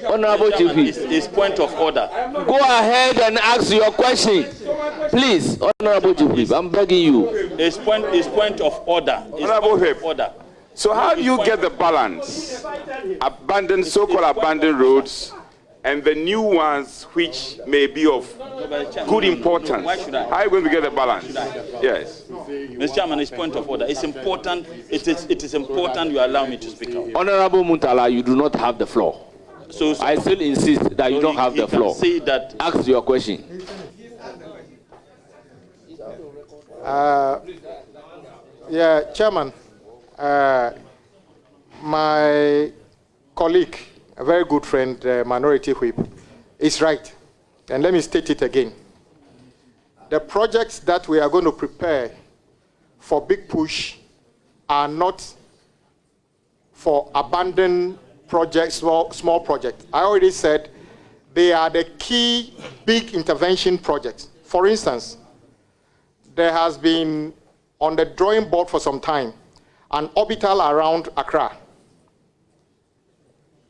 Honorable Chief Whip. It's point of order. Go ahead and ask your question. Please, Honorable Chief Whip, I'm begging you. It's point of order. Honorable Whip. Order. So how do you get the balance? Abandoned, so-called abandoned roads, and the new ones which may be of good importance. How are you going to get the balance? Yes. Mr. Chairman, it's point of order. It's important. It is important you allow me to speak out. Honorable Muntala, you do not have the floor. So I still insist that you don't have the floor. Say that. Ask your question. Yeah, Chairman, my colleague, a very good friend, Minority Whip, is right. And let me state it again. The projects that we are going to prepare for Big Push are not for abandoned projects, small projects. I already said they are the key big intervention projects. For instance, there has been on the drawing board for some time an orbital around Accra,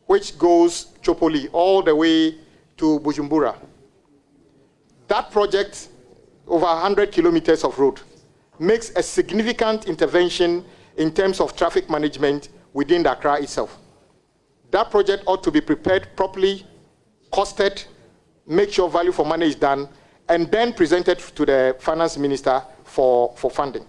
which goes Chopoli all the way to Bujumbura. That project, over 100 kilometers of road, makes a significant intervention in terms of traffic management within the Accra itself. That project ought to be prepared properly, costed, make sure value for money is done, and then presented to the finance minister for funding.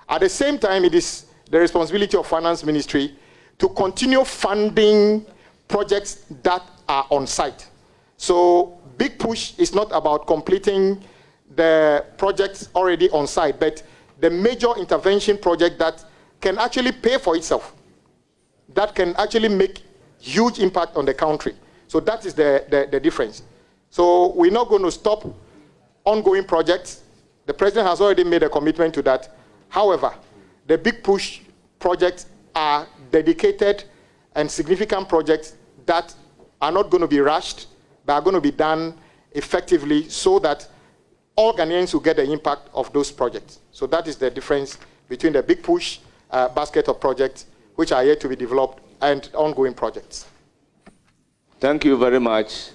At the same time, it is the responsibility of finance ministry to continue funding projects that are on site. So Big Push is not about completing the projects already on site, but the major intervention project that can actually pay for itself, that can actually make huge impact on the country. So that is the difference. So we're not going to stop ongoing projects. The president has already made a commitment to that. However, the Big Push projects are dedicated and significant projects that are not going to be rushed, but are going to be done effectively so that all Ghanaians will get the impact of those projects. So that is the difference between the Big Push basket of projects, which are yet to be developed, and ongoing projects. Thank you very much.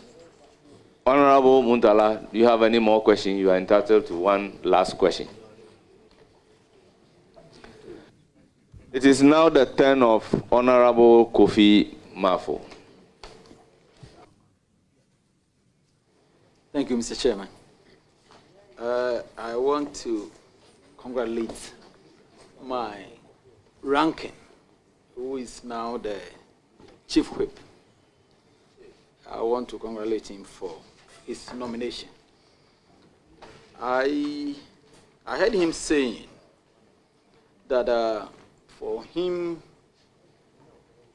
Honorable Muntala, do you have any more questions? You are entitled to one last question. It is now the turn of Honorable Kofi Mafo. Thank you, Mr. Chairman. I want to congratulate my ranking, who is now the Chief Whip. I want to congratulate him for his nomination. I heard him saying that for him,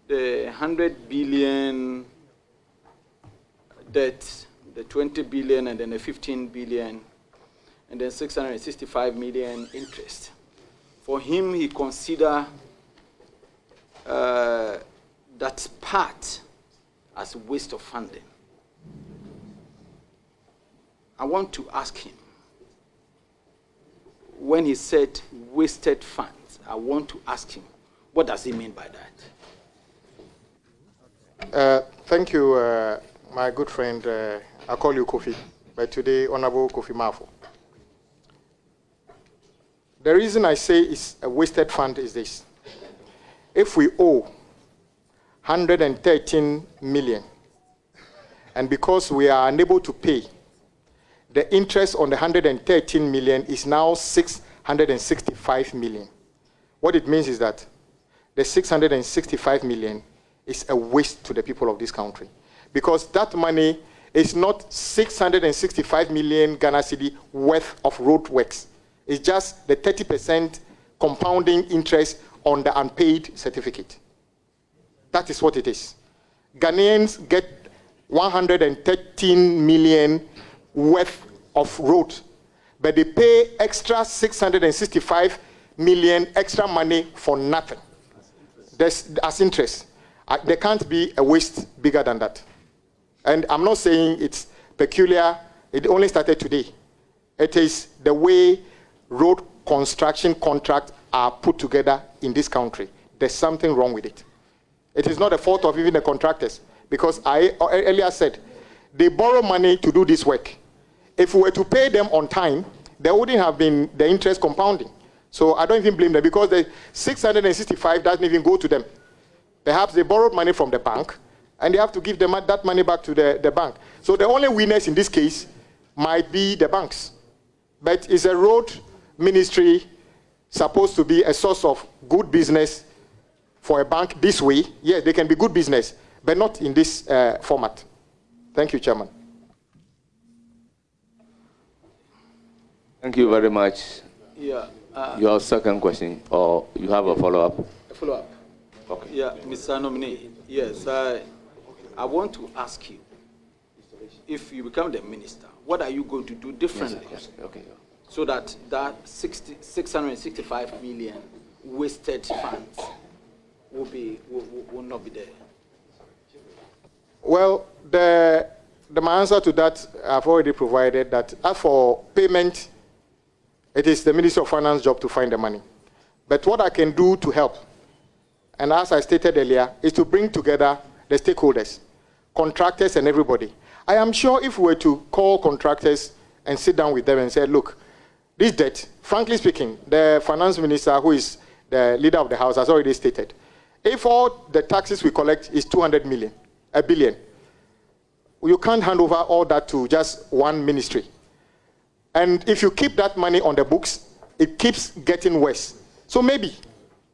the 100 billion debt, the 20 billion, and then the 15 billion, and then 665 million interest. For him, he consider that part as a waste of funding. I want to ask him, when he said wasted funds, I want to ask him, what does he mean by that? Thank you, my good friend. I call you Kofi, but today, Honorable Kofi Mafo. The reason I say it's a wasted fund is this. If we owe 113 million, and because we are unable to pay, the interest on the 113 million is now 665 million. What it means is that the 665 million is a waste to the people of this country. Because that money is not 665 million Ghana cedi worth of road works. It's just the 30% compounding interest on the unpaid certificate. That is what it is. Ghanaians get 113 million worth of road, but they pay extra 665 million extra money for nothing. As interest. There can't be a waste bigger than that. And I'm not saying it's peculiar. It only started today. It is the way road construction contracts are put together in this country. There's something wrong with it. It is not the fault of even the contractors, because I earlier said they borrow money to do this work. If we were to pay them on time, there wouldn't have been the interest compounding. So I don't even blame them, because the 665 doesn't even go to them. Perhaps they borrowed money from the bank, and they have to give them that money back to the bank. So the only winners in this case might be the banks. But is a road ministry supposed to be a source of good business for a bank this way? Yes, they can be good business, but not in this format. Thank you, Chairman. Thank you very much. Yeah. Your second question, or you have a follow-up? A follow-up. Okay. Yeah, Mr. Nominee. Yes, I want to ask you, if you become the minister, what are you going to do differently? Yes, okay. So that 665 million wasted funds will not be there? Well, my answer to that I've already provided, that as for payment, it is the Minister of Finance job to find the money. But what I can do to help, and as I stated earlier, is to bring together the stakeholders, contractors and everybody. I am sure if we were to call contractors and sit down with them and say, look, this debt, frankly speaking, the finance minister, who is the leader of the house, has already stated, if all the taxes we collect is 200 million, a billion, you can't hand over all that to just one ministry. And if you keep that money on the books, it keeps getting worse. So maybe,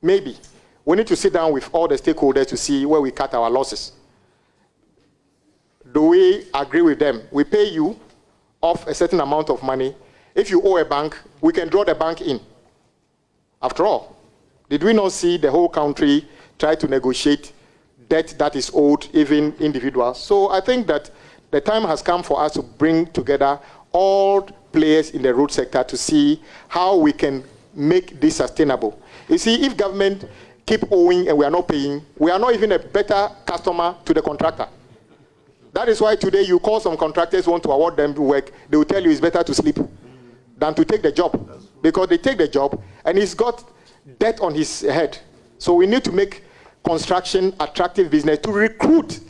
we need to sit down with all the stakeholders to see where we cut our losses. Do we agree with them? We pay you off a certain amount of money. If you owe a bank, we can draw the bank in. After all, did we not see the whole country try to negotiate debt that is owed, even individuals? So I think that the time has come for us to bring together all players in the road sector to see how we can make this sustainable. You see, if government keep owing and we are not paying, we are not even a better customer to the contractor. That is why today you call some contractors want to award them work, they will tell you it's better to sleep than to take the job, because they take the job and he's got debt on his head. So we need to make construction attractive business to recruit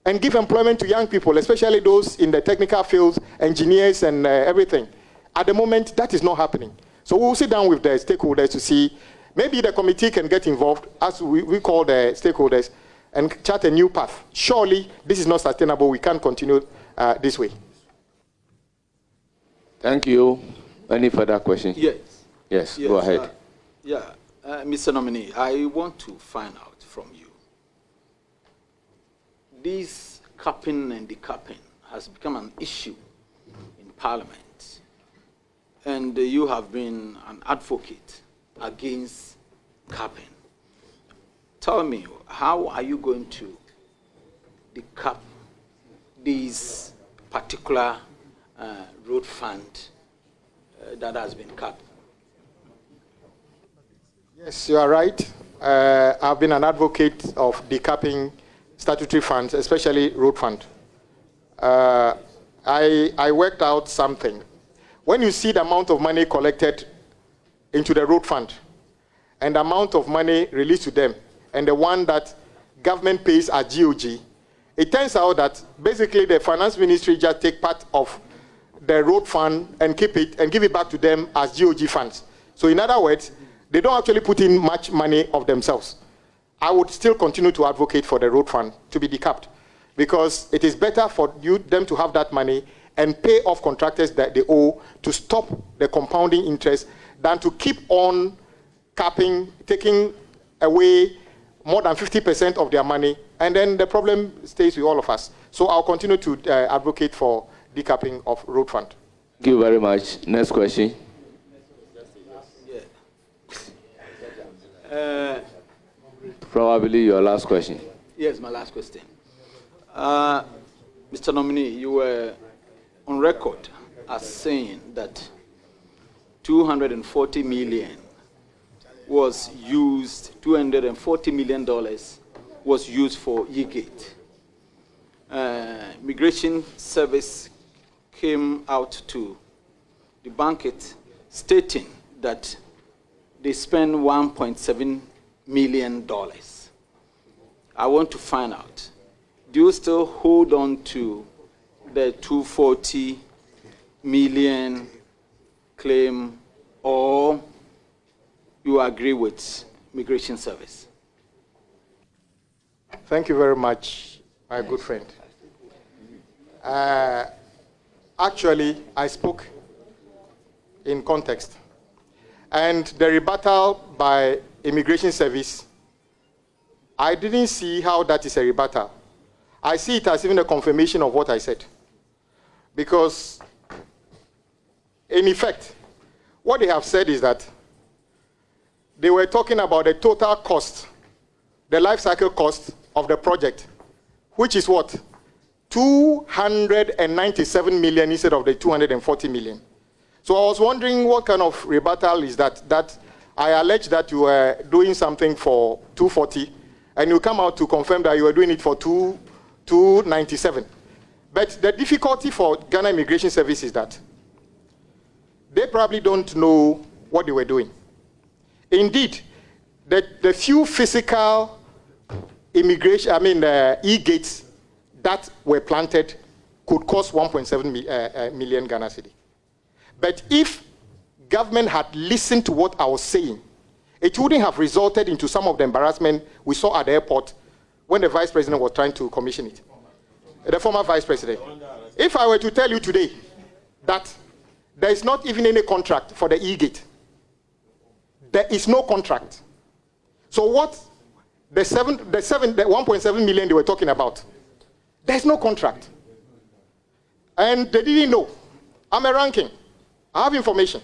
and give employment to young people, especially those in the technical fields, engineers and everything. At the moment, that is not happening. So we'll sit down with the stakeholders to see, maybe the committee can get involved, as we call the stakeholders, and chart a new path. Surely, this is not sustainable. We can't continue this way. Thank you. Any further questions? Yes. Yes, go ahead. Mr. Nominee, I want to find out from you. These capping and decapping has become an issue in Parliament, and you have been an advocate against capping. Tell me, how are you going to decap this particular road fund that has been capped? Yes, you are right. I've been an advocate of decapping statutory funds, especially road fund. I worked out something. When you see the amount of money collected into the road fund and the amount of money released to them and the one that government pays at GOG, it turns out that basically the finance ministry just take part of the road fund and keep it and give it back to them as GOG funds. So in other words, they don't actually put in much money of themselves. I would still continue to advocate for the road fund to be decapped, because it is better for them to have that money and pay off contractors that they owe to stop the compounding interest than to keep on capping, taking away more than 50% of their money, and then the problem stays with all of us. So I'll continue to advocate for decapping of road fund. Thank you very much. Next question. Probably your last question. Yes, my last question. Mr. Nominee, you were on record as saying that 240 million was used, $240 million was used for E-Gate. Migration Service came out to debunk it, stating that they spent $1.7 million. I want to find out, do you still hold on to the 240 million claim, or you agree with Migration Service? Thank you very much, my good friend. Actually, I spoke in context. And the rebuttal by Immigration Service, I didn't see how that is a rebuttal. I see it as even a confirmation of what I said. Because, in effect, what they have said is that they were talking about the total cost, the life cycle cost of the project, which is what? 297 million instead of the 240 million. So I was wondering what kind of rebuttal is that I allege that you were doing something for 240, and you come out to confirm that you were doing it for 297. But the difficulty for Ghana Immigration Service is that they probably don't know what they were doing. Indeed, the few physical immigration, e-gates that were planted could cost 1.7 million Ghana cedi. But if government had listened to what I was saying, it wouldn't have resulted into some of the embarrassment we saw at the airport when the vice president was trying to commission it. The former vice president. If I were to tell you today that there is not even any contract for the e-gate, there is no contract. So what the 1.7 million they were talking about, there's no contract. And they didn't know. I'm a ranking. I have information.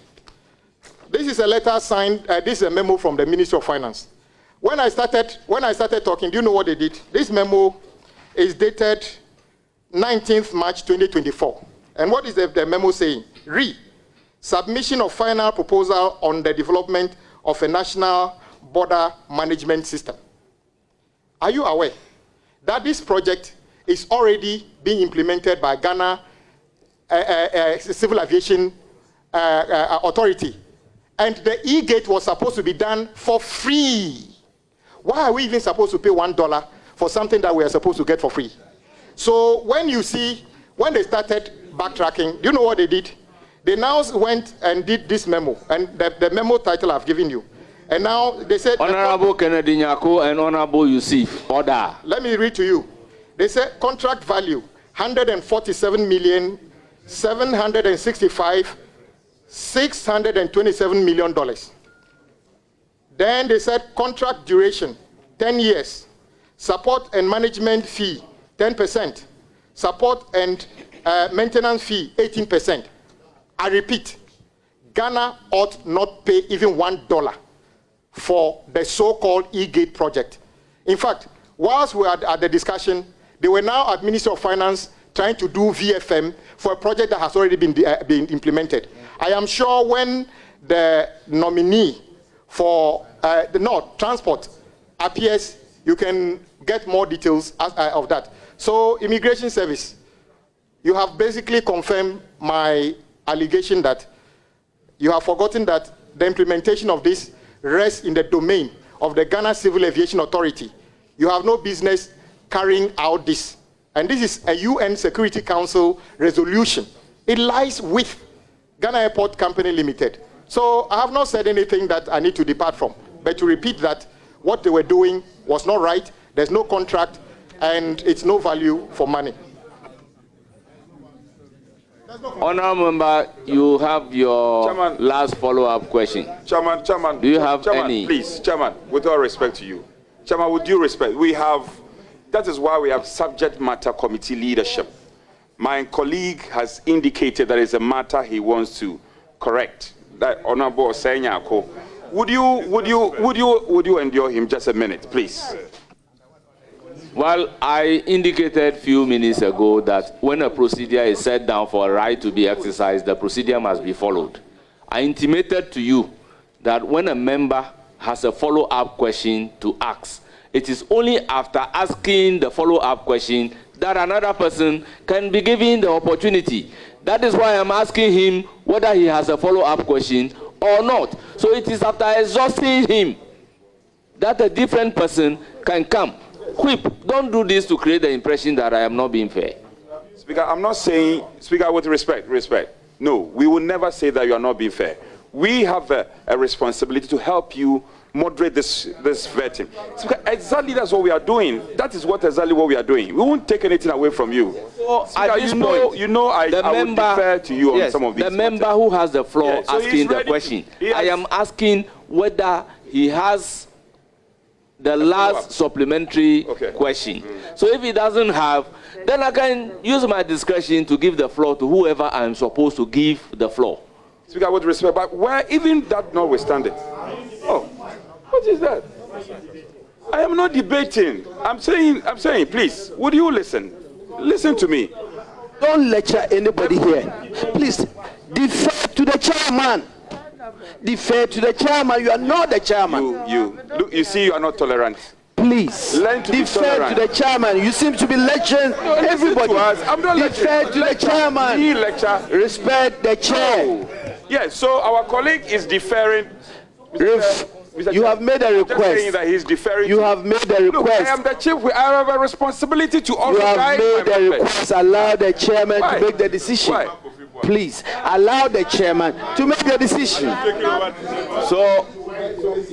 This is a letter signed, this is a memo from the Ministry of Finance. When I started talking, do you know what they did? This memo is dated 19th March 2024. And what is the memo saying? Submission of final proposal on the development of a national border management system. Are you aware that this project is already being implemented by Ghana Civil Aviation Authority? And the e-gate was supposed to be done for free. Why are we even supposed to pay $1 for something that we are supposed to get for free? So when you see, when they started backtracking, do you know what they did? They now went and did this memo, and the memo title I've given you. And now they said... Honorable Kennedy Nyako and Honorable Yusuf, order. Let me read to you. They said contract value, 147,765,627 million dollars. Then they said contract duration, 10 years. Support and management fee, 10%. support and maintenance fee 18%. I repeat, Ghana ought not pay even $1 for the so-called e-gate project. In fact, whilst we were at the discussion, they were now at Ministry of Finance trying to do VFM for a project that has already been implemented. I am sure when the nominee for transport appears, you can get more details of that. So, Immigration Service, you have basically confirmed my allegation that you have forgotten that the implementation of this rests in the domain of the Ghana Civil Aviation Authority. You have no business carrying out this. And this is a UN Security Council resolution. It lies with Ghana Airport Company Limited. So I have not said anything that I need to depart from. But to repeat that, what they were doing was not right, there's no contract, and it's no value for money. Honourable Member, you have your last follow-up question. Chairman, do you have any? Please, Chairman, with all respect to you. Chairman, with due respect, that is why we have subject matter committee leadership. My colleague has indicated that it's a matter he wants to correct. That Honourable Senyako, would you endure him just a minute, please? Well, I indicated a few minutes ago that when a procedure is set down for a right to be exercised, the procedure must be followed. I intimated to you that when a member has a follow-up question to ask, it is only after asking the follow-up question that another person can be given the opportunity. That is why I'm asking him whether he has a follow-up question or not. So it is after exhausting him that a different person can come. Quip, don't do this to create the impression that I am not being fair. Speaker, I'm not saying, Speaker, with respect. No, we will never say that you are not being fair. We have a responsibility to help you moderate this vetting. Speaker, exactly that's what we are doing. That is exactly what we are doing. We won't take anything away from you. So Speaker, at this point, I will defer to you on some of these the member who has the floor so asking the question. I am asking whether he has the last supplementary question. So if he doesn't have, then I can use my discretion to give the floor to whoever I am supposed to give the floor. Speaker, with respect, but where even that notwithstanding, what is that? I am not debating. I'm saying, please, would you listen? Listen to me. Don't lecture anybody here. Please, defer to the chairman. Defer to the chairman. You are not the chairman. You see, you are not tolerant. Please, learn to be tolerant. To the chairman. You seem to be lecturing everybody. I'm not defer to the chairman. He lecture. Respect the chair. Yes, so our colleague is deferring. You have made a request. Just saying that he's deferring. You have made a request. Look, I am the chief. I have a responsibility to also guide my members. You have made a request. Allow the chairman to make the decision. Why? Please, allow the chairman to make the decision. So,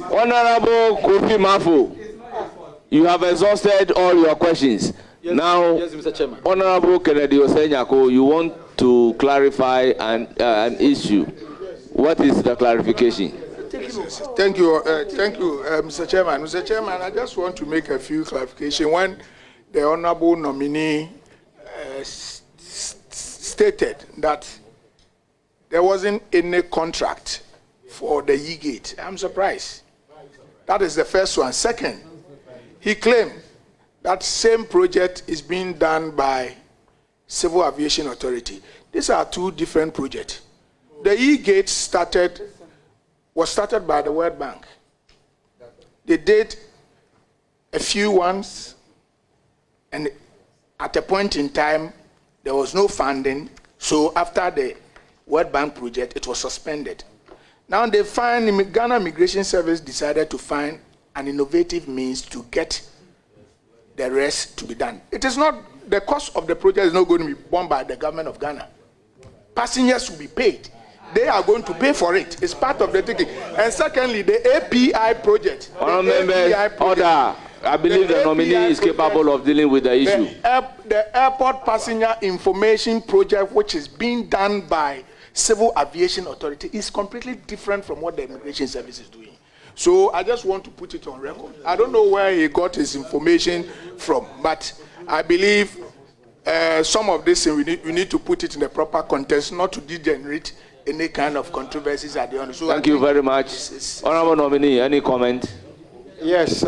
Honorable Kofi Mafu, you have exhausted all your questions. Yes, now, yes, Mr. Chairman. Honorable Kennedy Osenyako, you want to clarify an issue. What is the clarification? Thank you, Mr. Chairman. Mr. Chairman, I just want to make a few clarifications. When the honorable nominee stated that there wasn't any contract for the E-Gate, I'm surprised. That is the first one. Second, he claimed that same project is being done by Civil Aviation Authority. These are two different projects. The E-Gate was started by the World Bank. They did a few ones, and at a point in time, there was no funding, so after the World Bank project, it was suspended. Now Ghana Immigration Service decided to find an innovative means to get the rest to be done. It is not, the cost of the project is not going to be borne by the government of Ghana. Passengers will be paid. They are going to pay for it. It's part of the ticket. And secondly, the API project. Order. I believe the nominee is capable of dealing with the issue. The airport passenger information project, which is being done by Civil Aviation Authority, is completely different from what the Immigration Service is doing. So I just want to put it on record. I don't know where he got his information from, but I believe some of this we need to put it in the proper context, not to degenerate any kind of controversies at the end. So thank you very much. Honorable nominee, any comment? Yes,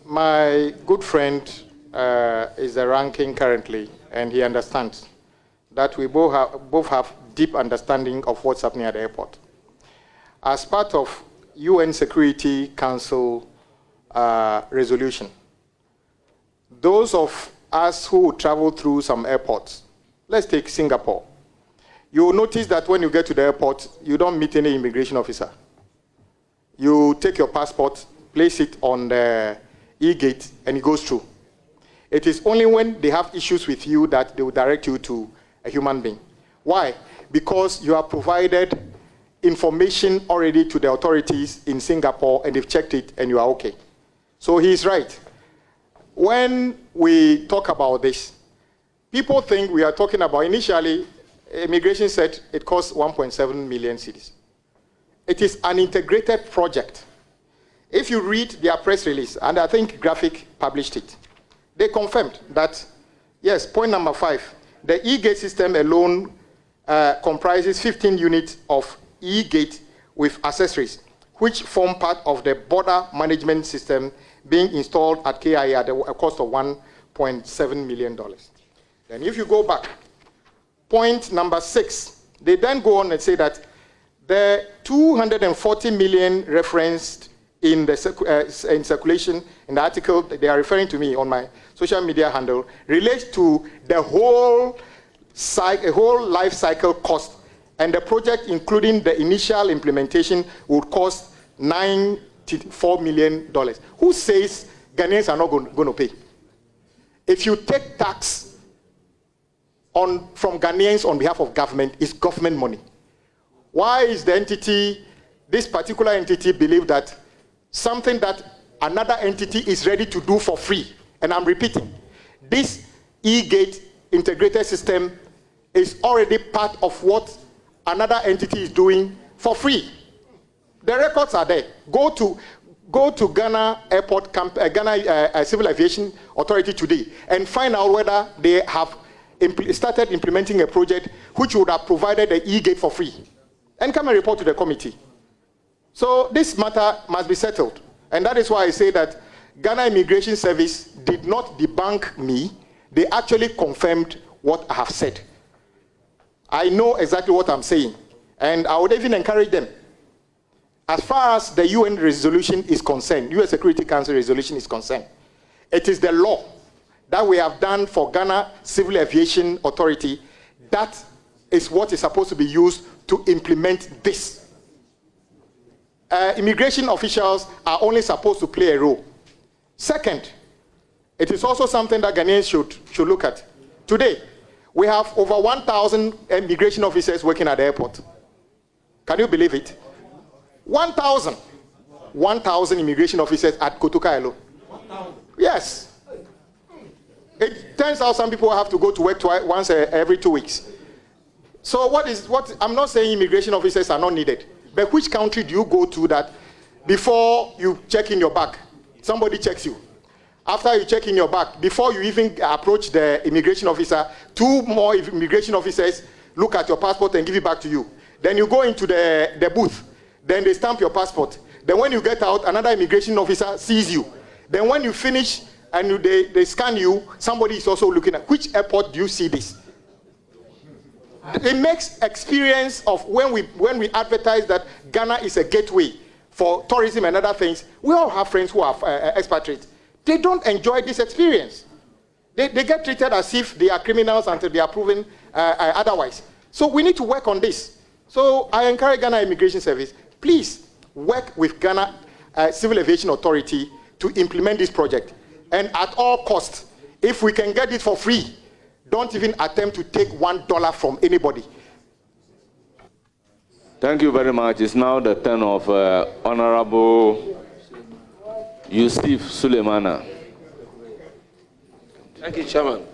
my good friend is the ranking currently, and he understands that we both have deep understanding of what's happening at the airport. As part of UN Security Council resolution, those of us who travel through some airports, let's take Singapore. You will notice that when you get to the airport, you don't meet any immigration officer. You take your passport, place it on the e-gate, and it goes through. It is only when they have issues with you that they will direct you to a human being. Why? Because you have provided information already to the authorities in Singapore, and they've checked it, and you are okay. So he's right. When we talk about this, people think we are talking about, initially, immigration said it costs 1.7 million cedis. It is an integrated project. If you read their press release, and I think Graphic published it, they confirmed that, yes, point number 5, the e-gate system alone comprises 15 units of e-gate with accessories, which form part of the border management system being installed at KIA at a cost of $1.7 million. Then if you go back, point number 6, they then go on and say that the 240 million referenced in the in circulation in the article that they are referring to me on my social media handle relates to the whole life cycle cost, and the project, including the initial implementation, would cost $94 million. Who says Ghanaians are not going to pay? If you take tax from Ghanaians on behalf of government, it's government money. Why is the entity, this particular entity, believe that something that another entity is ready to do for free? And I'm repeating, this e-gate integrated system is already part of what another entity is doing for free. The records are there. Go to Ghana Airport Ghana Civil Aviation Authority today and find out whether they have started implementing a project which would have provided the e-gate for free, and come and report to the committee. So this matter must be settled, and that is why I say that Ghana Immigration Service did not debunk me. They actually confirmed what I have said. I know exactly what I'm saying, and I would even encourage them. As far as the UN resolution is concerned, UN Security Council resolution is concerned, it is the law that we have done for Ghana Civil Aviation Authority that is what is supposed to be used to implement this. Immigration officials are only supposed to play a role. Second, it is also something that Ghanaians should look at. Today, we have over 1,000 immigration officers working at the airport. Can you believe it? 1,000 immigration officers at Kotoka alone. Yes. It turns out some people have to go to work once every 2 weeks. So I'm not saying immigration officers are not needed, but which country do you go to that before you check in your bag, somebody checks you? After you check in your bag, before you even approach the immigration officer, 2 more immigration officers look at your passport and give it back to you. Then you go into the booth. Then they stamp your passport. Then when you get out, another immigration officer sees you. Then when you finish and they scan you, somebody is also looking at. Which airport do you see this? It makes experience of when we advertise that Ghana is a gateway for tourism and other things. We all have friends who are expatriates. They don't enjoy this experience. They get treated as if they are criminals until they are proven otherwise. So we need to work on this. So I encourage Ghana Immigration Service, please work with Ghana Civil Aviation Authority to implement this project. And at all costs, if we can get it for free, don't even attempt to take $1 from anybody. Thank you very much. It's now the turn of Honorable Yusuf Suleimana. Thank you, Chairman.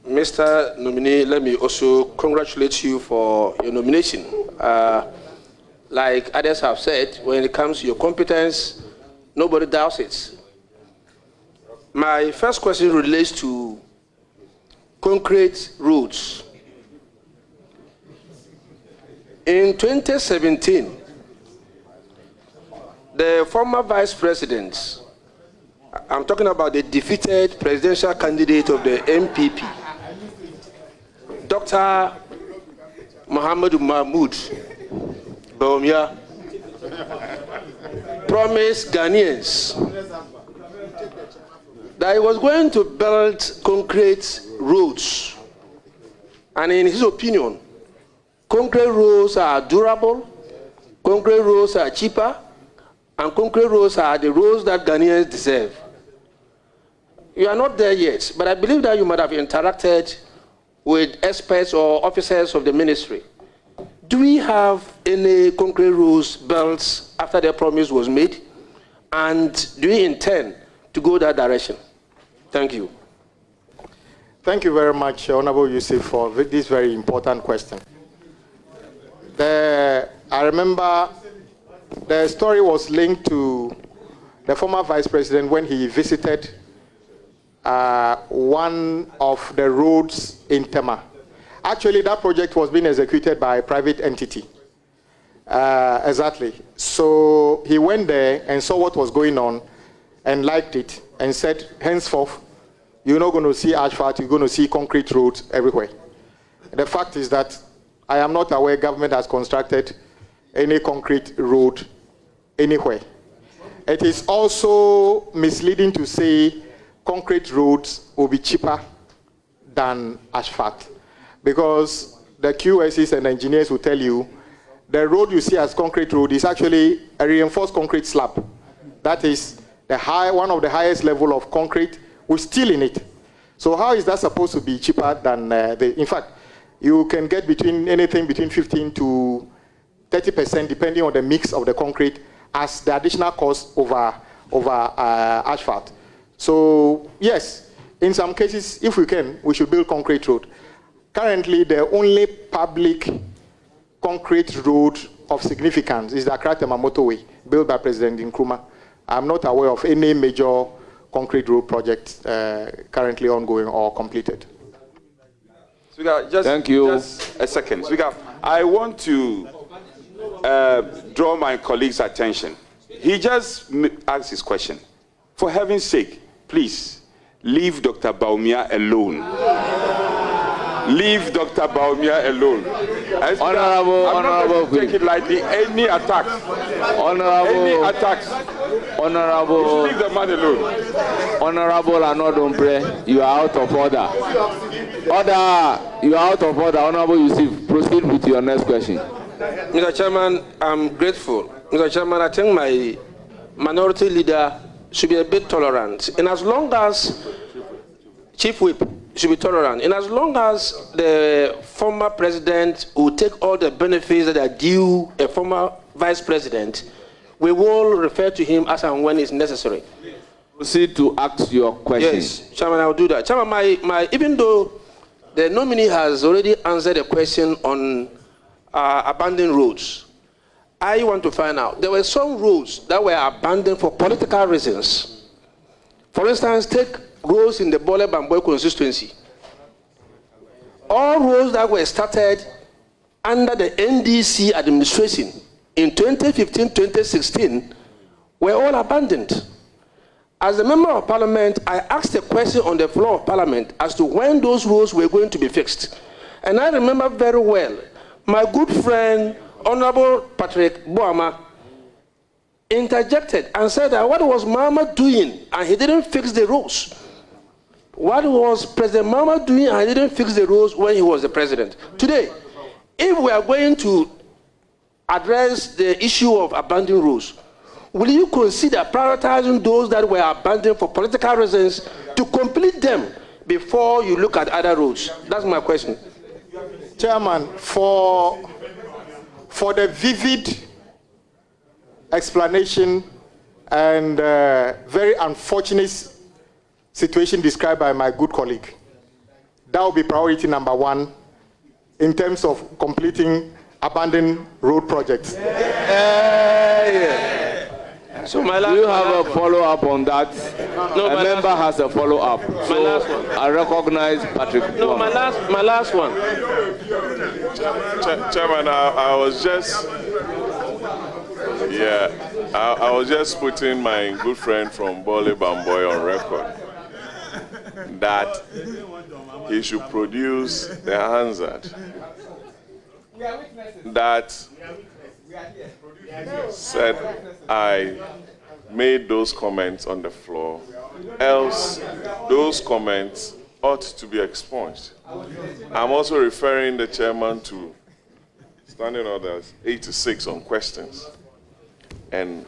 Mr. Nominee, let me also congratulate you for your nomination. Like others have said, when it comes to your competence, nobody doubts it. My first question relates to concrete roads. In 2017, the former vice president, I'm talking about the defeated presidential candidate of the MPP, Dr. Muhammad Mahmoud Bawumia, promised Ghanaians that he was going to build concrete roads. And in his opinion, concrete roads are durable, concrete roads are cheaper, and concrete roads are the roads that Ghanaians deserve. You are not there yet, but I believe that you might have interacted with experts or officers of the ministry. Do we have any concrete roads built after their promise was made? And do we intend to go that direction? Thank you. Thank you very much, Honorable Yusuf, for this very important question. I remember the story was linked to the former vice president when he visited one of the roads in Tema. Actually, that project was being executed by a private entity. Exactly. So he went there and saw what was going on and liked it and said, henceforth, you're not going to see asphalt, you're going to see concrete roads everywhere. The fact is that I am not aware government has constructed any concrete road anywhere. It is also misleading to say concrete roads will be cheaper than asphalt, because the QSs and engineers will tell you the road you see as concrete road is actually a reinforced concrete slab. That is one of the highest level of concrete with steel in it. So how is that supposed to be cheaper than in fact, you can get anything between 15 to 30% depending on the mix of the concrete as the additional cost over asphalt. So yes, in some cases, if we can, we should build concrete road. Currently, the only public concrete road of significance is the Accra-Tema motorway, built by President Nkrumah. I'm not aware of any major concrete road project currently ongoing or completed. Speaker, Thank you. Just a second. Speaker, I want to draw my colleague's attention. He just asked his question. For heaven's sake, please, leave Dr. Bawumia alone. Leave Dr. Bawumia alone. Honorable, I'm not going to take it lightly. Any attacks. Any attacks. Honorable. Leave the man alone. Honorable Anodombre, you are out of order. Order, you are out of order. Honorable Yusuf, proceed with your next question. Mr. Chairman, I'm grateful. Mr. Chairman, I think my minority leader should be a bit tolerant. And as long as Chief Whip should be tolerant, and as long as the former president will take all the benefits that are due a former vice president, we will refer to him as and when it's necessary. Proceed to ask your question. Yes, Chairman, I will do that. Chairman, even though the nominee has already answered a question on abandoned roads, I want to find out. There were some roads that were abandoned for political reasons. For instance, take roads in the Bole Bamboy constituency. All roads that were started under the NDC administration in 2015-2016 were all abandoned. As a member of parliament, I asked a question on the floor of parliament as to when those roads were going to be fixed. And I remember very well, my good friend, Honorable Patrick Boama, interjected and said that what was Mama doing and he didn't fix the roads? What was President Mama doing and he didn't fix the roads when he was the president? Today, if we are going to address the issue of abandoned roads, will you consider prioritizing those that were abandoned for political reasons to complete them before you look at other roads? That's my question. Chairman, for the vivid explanation and very unfortunate situation described by my good colleague, that will be priority number one in terms of completing abandoned road projects. So my last, do you have a follow-up on that? No, a member has a follow-up. So my last one. I recognize Patrick. No, my last one. Chairman, I was just, I was just putting my good friend from Bole Bamboy on record that he should produce the Hansard that said I made those comments on the floor, else those comments ought to be expunged. I'm also referring the chairman to Standing Orders 86 on questions and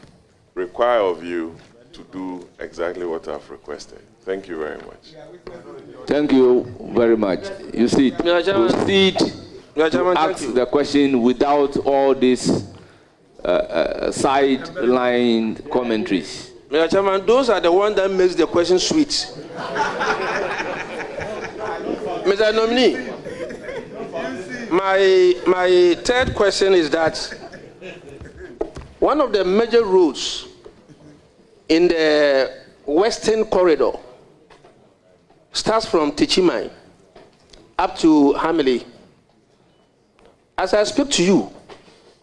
require of you to do exactly what I've requested. Thank you very much. Thank you very much. You see, proceed to ask the question without all these sideline commentaries. Mr. Chairman, those are the ones that makes the question sweet. Mr. Nominee, my third question is that one of the major roads in the Western Corridor starts from Tichimai up to Hamili. As I speak to you,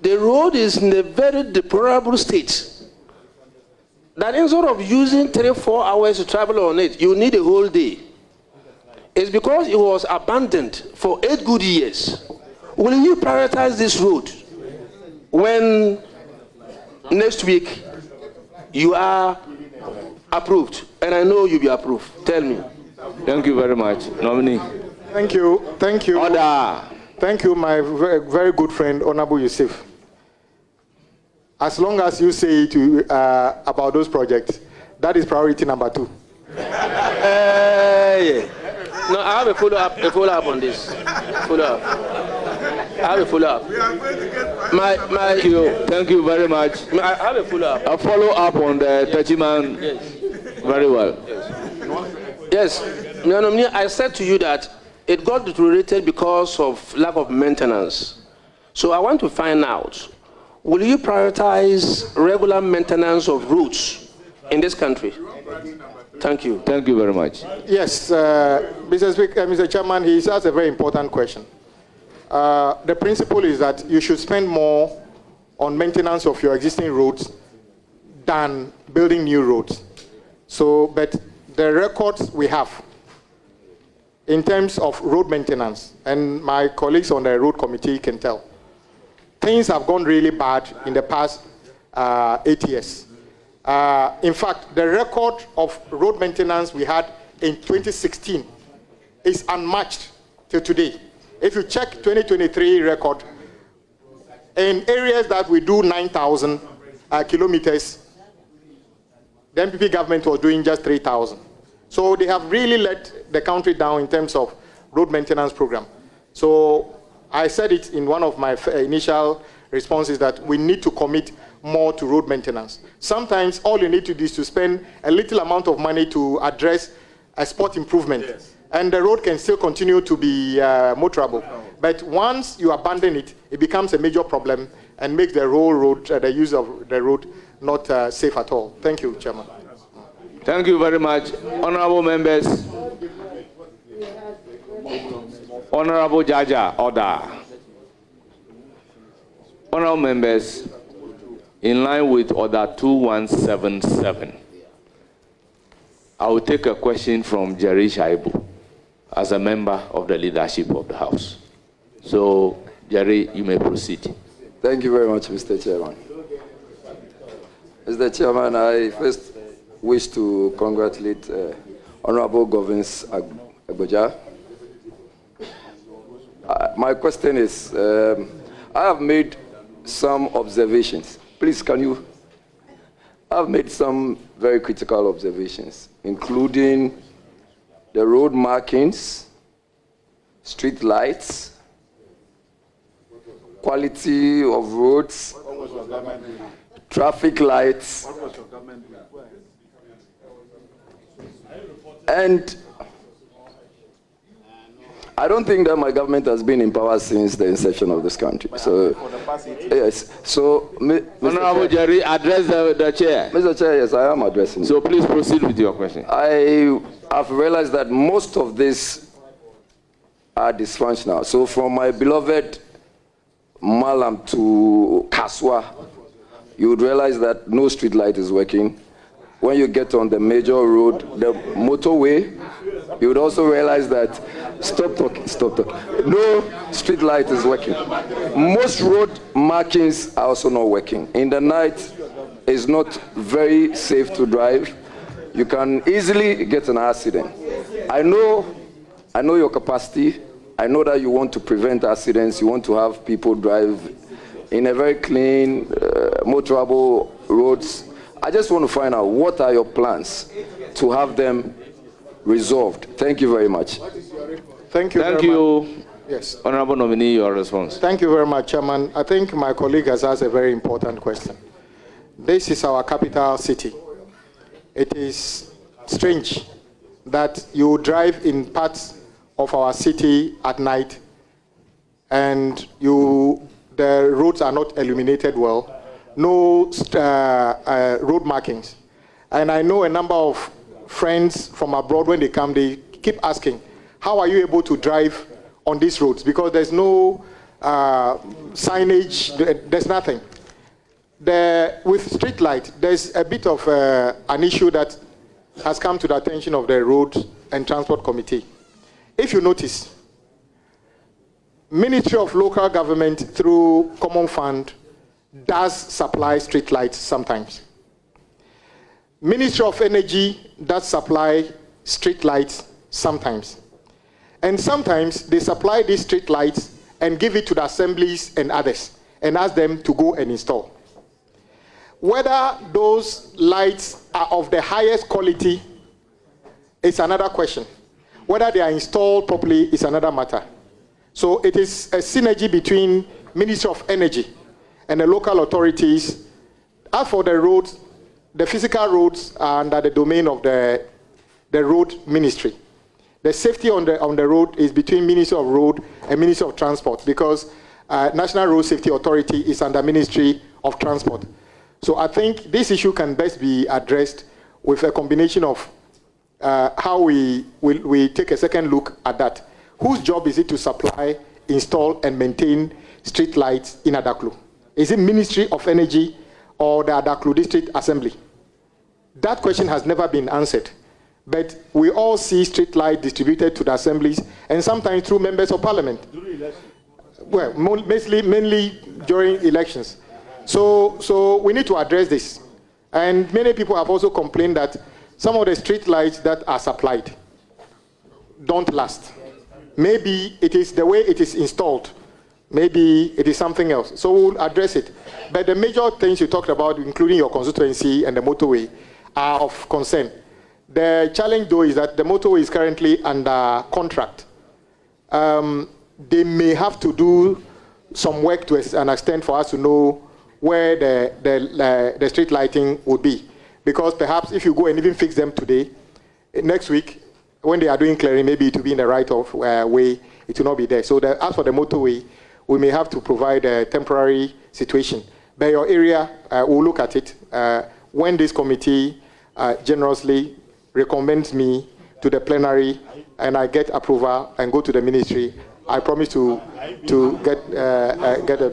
the road is in a very deplorable state. That instead of using 3-4 hours to travel on it, you need a whole day. It's because it was abandoned for 8 good years. Will you prioritize this road when next week you are approved? And I know you'll be approved. Tell me. Thank you very much. Nominee. Thank you. Thank you. Order. Thank you, my very good friend, Honorable Yusuf. As long as you say to, about those projects, that is priority number 2. Yeah. No, I have a follow-up on this. Follow-up. I have a follow-up. Thank you very much. I have a follow-up. A follow-up on the Techiman. Yes. Very well. Yes. I said to you that it got deteriorated because of lack of maintenance. So I want to find out, will you prioritize regular maintenance of roads in this country? Thank you. Thank you very much. Yes, Mr. Chairman, he asked a very important question. The principle is that you should spend more on maintenance of your existing roads than building new roads. So, but the records we have in terms of road maintenance, and my colleagues on the road committee can tell, things have gone really bad in the past 8 years. In fact, the record of road maintenance we had in 2016 is unmatched till today. If you check 2023 record, in areas that we do 9,000 kilometers, the MPP government was doing just 3,000. So they have really let the country down in terms of road maintenance program. So I said it in one of my initial responses that we need to commit more to road maintenance. Sometimes all you need to do is to spend a little amount of money to address a spot improvement. Yes. And the road can still continue to be motorable. But once you abandon it, it becomes a major problem and makes the whole road, the use of the road, not safe at all. Thank you, Chairman. Thank you very much. Honorable members. Honorable Jaja, order. Honorable members, in line with Order 2177, I will take a question from Jerry Shaibu as a member of the leadership of the House. So, Jerry, you may proceed. Thank you very much, Mr. Chairman. Mr. Chairman, I first wish to congratulate Honorable Kwame Agbodza. My question is, I have made some observations. Please, can you? I've made some very critical observations, including the road markings, street lights, quality of roads, traffic lights, and I don't think that my government has been in power since the inception of this country. So, yes. So, Honorable Jerry, address the chair. Mr. Chair, yes, I am addressing. So please proceed with your question. I have realized that most of this are dysfunctional. So from my beloved Malam to Kaswa, you would realize that no street light is working. When you get on the major road, the motorway, you would also realize that, stop talking, no street light is working. Most road markings are also not working. In the night, it's not very safe to drive. You can easily get an accident. I know your capacity. I know that you want to prevent accidents. You want to have people drive in a very clean, motorable roads. I just want to find out, what are your plans to have them resolved? Thank you very much. Thank you. Thank you. Much. Yes. Honorable nominee, your response. Thank you very much, Chairman. I think my colleague has asked a very important question. This is our capital city. It is strange that you drive in parts of our city at night and the roads are not illuminated well, no road markings. And I know a number of friends from abroad, when they come, they keep asking, how are you able to drive on these roads? Because there's no signage, there's nothing. With street light, there's a bit of an issue that has come to the attention of the Road and Transport Committee. If you notice, Ministry of Local Government through Common Fund does supply street lights sometimes. Ministry of Energy does supply street lights sometimes. And sometimes they supply these street lights and give it to the assemblies and others and ask them to go and install. Whether those lights are of the highest quality is another question. Whether they are installed properly is another matter. So it is a synergy between Ministry of Energy and the local authorities. As for the roads, the physical roads are under the domain of the road ministry. The safety on the road is between Ministry of Road and Ministry of Transport, because National Road Safety Authority is under Ministry of Transport. So I think this issue can best be addressed with a combination of how we take a second look at that. Whose job is it to supply, install, and maintain street lights in Adaklu? Is it Ministry of Energy or the Adaklu District Assembly? That question has never been answered. But we all see street lights distributed to the assemblies, and sometimes through members of parliament. Well, mainly during elections. So we need to address this. And many people have also complained that some of the street lights that are supplied don't last. Maybe it is the way it is installed. Maybe it is something else. So we'll address it. But the major things you talked about, including your constituency and the motorway, are of concern. The challenge, though, is that the motorway is currently under contract. They may have to do some work to an extent for us to know where the street lighting would be. Because perhaps if you go and even fix them today, next week, when they are doing clearing, maybe it will be in the right-of way, it will not be there. So as for the motorway, we may have to provide a temporary situation. But your area, we'll look at it. When this committee generously recommends me to the plenary and I get approval and go to the ministry, I promise to get a...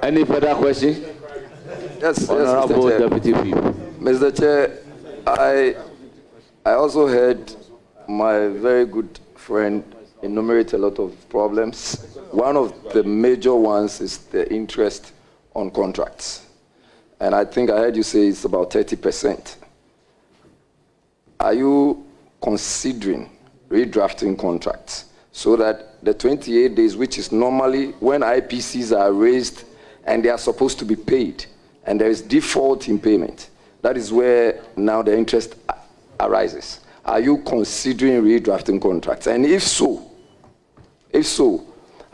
Any further question? Yes, Honorable Mr. Chair. Deputy Whip. Mr. Chair, I also heard my very good friend enumerate a lot of problems. One of the major ones is the interest on contracts. And I think I heard you say it's about 30%. Are you considering redrafting contracts so that the 28 days, which is normally when IPCs are raised and they are supposed to be paid, and there is default in payment, that is where now the interest arises. Are you considering redrafting contracts? And if so,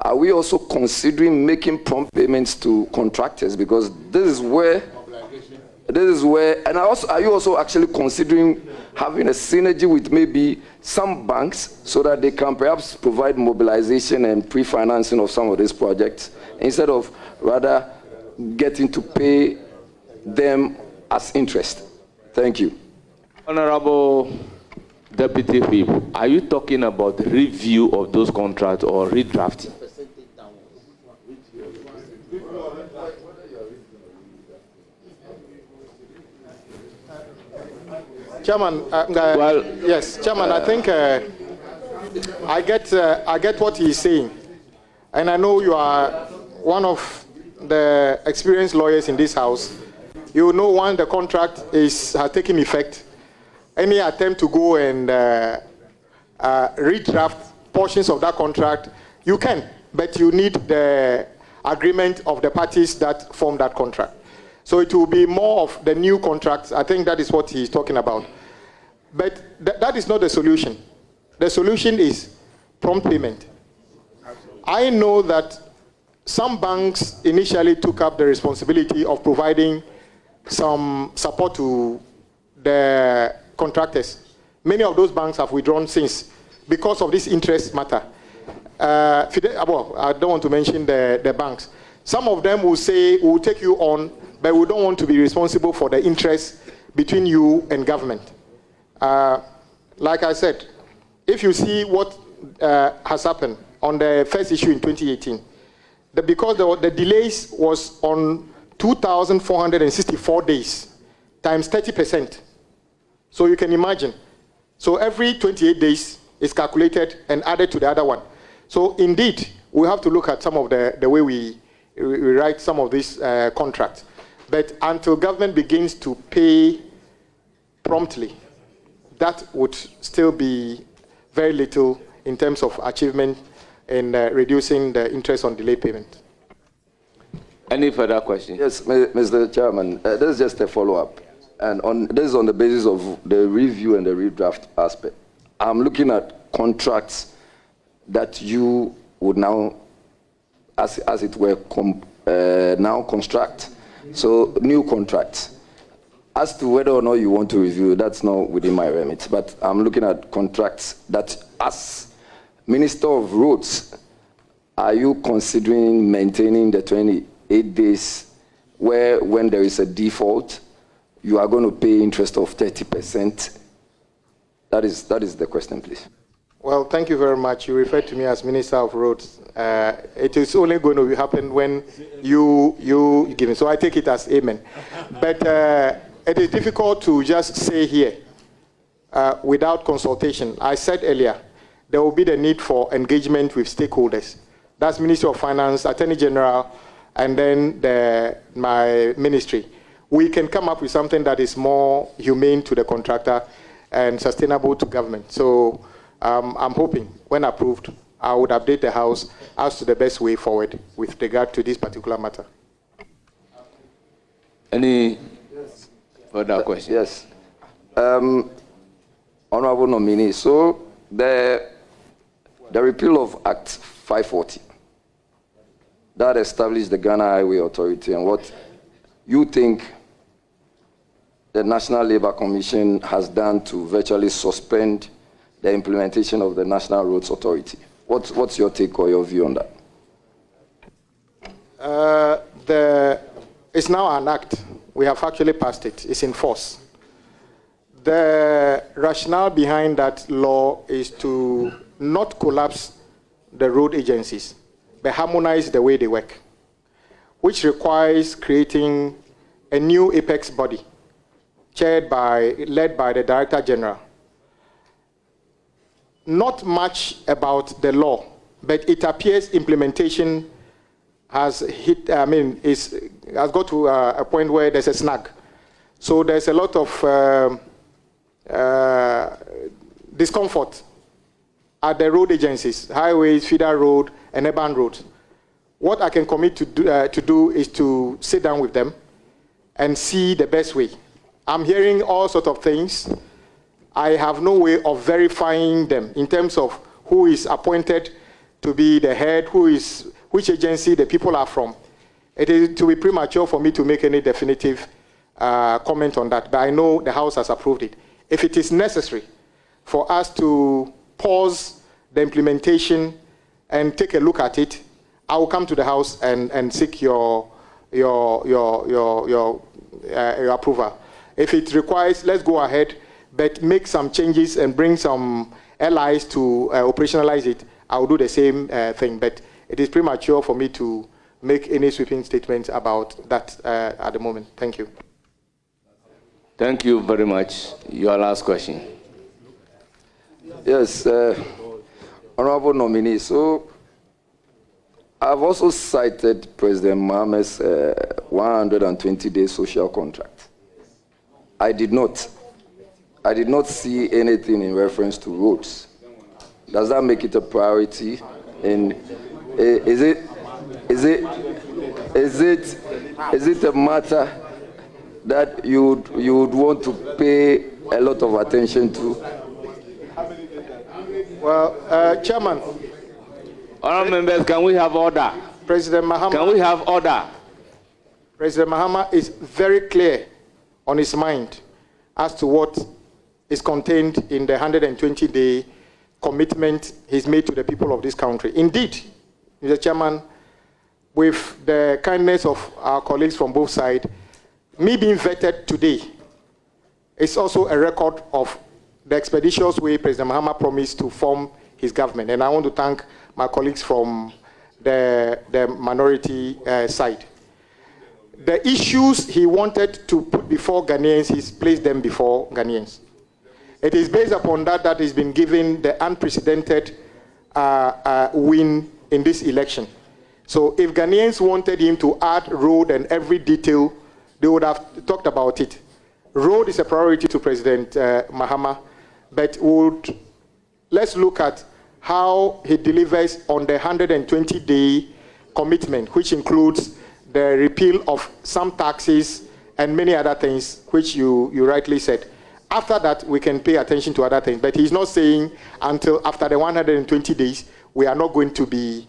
are we also considering making prompt payments to contractors? Because this is where This is where, and are you also actually considering having a synergy with maybe some banks so that they can perhaps provide mobilization and pre-financing of some of these projects instead of rather getting to pay them as interest? Thank you. Honorable Deputy Whip, are you talking about review of those contracts or redrafting? Chairman, yes, Chairman, I think I get what he's saying. And I know you are one of the experienced lawyers in this house. You know when the contract has taken effect, any attempt to go and redraft portions of that contract, you can, but you need the agreement of the parties that form that contract. So it will be more of the new contracts. I think that is what he's talking about. But that is not the solution. The solution is prompt payment. I know that some banks initially took up the responsibility of providing some support to the contractors. Many of those banks have withdrawn since because of this interest matter. Well, I don't want to mention the banks. Some of them will say, we'll take you on, but we don't want to be responsible for the interest between you and government. Like I said, if you see what has happened on the first issue in 2018, because the delays was on 2,464 days times 30%. So you can imagine. So every 28 days is calculated and added to the other one. So indeed, we have to look at some of the way we write some of these contracts. But until government begins to pay promptly, that would still be very little in terms of achievement in reducing the interest on delay payment. Any further questions? Yes, Mr. Chairman, this is just a follow-up. And this is on the basis of the review and the redraft aspect. I'm looking at contracts that you would now, as it were, now construct. So new contracts. As to whether or not you want to review, that's not within my remit. But I'm looking at contracts that, as Minister of Roads, are you considering maintaining the 28 days where, when there is a default, you are going to pay interest of 30%? That is the question, please. Well, thank you very much. You referred to me as Minister of Roads. It is only going to happen when you give it. So I take it as amen. But it is difficult to just say here without consultation. I said earlier, there will be the need for engagement with stakeholders. That's Ministry of Finance, Attorney General, and then my ministry. We can come up with something that is more humane to the contractor and sustainable to government. So I'm hoping, when approved, I would update the House as to the best way forward with regard to this particular matter. Any further questions? Yes. Honorable nominee, so the repeal of Act 540, that established the Ghana Highway Authority, and what you think the National Labour Commission has done to virtually suspend the implementation of the National Roads Authority. What's your take or your view on that? It's now an act. We have actually passed it. It's in force. The rationale behind that law is to not collapse the road agencies, but harmonize the way they work, which requires creating a new apex body led by the Director General. Not much about the law, but it appears implementation has has got to a point where there's a snag. So there's a lot of discomfort at the road agencies, highways, feeder road, and urban roads. What I can commit to do is to sit down with them and see the best way. I'm hearing all sorts of things. I have no way of verifying them in terms of who is appointed to be the head, which agency the people are from. It is to be premature for me to make any definitive comment on that, but I know the House has approved it. If it is necessary for us to pause the implementation and take a look at it, I will come to the House and seek your approval. If it requires, let's go ahead, but make some changes and bring some allies to operationalize it. I will do the same thing, but it is premature for me to make any sweeping statements about that at the moment. Thank you. Thank you very much. Your last question. Yes, Honorable nominee. So I've also cited President Mohammed's 120-day social contract. I did not see anything in reference to roads. Does that make it a priority? And is it a matter that you would want to pay a lot of attention to? Well, Chairman. Honourable members, can we have order? President Mahama. Can we have order? President Mahama is very clear on his mind as to what is contained in the 120-day commitment he's made to the people of this country. Indeed, Mr. Chairman, with the kindness of our colleagues from both sides, me being vetted today is also a record of the expeditious way President Mahama promised to form his government. And I want to thank my colleagues from the minority side. The issues he wanted to put before Ghanaians, he's placed them before Ghanaians. It is based upon that he's been given the unprecedented win in this election. So if Ghanaians wanted him to add road and every detail, they would have talked about it. Road is a priority to President Mahama, but let's look at how he delivers on the 120-day commitment, which includes the repeal of some taxes and many other things, which you rightly said. After that, we can pay attention to other things. But he's not saying until after the 120 days, we are not going to be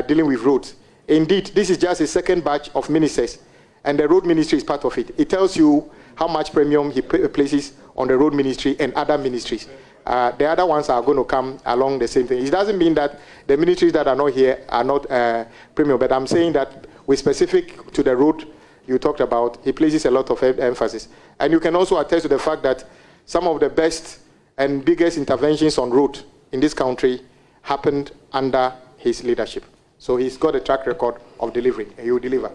dealing with roads. Indeed, this is just a second batch of ministers, and the road ministry is part of it. It tells you how much premium he places on the road ministry and other ministries. The other ones are going to come along the same thing. It doesn't mean that the ministries that are not here are not premium, but I'm saying that with specific to the road you talked about, he places a lot of emphasis. And you can also attest to the fact that some of the best and biggest interventions on road in this country happened under his leadership. So he's got a track record of delivering, and he will deliver.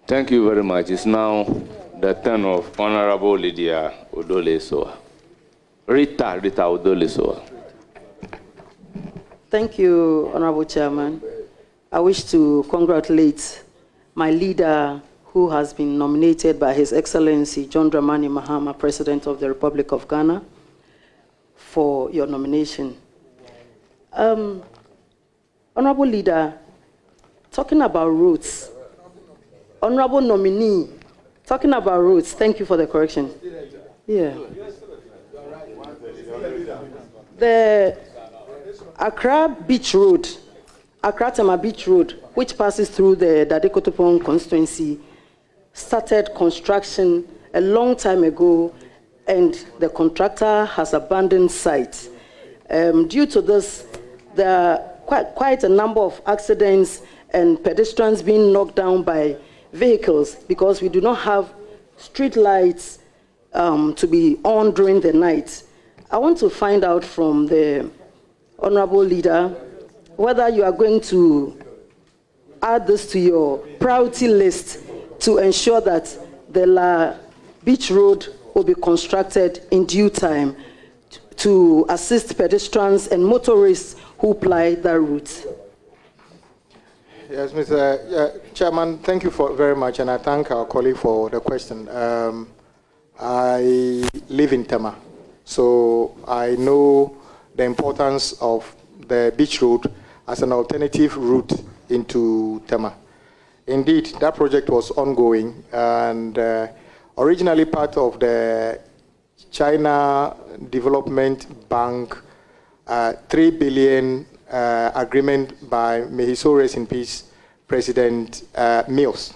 Thank you very much. It's now the turn of Honorable Lydia Odole-Soa. Rita Odole-Soa. Thank you, Honorable Chairman. I wish to congratulate my leader who has been nominated by His Excellency John Dramani Mahama, President of the Republic of Ghana, for your nomination. Honorable Leader, talking about roads, Honorable Nominee, talking about roads, thank you for the correction. Yeah. The Accra Beach Road, Accra-Tema Beach Road, which passes through the Dade-Kotopong constituency, started construction a long time ago, and the contractor has abandoned site. Due to this, there are quite a number of accidents and pedestrians being knocked down by vehicles because we do not have street lights to be on during the night. I want to find out from the Honorable Leader whether you are going to add this to your priority list to ensure that the La Beach Road will be constructed in due time to assist pedestrians and motorists who ply that route. Yes, Mr. Chairman, thank you very much, and I thank our colleague for the question. I live in Tema, so I know the importance of the beach road as an alternative route into Tema. Indeed, that project was ongoing, and originally part of the China Development Bank 3 billion agreement by, may he so rest in peace, President Mills.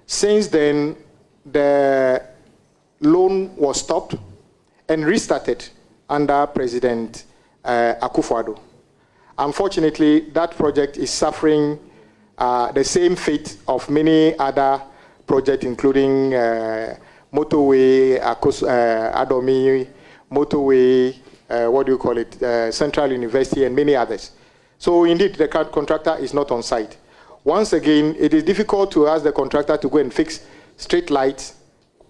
Since then, the loan was stopped and restarted under President Akufo-Addo. Unfortunately, that project is suffering the same fate of many other projects, including motorway, Adomi, motorway, Central University, and many others. So indeed, the contractor is not on site. Once again, it is difficult to ask the contractor to go and fix street lights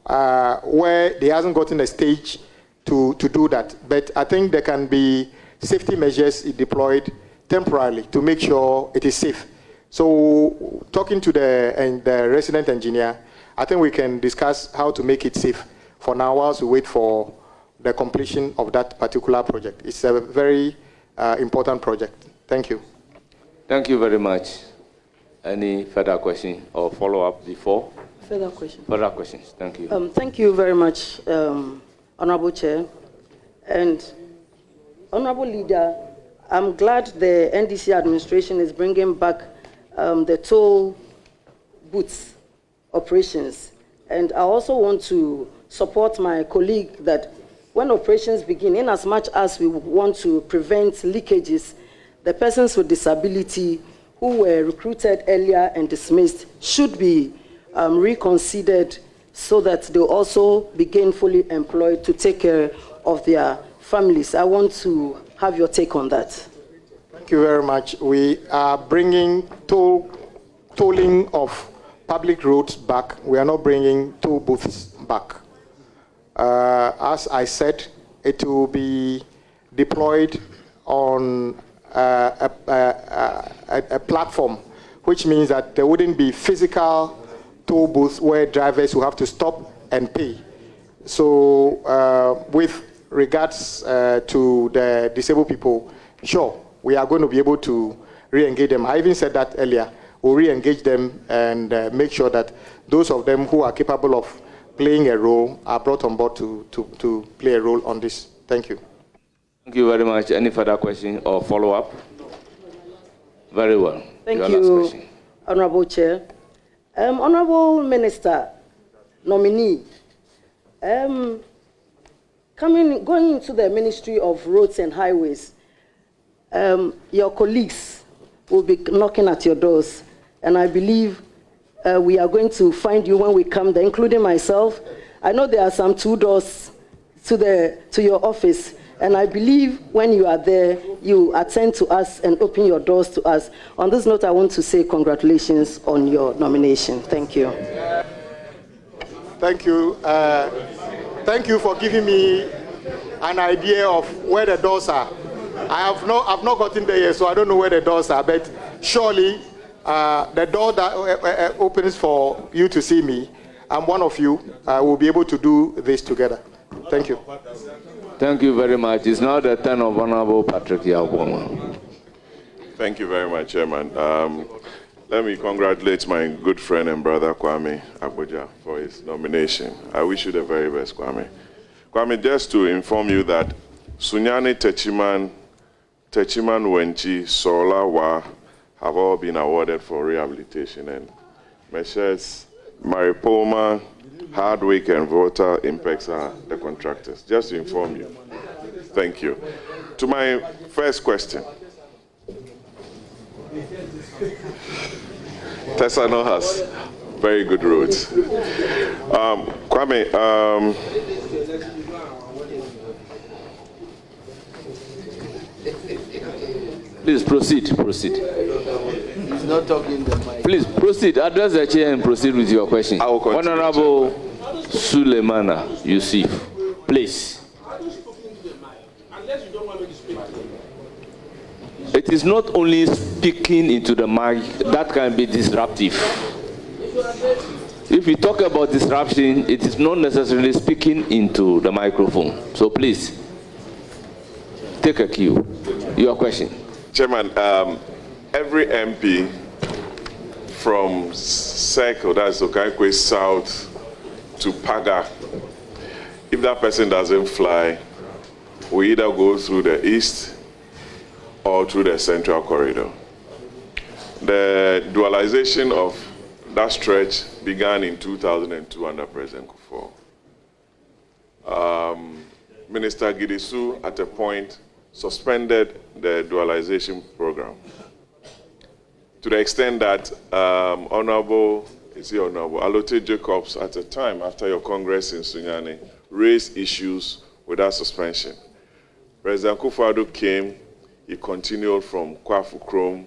where they hasn't gotten a stage to do that. But I think there can be safety measures deployed temporarily to make sure it is safe. So talking to the resident engineer, I think we can discuss how to make it safe for now whilst we wait for the completion of that particular project. It's a very important project. Thank you. Thank you very much. Any further question or follow-up before? Further questions. Further questions. Thank you. Thank you very much, Honorable Chair. And Honorable Leader, I'm glad the NDC administration is bringing back the toll booths operations. And I also want to support my colleague that when operations begin, in as much as we want to prevent leakages, the persons with disability who were recruited earlier and dismissed should be reconsidered so that they'll also begin fully employed to take care of their families. I want to have your take on that. Thank you very much. We are bringing tolling of public roads back. We are not bringing toll booths back. As I said, it will be deployed on a platform, which means that there wouldn't be physical toll booths where drivers will have to stop and pay. So with regards to the disabled people, sure, we are going to be able to re-engage them. I even said that earlier. We'll re-engage them and make sure that those of them who are capable of playing a role are brought on board to play a role on this. Thank you. Thank you very much. Any further question or follow-up? Very well. Thank you, Honorable Chair. Honorable Minister, nominee, going into the Ministry of Roads and Highways, your colleagues will be knocking at your doors, and I believe we are going to find you when we come there, including myself. I know there are some 2 doors to your office, and I believe when you are there, you attend to us and open your doors to us. On this note, I want to say congratulations on your nomination. Thank you. Thank you. Thank you for giving me an idea of where the doors are. I've not gotten there yet, so I don't know where the doors are, but surely the door that opens for you to see me, I'm one of you, will be able to do this together. Thank you. Thank you very much. It's now the turn of Honorable Patrick Yabwoma. Thank you very much, Chairman. Let me congratulate my good friend and brother Kwame Agbodza for his nomination. I wish you the very best, Kwame. Kwame, just to inform you that Sunyani Techiman Wenchi, Sola Wa have all been awarded for rehabilitation, and Measures Maripoma, Hardwick, and Volta Impex are the contractors. Just to inform you. Thank you. To my first question. Tesano has very good roads. Kwame, please proceed. He's not talking the mic. Please proceed. Address the chair and proceed with your question. Honorable Suleimana Yusuf, please. It is not only speaking into the mic that can be disruptive. If we talk about disruption, it is not necessarily speaking into the microphone. So please, take a cue. Your question. Chairman, every MP from Circle, that's Okaikwe South, to Paga, if that person doesn't fly, we either go through the east or through the central corridor. The dualization of that stretch began in 2002 under President Kufuor. Minister Gidisu, at a point, suspended the dualization program to the extent that Honorable Alote Jacobs, at a time after your Congress in Sunyani, raised issues with that suspension. President Kufuor came, he continued from Kwafu Krom,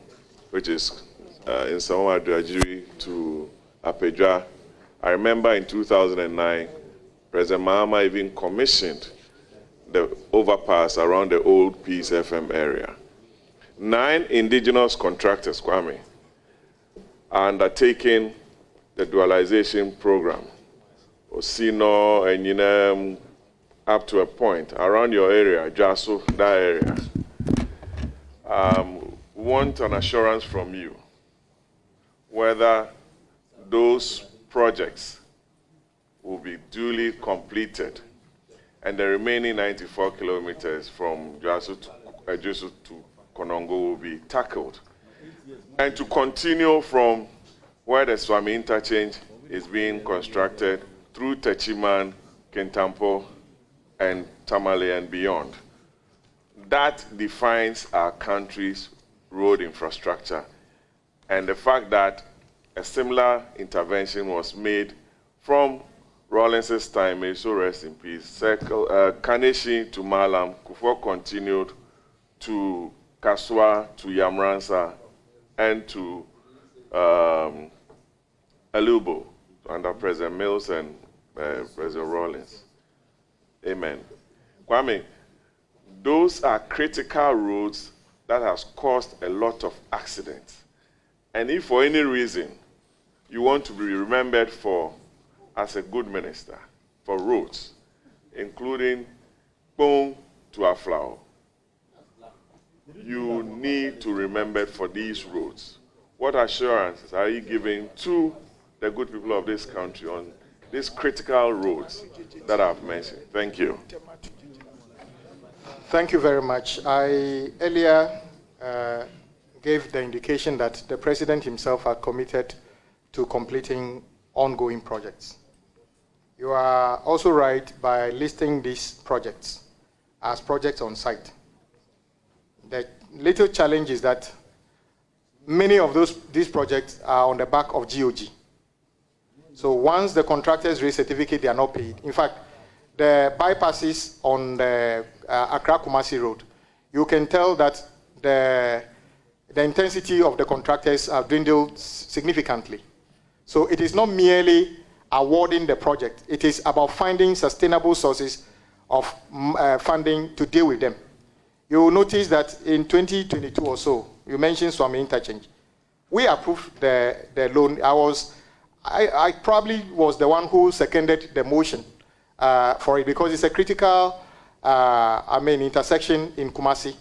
which is in Samoa Duajiri, to Apedra. I remember in 2009, President Mahama even commissioned the overpass around the old Peace FM area. 9 indigenous contractors, Kwame, are undertaking the dualization program. Osino and Yinem, up to a point, around your area, Jaso, that area. Want an assurance from you whether those projects will be duly completed and the remaining 94 kilometers from Jaso to Konongo will be tackled. And to continue from where the Swami interchange is being constructed through Techiman, Kentampo, and Tamale and beyond. That defines our country's road infrastructure. And the fact that a similar intervention was made from Rawlins's time, may so rest in peace, Kaneshi to Malam, Kufuor continued to Kaswa, to Yamransa, and to Alubo, under President Mills and President Rawlins. Amen. Kwame, those are critical roads that has caused a lot of accidents. And if for any reason you want to be remembered for, as a good minister, for roads, including Pong to Aflao, you need to remember for these roads. What assurances are you giving to the good people of this country on these critical roads that I've mentioned? Thank you. Thank you very much. I earlier gave the indication that the President himself had committed to completing ongoing projects. You are also right by listing these projects as projects on site. The little challenge is that many of these projects are on the back of GOG. So once the contractors raise certificate, they are not paid. In fact, the bypasses on the Accra-Kumasi Road, you can tell that the intensity of the contractors have dwindled significantly. So it is not merely awarding the project. It is about finding sustainable sources of funding to deal with them. You will notice that in 2022 or so, you mentioned Swami Interchange. We approved the loan. I probably was the one who seconded the motion for it because it's a critical intersection in Kumasi.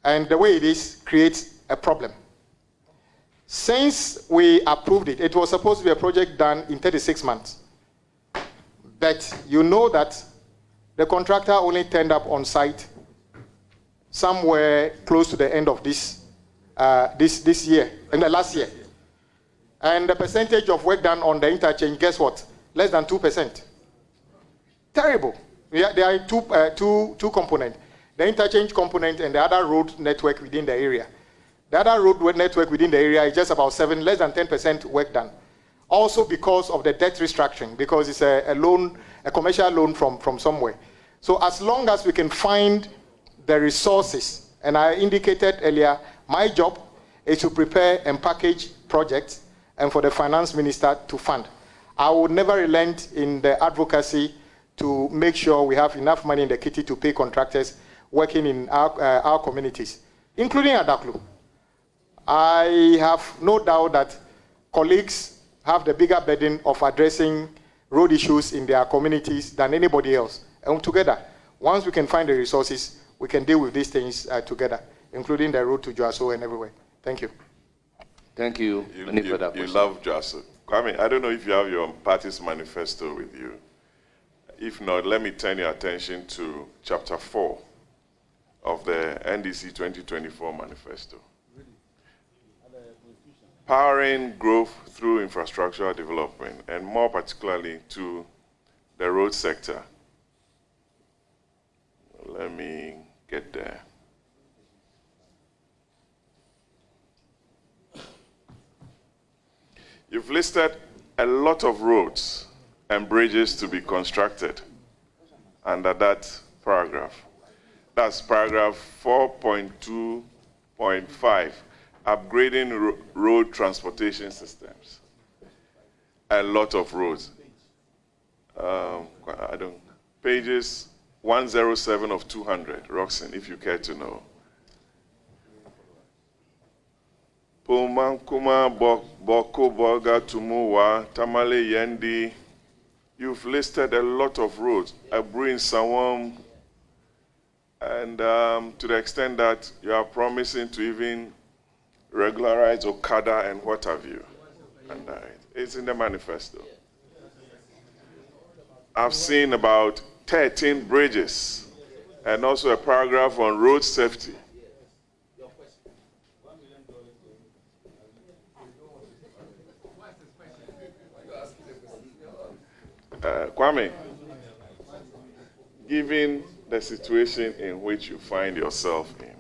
And the way it is creates a problem. Since we approved it, it was supposed to be a project done in 36 months. But you know that the contractor only turned up on site somewhere close to the end of this year, in the last year. And the percentage of work done on the interchange, guess what? Less than 2%. Terrible. There are two components. The interchange component and the other road network within the area. The other road network within the area is just about less than 10% work done. Also because of the debt restructuring, because it's a commercial loan from somewhere. So as long as we can find the resources, and I indicated earlier, my job is to prepare and package projects and for the finance minister to fund. I would never relent in the advocacy to make sure we have enough money in the kitty to pay contractors working in our communities, including Adaklu. I have no doubt that colleagues have the bigger burden of addressing road issues in their communities than anybody else. And together, once we can find the resources, we can deal with these things together, including the road to Joaso and everywhere. Thank you. Thank you. You love Joaso. Kwame, I don't know if you have your party's manifesto with you. If not, let me turn your attention to chapter 4 of the NDC 2024 manifesto. powering growth through infrastructural development, and more particularly to the road sector. Let me get there. You've listed a lot of roads and bridges to be constructed under that paragraph. That's paragraph 4.2.5, upgrading road transportation systems. A lot of roads. Pages 107 of 200, Roxanne, if you care to know. Pumankuma Boko Boga Tumuwa Tamale Yendi. You've listed a lot of roads. Abrin Sawam, and to the extent that you are promising to even regularize Okada and what have you. And it's in the manifesto. I've seen about 13 bridges and also a paragraph on road safety. Kwame, given the situation in which you find yourself in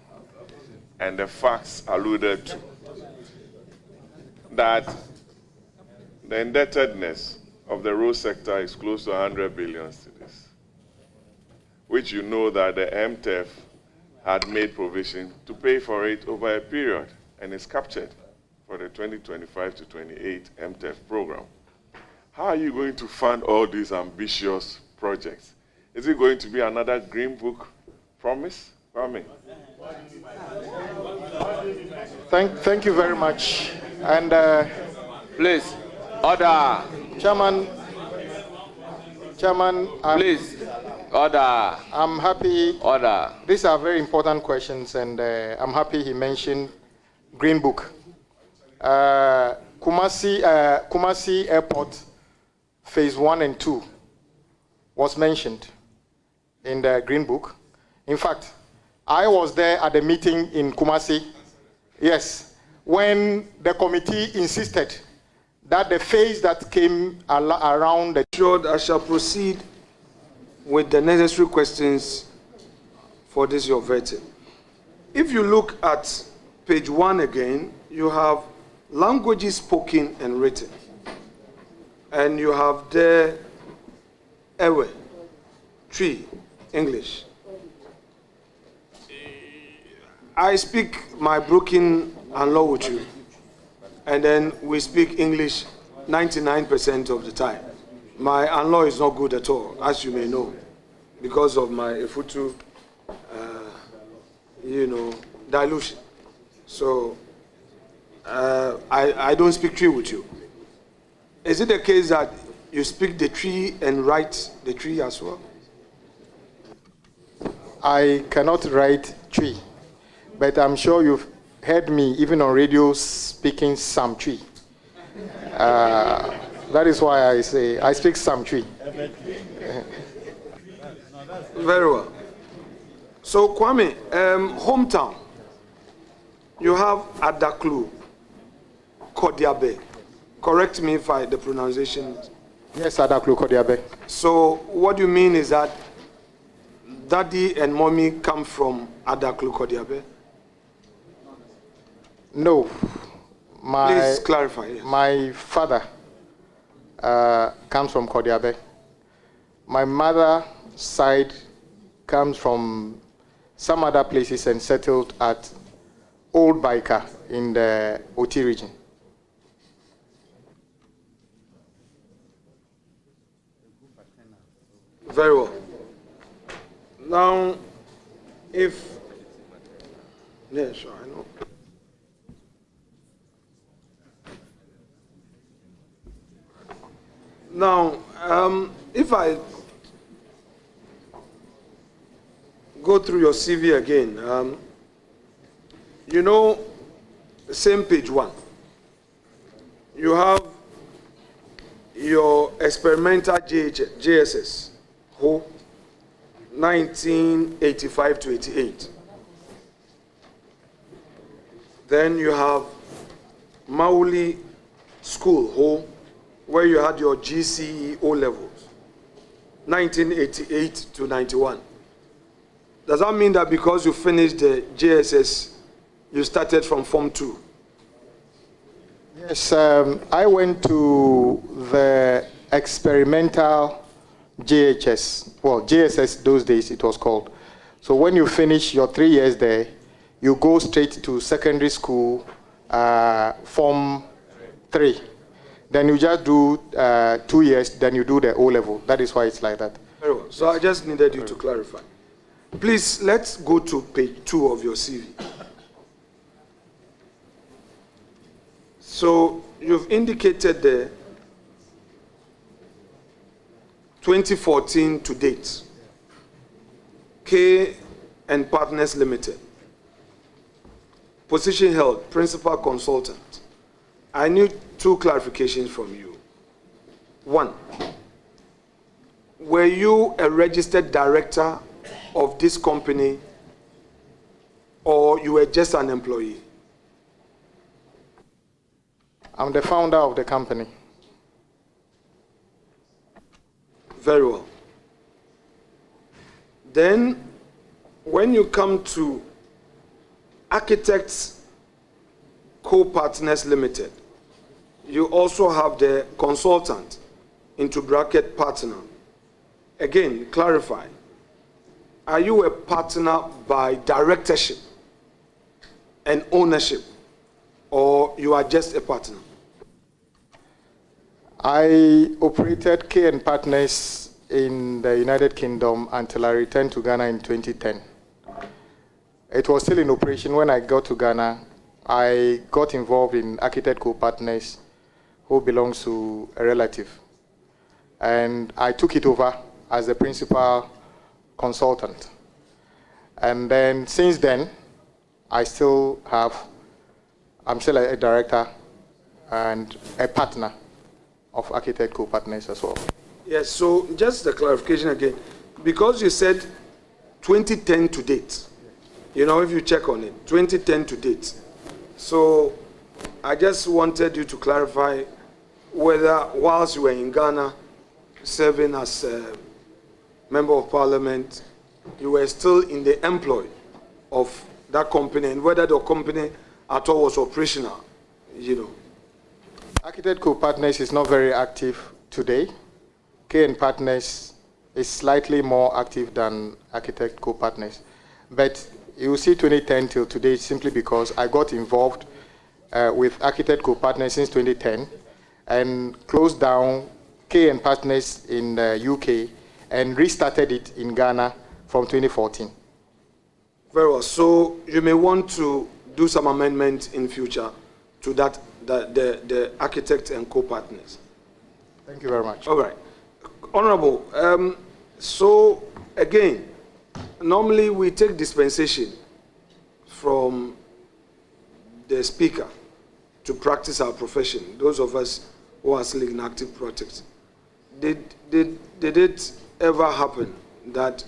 and the facts alluded to, that the indebtedness of the road sector is close to 100 billion cedis, which you know that the MTEF had made provision to pay for it over a period and is captured for the 2025 to 28 MTEF program. How are you going to fund all these ambitious projects? Is it going to be another Green Book promise? Kwame. Thank you very much. And please, order. Chairman, please, order. I'm happy. Order. These are very important questions, and I'm happy he mentioned Green Book. Kumasi Airport, Phase 1 and 2 was mentioned in the Green Book. In fact, I was there at the meeting in Kumasi, yes, when the committee insisted that the phase that came around the... Sure, I shall proceed with the necessary questions for this your vetting. If you look at page 1 again, you have languages spoken and written. And you have there ewe, tree, English. I speak my broken law with you, and then we speak English 99% of the time. My law is not good at all, as you may know, because of my Efutu, dilution. So I don't speak tree with you. Is it the case that you speak the tree and write the tree as well? I cannot write tree, but I'm sure you've heard me, even on radio, speaking some tree. That is why I say I speak some tree. Very well. So, Kwame, hometown, you have Adaklu, Kodiabe. Correct me if the pronunciation... Yes, Adaklu, Kodiabe. So, what you mean is that daddy and mommy come from Adaklu, Kodiabe? No. Please clarify. Yes. My father comes from Kodiabe. My mother's side comes from some other places and settled at Old Baika in the Oti region. Very well. Now, if... Yeah, sure, I know. Now, if I go through your CV again, you know, same page 1, you have your experimental JSS, 1985 to 88. Then you have Mauli School, where you had your GCE O levels, 1988 to 91. Does that mean that because you finished the JSS, you started from Form 2? Yes, I went to the experimental JHS, well, JSS those days it was called. So when you finish your 3 years there, you go straight to secondary school, Form 3. Then you just do 2 years, then you do the O level. That is why it's like that. Very well. So I just needed you to clarify. Please, let's go to page 2 of your CV. So you've indicated the 2014 to date, K and Partners Limited. Position held, principal consultant. I need 2 clarifications from you. 1, were you a registered director of this company, or you were just an employee? I'm the founder of the company. Very well. Then, when you come to Architects Co-Partners Limited, you also have the consultant, into bracket partner. Again, clarify. Are you a partner by directorship and ownership, or you are just a partner? I operated K & Partners in the United Kingdom until I returned to Ghana in 2010. It was still in operation when I got to Ghana. I got involved in Architect Co-Partners, who belongs to a relative. And I took it over as the principal consultant. And then since then, I'm still a director and a partner of Architect Co-Partners as well. Yes, so just the clarification again. Because you said 2010 to date, you know, if you check on it, 2010 to date. So I just wanted you to clarify whether whilst you were in Ghana, serving as a member of parliament, you were still in the employ of that company, and whether the company at all was operational, you know. Architect Co-Partners is not very active today. K & Partners is slightly more active than Architect Co-Partners. But you see 2010 till today simply because I got involved with Architect Co-Partners since 2010 and closed down K & Partners in the UK and restarted it in Ghana from 2014. Very well. So you may want to do some amendment in future to that, the Architect and Co-Partners. Thank you very much. All right. Honorable, so again, normally we take dispensation from the speaker to practice our profession, those of us who are still in active practice. Did it ever happen that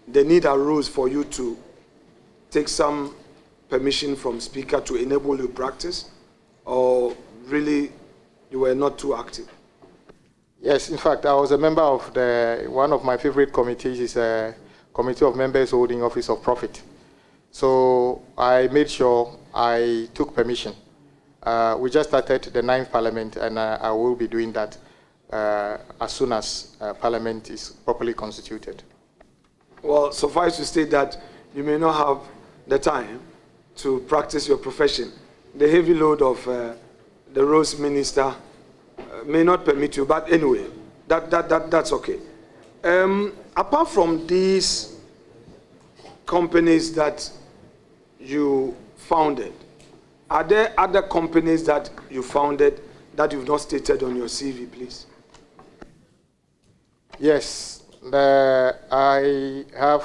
the need arose for you to take some permission from speaker to enable you practice, or really you were not too active? Yes, in fact, I was a member of one of my favorite committees is a committee of members holding office of profit. So I made sure I took permission. We just started the 9th Parliament, and I will be doing that as soon as Parliament is properly constituted. Well, suffice to state that you may not have the time to practice your profession. The heavy load of the Rose Minister may not permit you, but anyway, that's okay. Apart from these companies that you founded, are there other companies that you founded that you've not stated on your CV, please? Yes, I have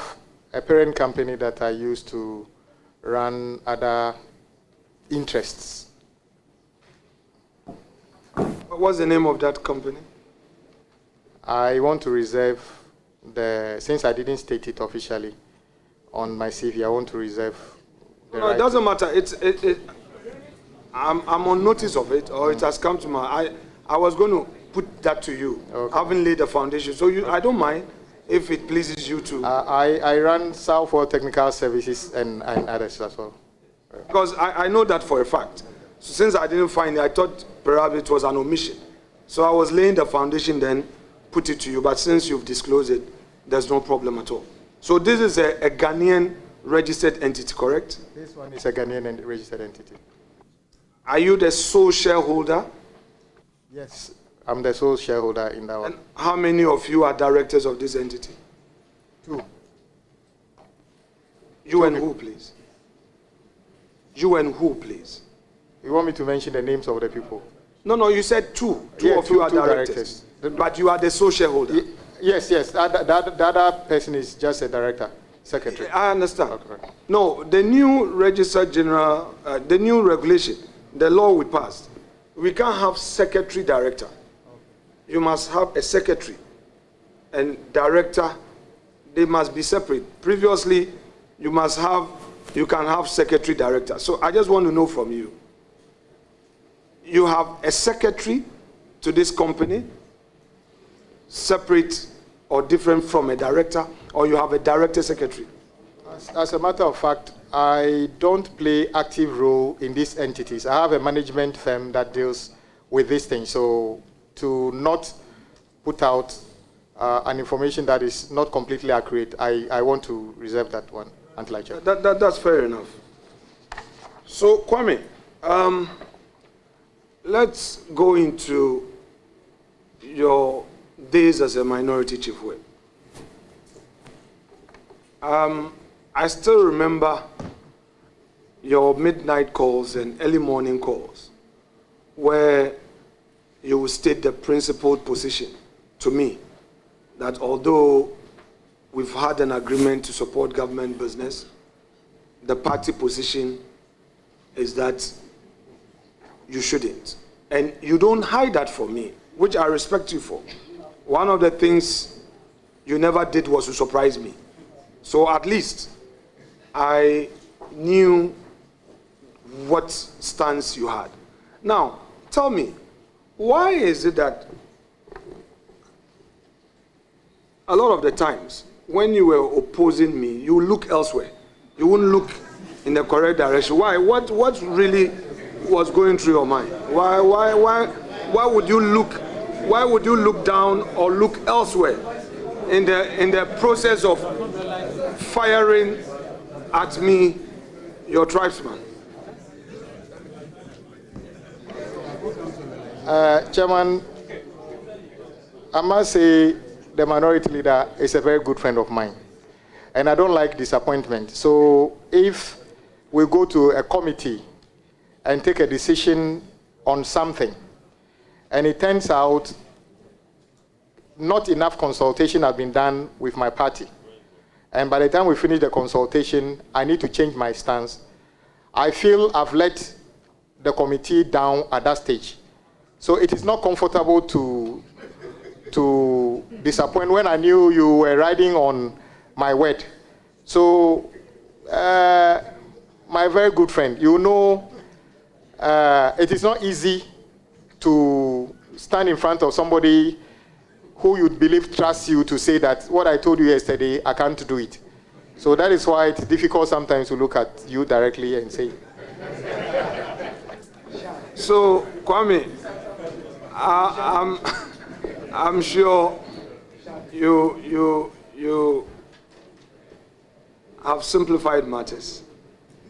a parent company that I use to run other interests. What's the name of that company? I want to reserve since I didn't state it officially on my CV, I want to reserve the No, it doesn't matter. I'm on notice of it, or it has come to my. I was going to put that to you, having laid the foundation. So I don't mind if it pleases you to. I run Southwell Technical Services and others as well. Because I know that for a fact. So since I didn't find it, I thought perhaps it was an omission. So I was laying the foundation, then put it to you. But since you've disclosed it, there's no problem at all. So this is a Ghanaian registered entity, correct? This one is a Ghanaian registered entity. Are you the sole shareholder? Yes, I'm the sole shareholder in that one. And how many of you are directors of this entity? 2. You and who, please? You and who, please? You want me to mention the names of the people? No, you said 2. Two of you are directors. But you are the sole shareholder. Yes. The other person is just a director, secretary. I understand. Okay. No, the new Registrar General, the new regulation, the law we passed, we can't have secretary director. You must have a secretary and director. They must be separate. Previously, you can have secretary director. So I just want to know from you. You have a secretary to this company, separate or different from a director, or you have a director secretary? As a matter of fact, I don't play active role in these entities. I have a management firm that deals with these things. So to not put out an information that is not completely accurate, I want to reserve that one until I check. That's fair enough. So Kwame, let's go into your days as a minority chief whip. I still remember your midnight calls and early morning calls where you would state the principled position to me that although we've had an agreement to support government business, the party position is that you shouldn't. And you don't hide that for me, which I respect you for. One of the things you never did was to surprise me. So at least I knew what stance you had. Now, tell me, why is it that a lot of the times when you were opposing me, you look elsewhere? You wouldn't look in the correct direction. Why? What really was going through your mind? Why would you look? Why would you look down or look elsewhere in the process of firing at me, your tribesman? Chairman, I must say the minority leader is a very good friend of mine, and I don't like disappointment. So if we go to a committee and take a decision on something, and it turns out not enough consultation has been done with my party, and by the time we finish the consultation, I need to change my stance, I feel I've let the committee down at that stage. So it is not comfortable to disappoint when I knew you were riding on my word. So, my very good friend, you know, it is not easy to stand in front of somebody who you believe trusts you to say that what I told you yesterday, I can't do it. So that is why it's difficult sometimes to look at you directly and say. So, Kwame, I'm sure you have simplified matters.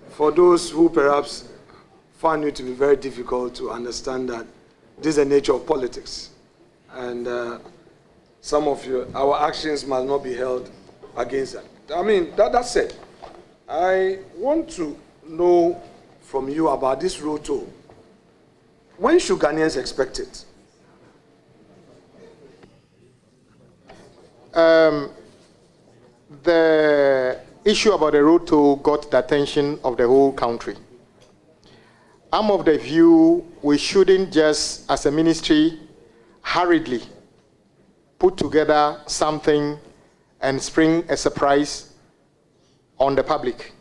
For those who perhaps found you to be very difficult to understand that this is the nature of politics, and some of our actions must not be held against that. I mean, that's it. I want to know from you about this road toll. When should Ghanaians expect it? The issue about the road toll got the attention of the whole country. I'm of the view we shouldn't just, as a ministry, hurriedly put together something and spring a surprise on the public.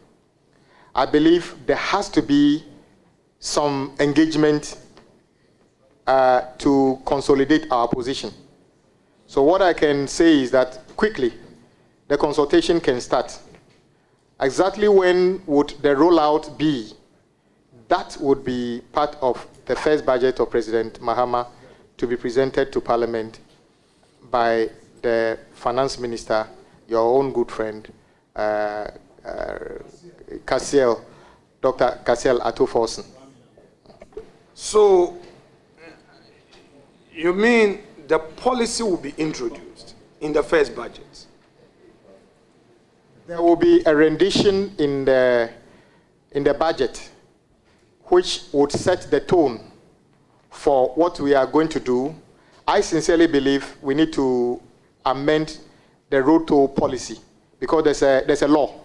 I believe there has to be some engagement to consolidate our position. So what I can say is that quickly, the consultation can start. Exactly when would the rollout be? That would be part of the first budget of President Mahama to be presented to Parliament by the Finance Minister, your own good friend, Kasiel, Dr. Kasiel Atoforsen. So, you mean the policy will be introduced in the first budget? There will be a rendition in the budget which would set the tone for what we are going to do. I sincerely believe we need to amend the road toll policy because there's a law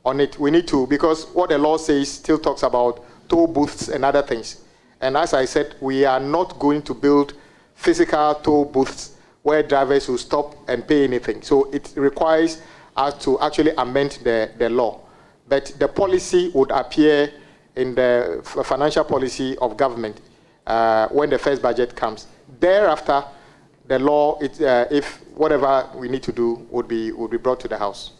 on it. We need to, because what the law says still talks about toll booths and other things. And as I said, we are not going to build physical toll booths where drivers will stop and pay anything. So it requires us to actually amend the law. But the policy would appear in the financial policy of government when the first budget comes. Thereafter, the law, if whatever we need to do would be brought to the House.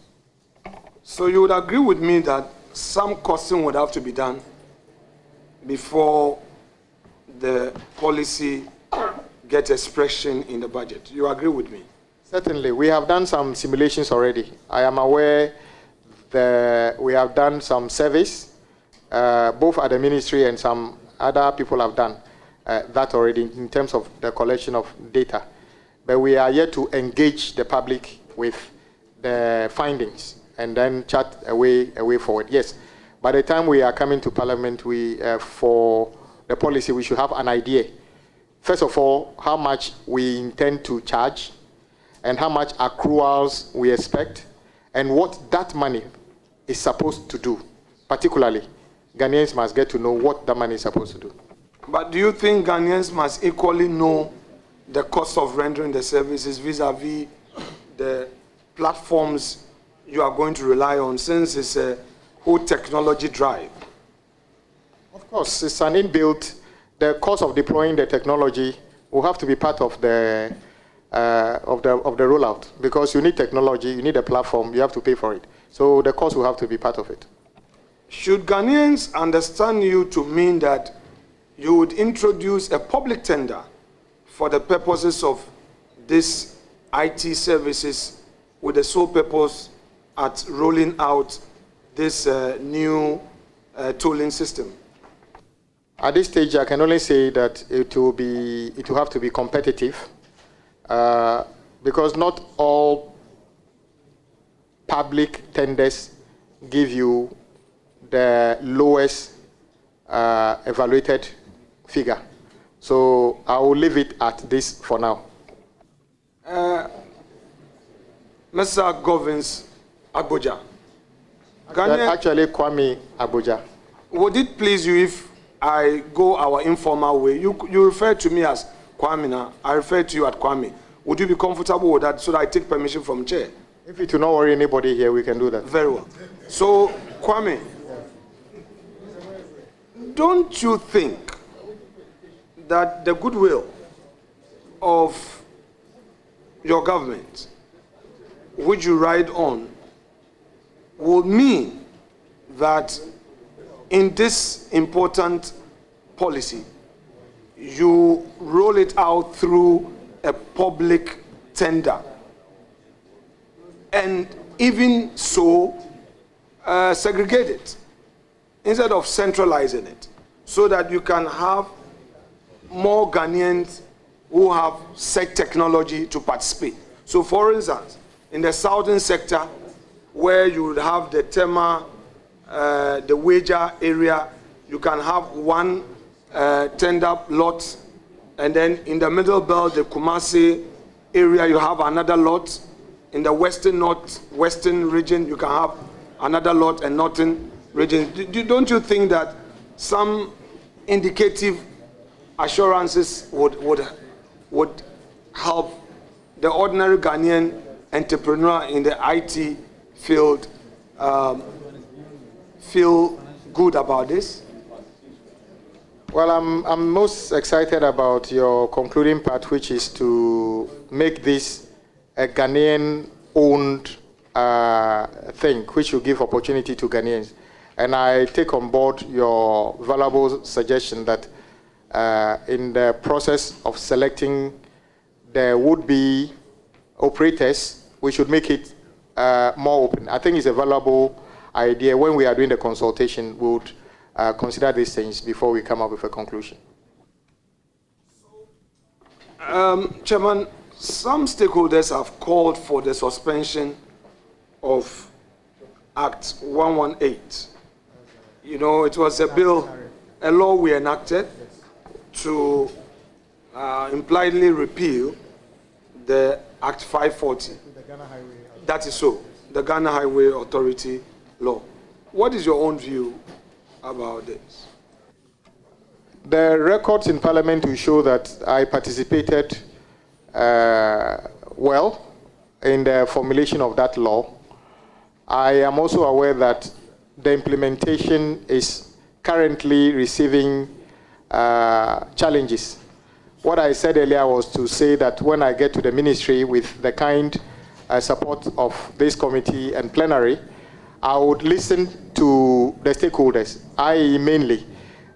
So you would agree with me that some costing would have to be done before the policy gets expression in the budget. You agree with me? Certainly. We have done some simulations already. I am aware that we have done some surveys, both at the ministry and some other people have done that already in terms of the collection of data. But we are yet to engage the public with the findings and then chart a way forward. Yes, by the time we are coming to Parliament, for the policy, we should have an idea. First of all, how much we intend to charge and how much accruals we expect and what that money is supposed to do. Particularly, Ghanaians must get to know what that money is supposed to do. But do you think Ghanaians must equally know the cost of rendering the services vis-a-vis the platforms you are going to rely on, since it's a whole technology drive? Of course, it's an inbuilt, the cost of deploying the technology will have to be part of the rollout, because you need technology, you need a platform, you have to pay for it. So the cost will have to be part of it. Should Ghanaians understand you to mean that you would introduce a public tender for the purposes of these IT services with the sole purpose at rolling out this new tolling system? At this stage, I can only say that it will have to be competitive, because not all public tenders give you the lowest evaluated figure. So I will leave it at this for now. Mr. Govins Agbodza. Actually, Kwame Agbodza. Would it please you if I go our informal way? You refer to me as Kwame now. I refer to you as Kwame. Would you be comfortable with that so that I take permission from chair? If it will not worry anybody here, we can do that. Very well. So, Kwame, don't you think that the goodwill of your government, which you ride on, will mean that in this important policy, you roll it out through a public tender, and even so, segregate it instead of centralizing it, so that you can have more Ghanaians who have such technology to participate. So, for instance, in the southern sector, where you would have the Tema, the Wager area, you can have one tender lot, and then in the middle belt, the Kumasi area, you have another lot. In the western region, you can have another lot, and northern region. Don't you think that some indicative assurances would help the ordinary Ghanaian entrepreneur in the IT field feel good about this? Well, I'm most excited about your concluding part, which is to make this a Ghanaian-owned thing, which will give opportunity to Ghanaians. And I take on board your valuable suggestion that in the process of selecting the would-be operators, we should make it more open. I think it's a valuable idea. When we are doing the consultation, we would consider these things before we come up with a conclusion. Chairman, some stakeholders have called for the suspension of Act 118. You know, it was a bill, a law we enacted to impliedly repeal the Act 540. That is so, the Ghana Highway Authority law. What is your own view about this? The records in Parliament will show that I participated well in the formulation of that law. I am also aware that the implementation is currently receiving challenges. What I said earlier was to say that when I get to the ministry with the kind support of this committee and plenary, I would listen to the stakeholders, i.e. mainly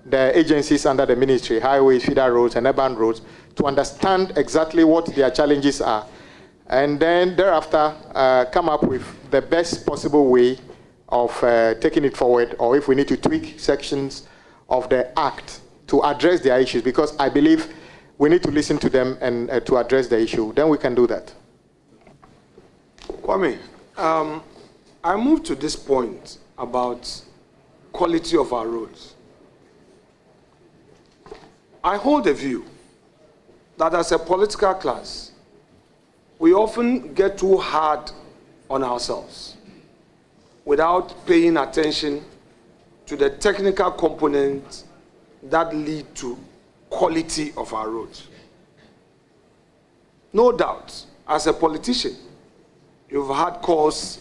the agencies under the ministry, highways, feeder roads, and urban roads, to understand exactly what their challenges are. And then thereafter, come up with the best possible way of taking it forward, or if we need to tweak sections of the Act to address their issues, because I believe we need to listen to them and to address the issue. Then we can do that. Kwame, I moved to this point about quality of our roads. I hold a view that as a political class, we often get too hard on ourselves without paying attention to the technical components that lead to quality of our roads. No doubt, as a politician, you've had cause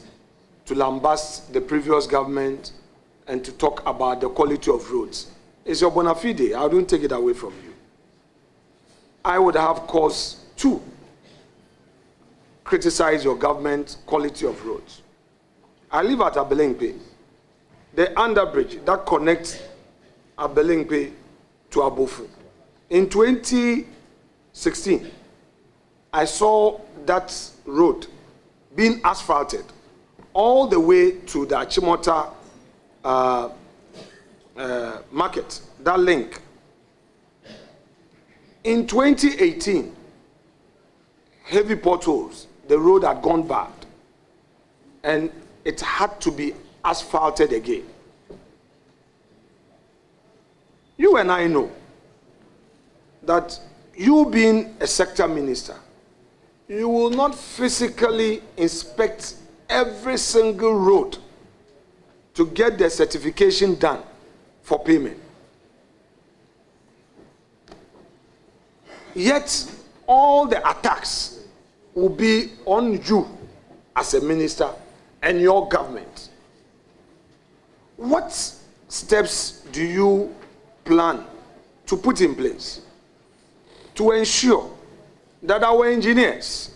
to lambast the previous government and to talk about the quality of roads. It's your bona fide. I don't take it away from you. I would have cause to criticize your government's quality of roads. I live at Abelingpe. The underbridge that connects Abelingpe to Abofu. In 2016, I saw that road being asphalted all the way to the Achimota market, that link. In 2018, heavy potholes, the road had gone bad, and it had to be asphalted again. You and I know that you being a sector minister, you will not physically inspect every single road to get the certification done for payment. Yet, all the attacks will be on you as a minister and your government. What steps do you plan to put in place to ensure that our engineers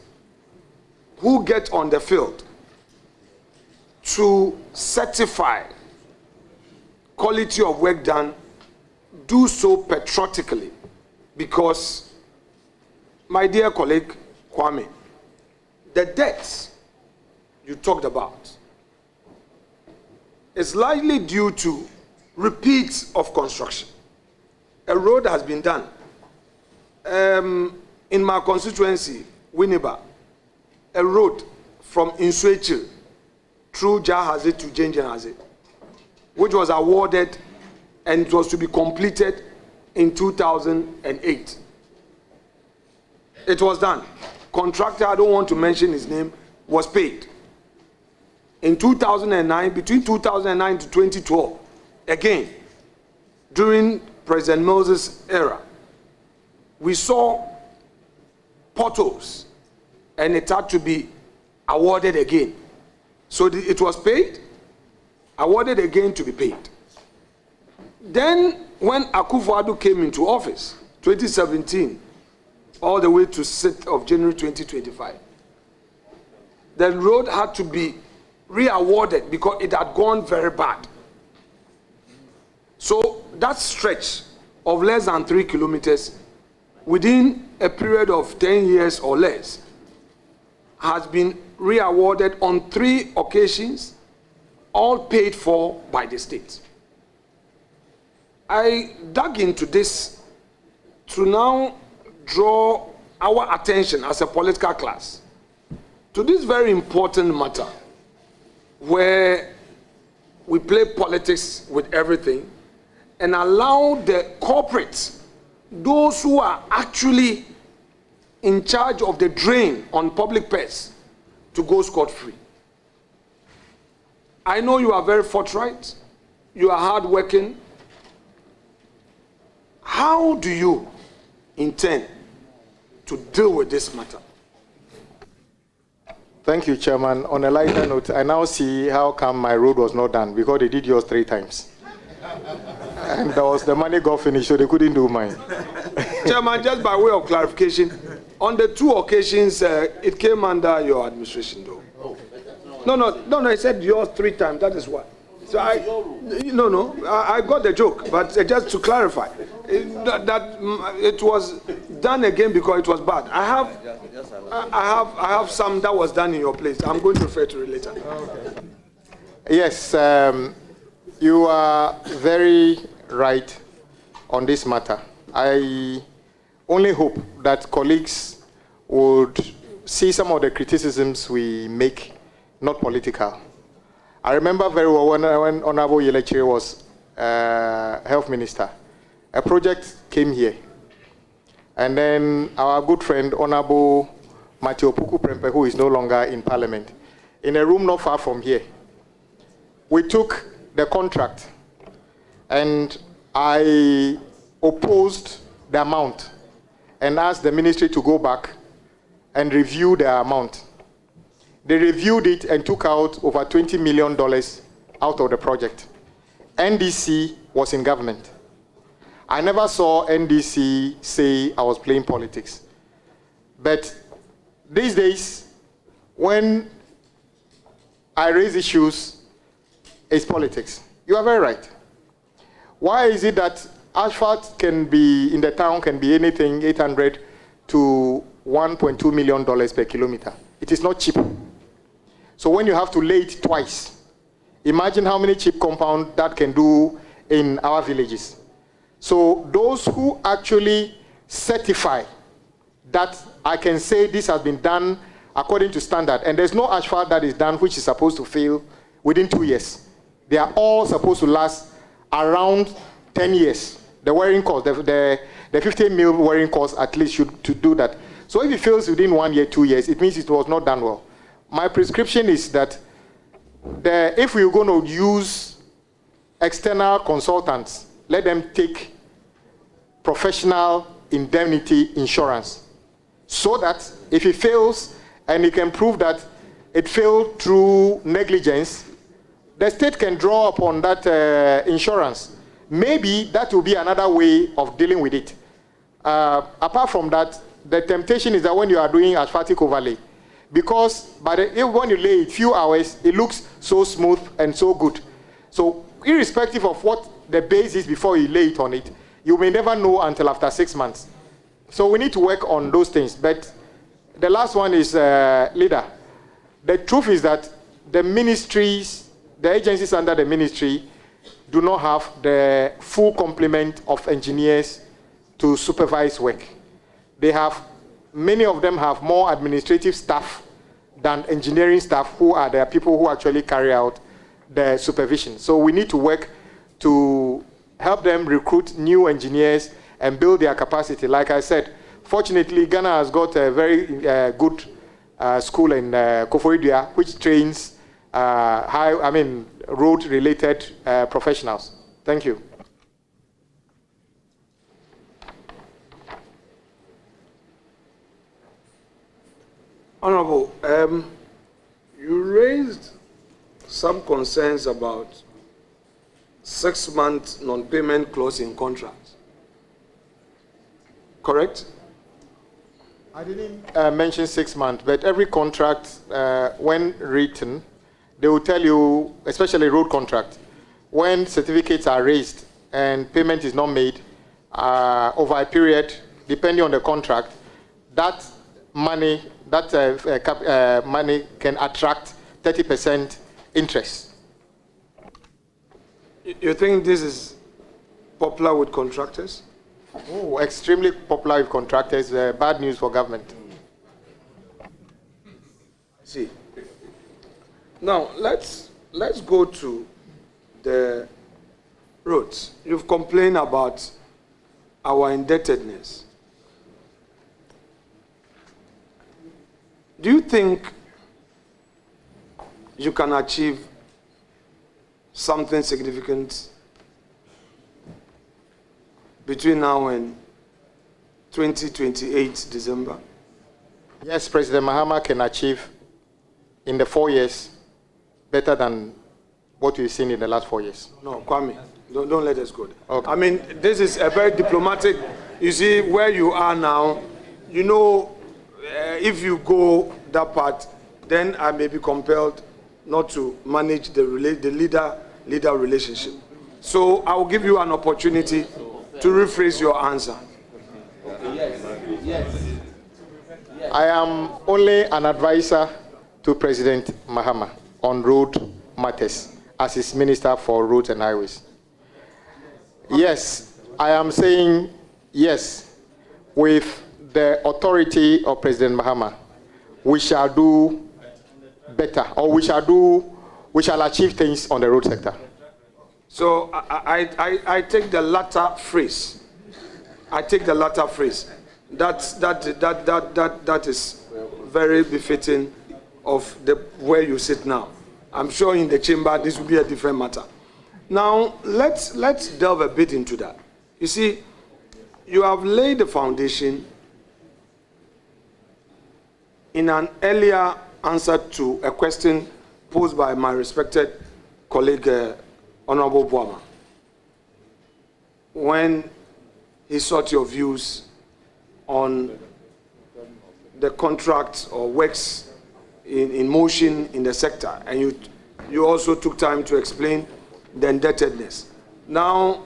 who get on the field to certify quality of work done do so patriotically? Because, my dear colleague Kwame, the debts you talked about is likely due to repeats of construction. A road has been done. In my constituency, Winneba, a road from Insuechil through Jahazi to Jenjenhazi, which was awarded and it was to be completed in 2008. It was done. Contractor, I don't want to mention his name, was paid. In 2009, between 2009 to 2012, again, during President Moses' era, we saw potholes and it had to be awarded again. So it was paid, awarded again to be paid. Then, when Akufo-Addo came into office, 2017, all the way to 6th of January 2025, the road had to be re-awarded because it had gone very bad. So that stretch of less than 3 kilometers within a period of 10 years or less has been re-awarded on 3 occasions, all paid for by the state. I dug into this to now draw our attention as a political class to this very important matter where we play politics with everything and allow the corporates, those who are actually in charge of the drain on public purse, to go scot-free. I know you are very forthright, you are hardworking. How do you intend to deal with this matter? Thank you, Chairman. On a lighter note, I now see how come my road was not done, because they did yours 3 times. And there was the money got finished, so they couldn't do mine. Chairman, just by way of clarification, on the 2 occasions, it came under your administration, though. No, I said yours 3 times, that is why. So I got the joke, but just to clarify, it was done again because it was bad. I have some that was done in your place. I'm going to refer to it later. Okay. Yes, you are very right on this matter. I only hope that colleagues would see some of the criticisms we make not political. I remember very well when Honorable Yelechi was Health Minister. A project came here. And then our good friend, Honorable Matthew Puku Prempe, who is no longer in Parliament, in a room not far from here, we took the contract and I opposed the amount and asked the ministry to go back and review the amount. They reviewed it and took out over $20 million out of the project. NDC was in government. I never saw NDC say I was playing politics. But these days, when I raise issues, it's politics. You are very right. Why is it that asphalt can be, in the town, can be anything $800 to $1.2 million per kilometer? It is not cheap. So when you have to lay it twice, imagine how many cheap compound that can do in our villages. So those who actually certify that I can say this has been done according to standard, and there's no asphalt that is done which is supposed to fail within 2 years. They are all supposed to last around 10 years. The wearing cost, the 15 mil wearing cost at least should to do that. So if it fails within 1 year, 2 years, it means it was not done well. My prescription is that if we're going to use external consultants, let them take professional indemnity insurance so that if it fails and it can prove that it failed through negligence, the state can draw upon that insurance. Maybe that will be another way of dealing with it. Apart from that, the temptation is that when you are doing asphaltic overlay, because when you lay it few hours, it looks so smooth and so good. So irrespective of what the base is before you lay it on it, you may never know until after 6 months. So we need to work on those things. But the last one is, leader, the truth is that the ministries, the agencies under the ministry do not have the full complement of engineers to supervise work. They have, many of them have more administrative staff than engineering staff, who are the people who actually carry out the supervision. So we need to work to help them recruit new engineers and build their capacity. Like I said, fortunately, Ghana has got a very good school in Koforidua, which trains road-related professionals. Thank you. Honorable, you raised some concerns about 6-month non-payment clause in contract. Correct? I didn't mention 6 months, but every contract, when written, they will tell you, especially road contract, when certificates are raised and payment is not made over a period, depending on the contract, that money, money can attract 30% interest. You think this is popular with contractors? Oh, extremely popular with contractors. Bad news for government. See. Now let's go to the roads. You've complained about our indebtedness. Do you think you can achieve something significant between now and 2028 December? Yes, President Mahama can achieve in the 4 years better than what we've seen in the last 4 years. No, Kwame, don't let us go there. Okay. I mean, this is a very diplomatic, you see, where you are now, you know, if you go that part, then I may be compelled not to manage the leader relationship. So I will give you an opportunity to rephrase your answer. I am only an advisor to President Mahama on road matters as his Minister for Roads and Highways. Yes, I am saying yes, with the authority of President Mahama, we shall do better, or we shall achieve things on the road sector. So I take the latter phrase. I take the latter phrase. That is very befitting of where you sit now. I'm sure in the chamber this will be a different matter. Now let's delve a bit into that. You see, you have laid the foundation in an earlier answer to a question posed by my respected colleague, Honorable Boama, when he sought your views on the contracts or works in motion in the sector, and you also took time to explain the indebtedness. Now,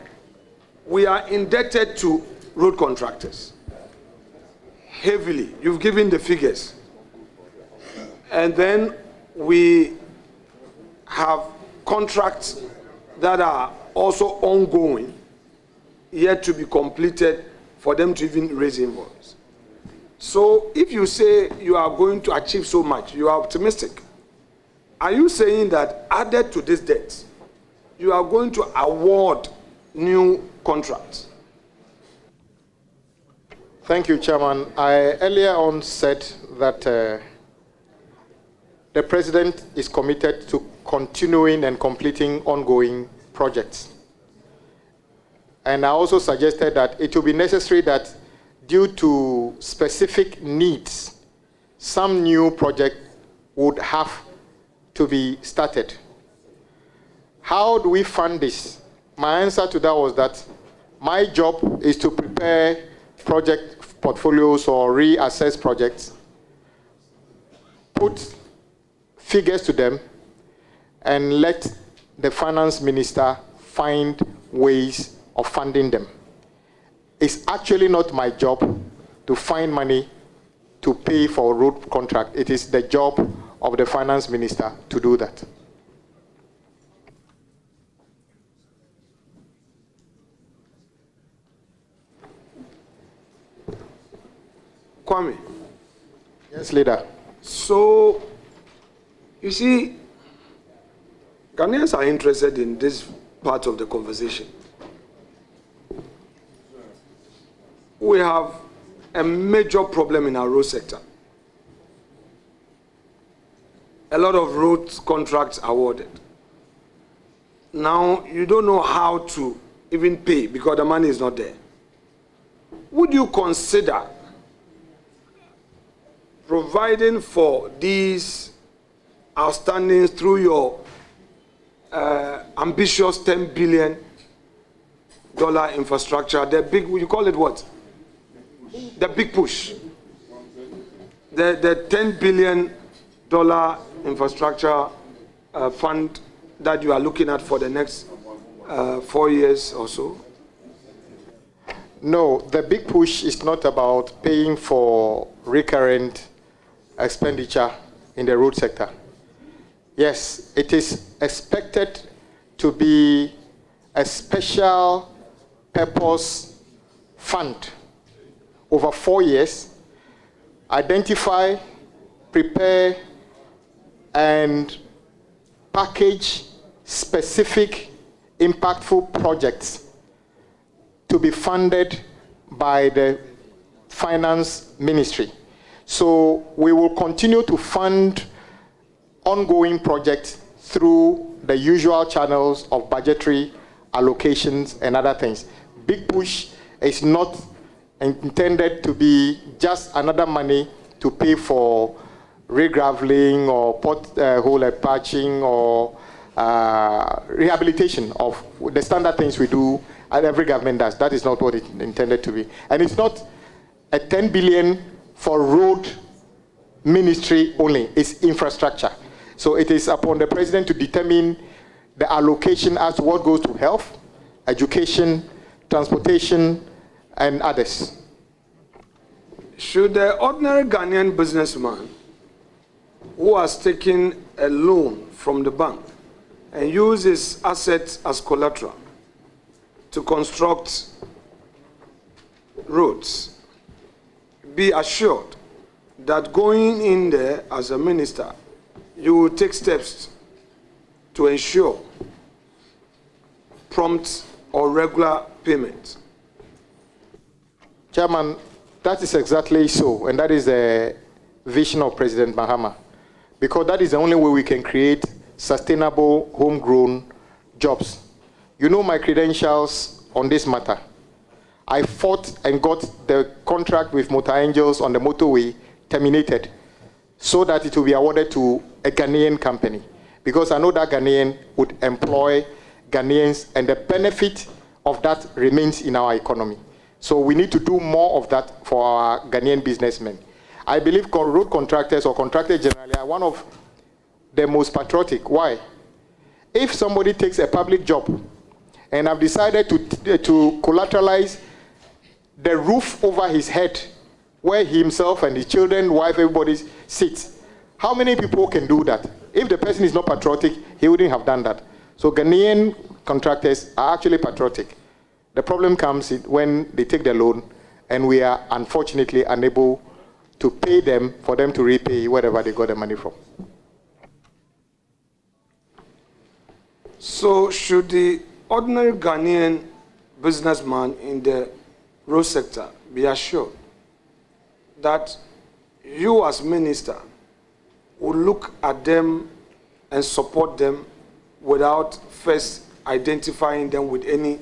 we are indebted to road contractors heavily. You've given the figures. And then we have contracts that are also ongoing, yet to be completed for them to even raise invoice. So if you say you are going to achieve so much, you are optimistic. Are you saying that added to this debt, you are going to award new contracts? Thank you, Chairman. I earlier on said that the President is committed to continuing and completing ongoing projects. And I also suggested that it will be necessary that due to specific needs, some new project would have to be started. How do we fund this? My answer to that was that my job is to prepare project portfolios or reassess projects, put figures to them, and let the finance minister find ways of funding them. It's actually not my job to find money to pay for a road contract. It is the job of the finance minister to do that. Kwame. Yes, leader. So, you see, Ghanaians are interested in this part of the conversation. We have a major problem in our road sector. A lot of road contracts awarded. Now, you don't know how to even pay because the money is not there. Would you consider providing for these outstandings through your ambitious $10 billion infrastructure, the big, you call it what? The big push. The $10 billion infrastructure fund that you are looking at for the next 4 years or so? No, the big push is not about paying for recurrent expenditure in the road sector. Yes, it is expected to be a special purpose fund over 4 years, identify, prepare, and package specific impactful projects to be funded by the Finance Ministry. So we will continue to fund ongoing projects through the usual channels of budgetary allocations and other things. Big push is not intended to be just another money to pay for regraveling or pothole patching or rehabilitation of the standard things we do and every government does. That is not what it's intended to be. And it's not a 10 billion for road ministry only, it's infrastructure. So it is upon the president to determine the allocation as to what goes to health, education, transportation, and others. Should the ordinary Ghanaian businessman who has taken a loan from the bank and use his assets as collateral to construct roads be assured that going in there as a minister, you will take steps to ensure prompt or regular payment? Chairman, that is exactly so, and that is the vision of President Mahama, because that is the only way we can create sustainable, homegrown jobs. You know my credentials on this matter. I fought and got the contract with Motor Angels on the motorway terminated so that it will be awarded to a Ghanaian company, because I know that Ghanaian would employ Ghanaians and the benefit of that remains in our economy. So we need to do more of that for our Ghanaian businessmen. I believe road contractors or contractors generally are one of the most patriotic. Why? If somebody takes a public job and have decided to collateralize the roof over his head where he himself and his children, wife, everybody sits, how many people can do that? If the person is not patriotic, he wouldn't have done that. So Ghanaian contractors are actually patriotic. The problem comes when they take the loan and we are unfortunately unable to pay them for them to repay wherever they got the money from. So should the ordinary Ghanaian businessman in the road sector be assured that you as minister will look at them and support them without first identifying them with any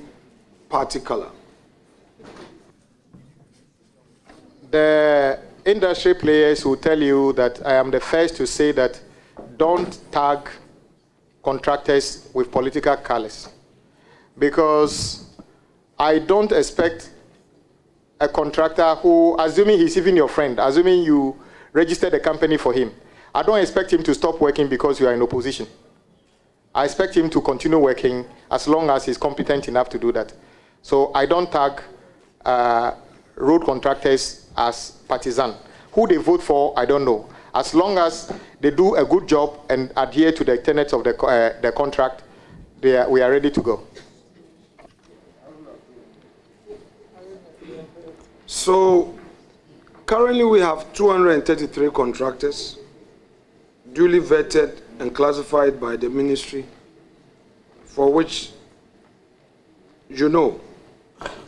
party color? The industry players will tell you that I am the first to say that don't tag contractors with political colors, because I don't expect a contractor who, assuming he's even your friend, assuming you registered a company for him, I don't expect him to stop working because you are in opposition. I expect him to continue working as long as he's competent enough to do that. So I don't tag road contractors as partisan. Who they vote for, I don't know. As long as they do a good job and adhere to the tenets of the contract, we are ready to go. So currently we have 233 contractors duly vetted and classified by the ministry, for which you know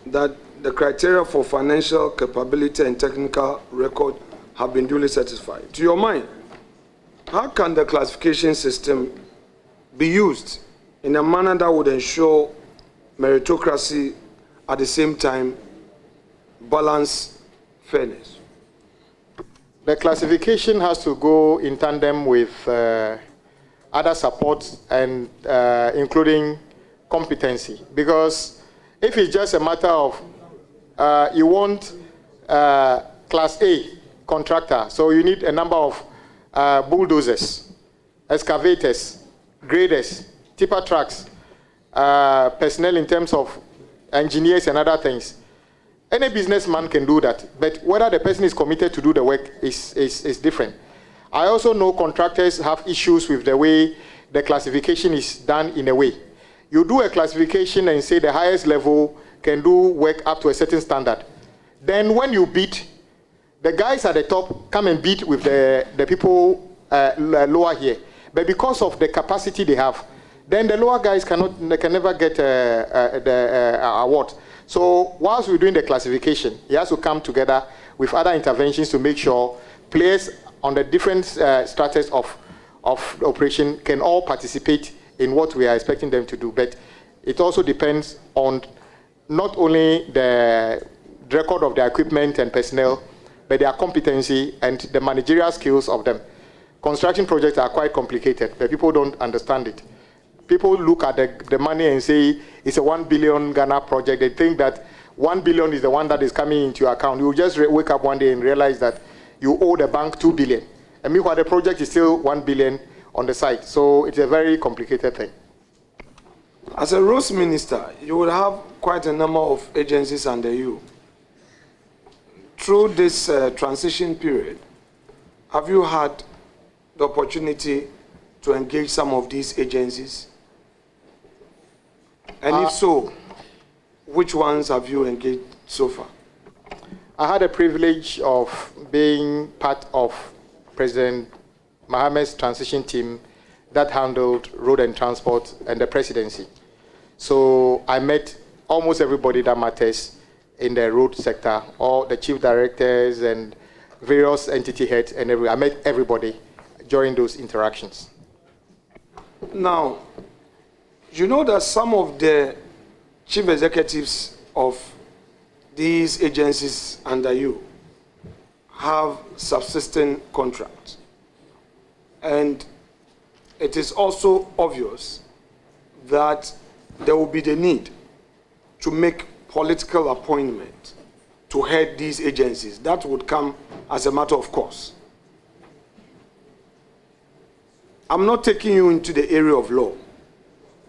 that the criteria for financial capability and technical record have been duly satisfied. To your mind, how can the classification system be used in a manner that would ensure meritocracy at the same time balance fairness? The classification has to go in tandem with other support, and including competency. Because if it's just a matter of you want Class A contractor, so you need a number of bulldozers, excavators, graders, tipper trucks, personnel in terms of engineers and other things. Any businessman can do that, but whether the person is committed to do the work is different. I also know contractors have issues with the way the classification is done in a way. You do a classification and say the highest level can do work up to a certain standard. Then when you bid, the guys at the top come and bid with the people lower here. But because of the capacity they have, then the lower guys can never get the award. So whilst we're doing the classification, it has to come together with other interventions to make sure players on the different stratas of operation can all participate in what we are expecting them to do. But it also depends on not only the record of their equipment and personnel, but their competency and the managerial skills of them. Construction projects are quite complicated, but people don't understand it. People look at the money and say it's a 1 billion Ghana project. They think that 1 billion is the one that is coming into your account. You just wake up one day and realize that you owe the bank 2 billion. And meanwhile, the project is still 1 billion on the site. So it's a very complicated thing. As a roads minister, you would have quite a number of agencies under you. Through this transition period, have you had the opportunity to engage some of these agencies? And if so, which ones have you engaged so far? I had the privilege of being part of President Mohamed's transition team that handled road and transport and the presidency. So I met almost everybody that matters in the road sector, all the chief directors and various entity heads, and I met everybody during those interactions. Now, you know that some of the chief executives of these agencies under you have subsisting contracts. And it is also obvious that there will be the need to make political appointment to head these agencies. That would come as a matter of course. I'm not taking you into the area of law,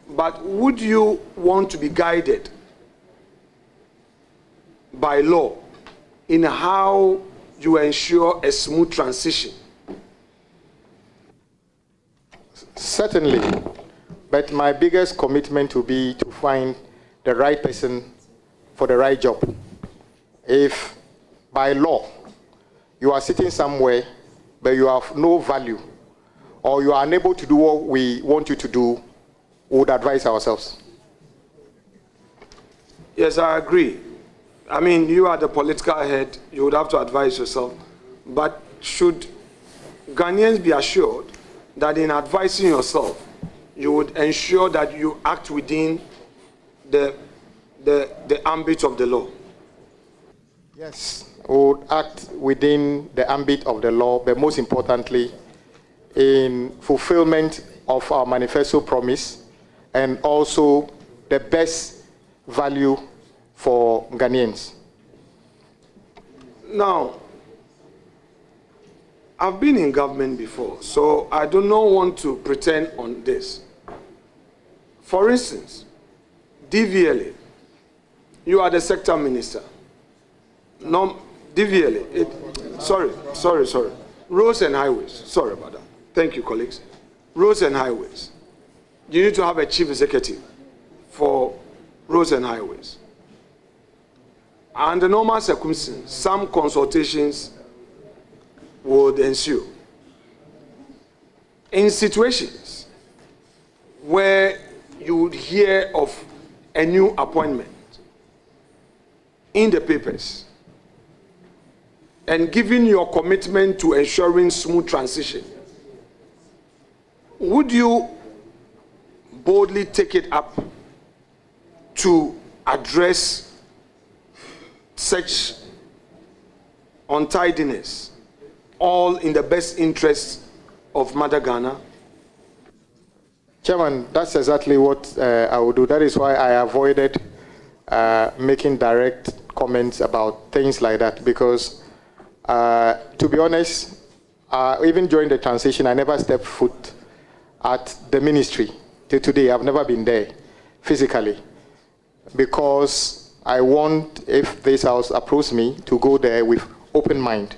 but would you want to be guided by law in how you ensure a smooth transition? Certainly, but my biggest commitment will be to find the right person for the right job. If by law you are sitting somewhere but you have no value, or you are unable to do what we want you to do, we would advise ourselves. Yes, I agree. I mean, you are the political head, you would have to advise yourself. But should Ghanaians be assured that in advising yourself, you would ensure that you act within the ambit of the law? Yes, we would act within the ambit of the law, but most importantly, in fulfillment of our manifesto promise, and also the best value for Ghanaians. Now, I've been in government before, so I do not want to pretend on this. For instance, DVLA, you are the sector minister. No, DVLA, sorry. Roads and highways, sorry about that. Thank you, colleagues. Roads and highways. You need to have a chief executive for roads and highways. Under normal circumstances, some consultations would ensue. In situations where you would hear of a new appointment in the papers, and given your commitment to ensuring smooth transition, would you boldly take it up to address such untidiness, all in the best interest of Mother Ghana? Chairman, that's exactly what I would do. That is why I avoided making direct comments about things like that, because to be honest, even during the transition, I never stepped foot at the ministry. Till today, I've never been there physically, because I want, if this house approves me, to go there with open mind.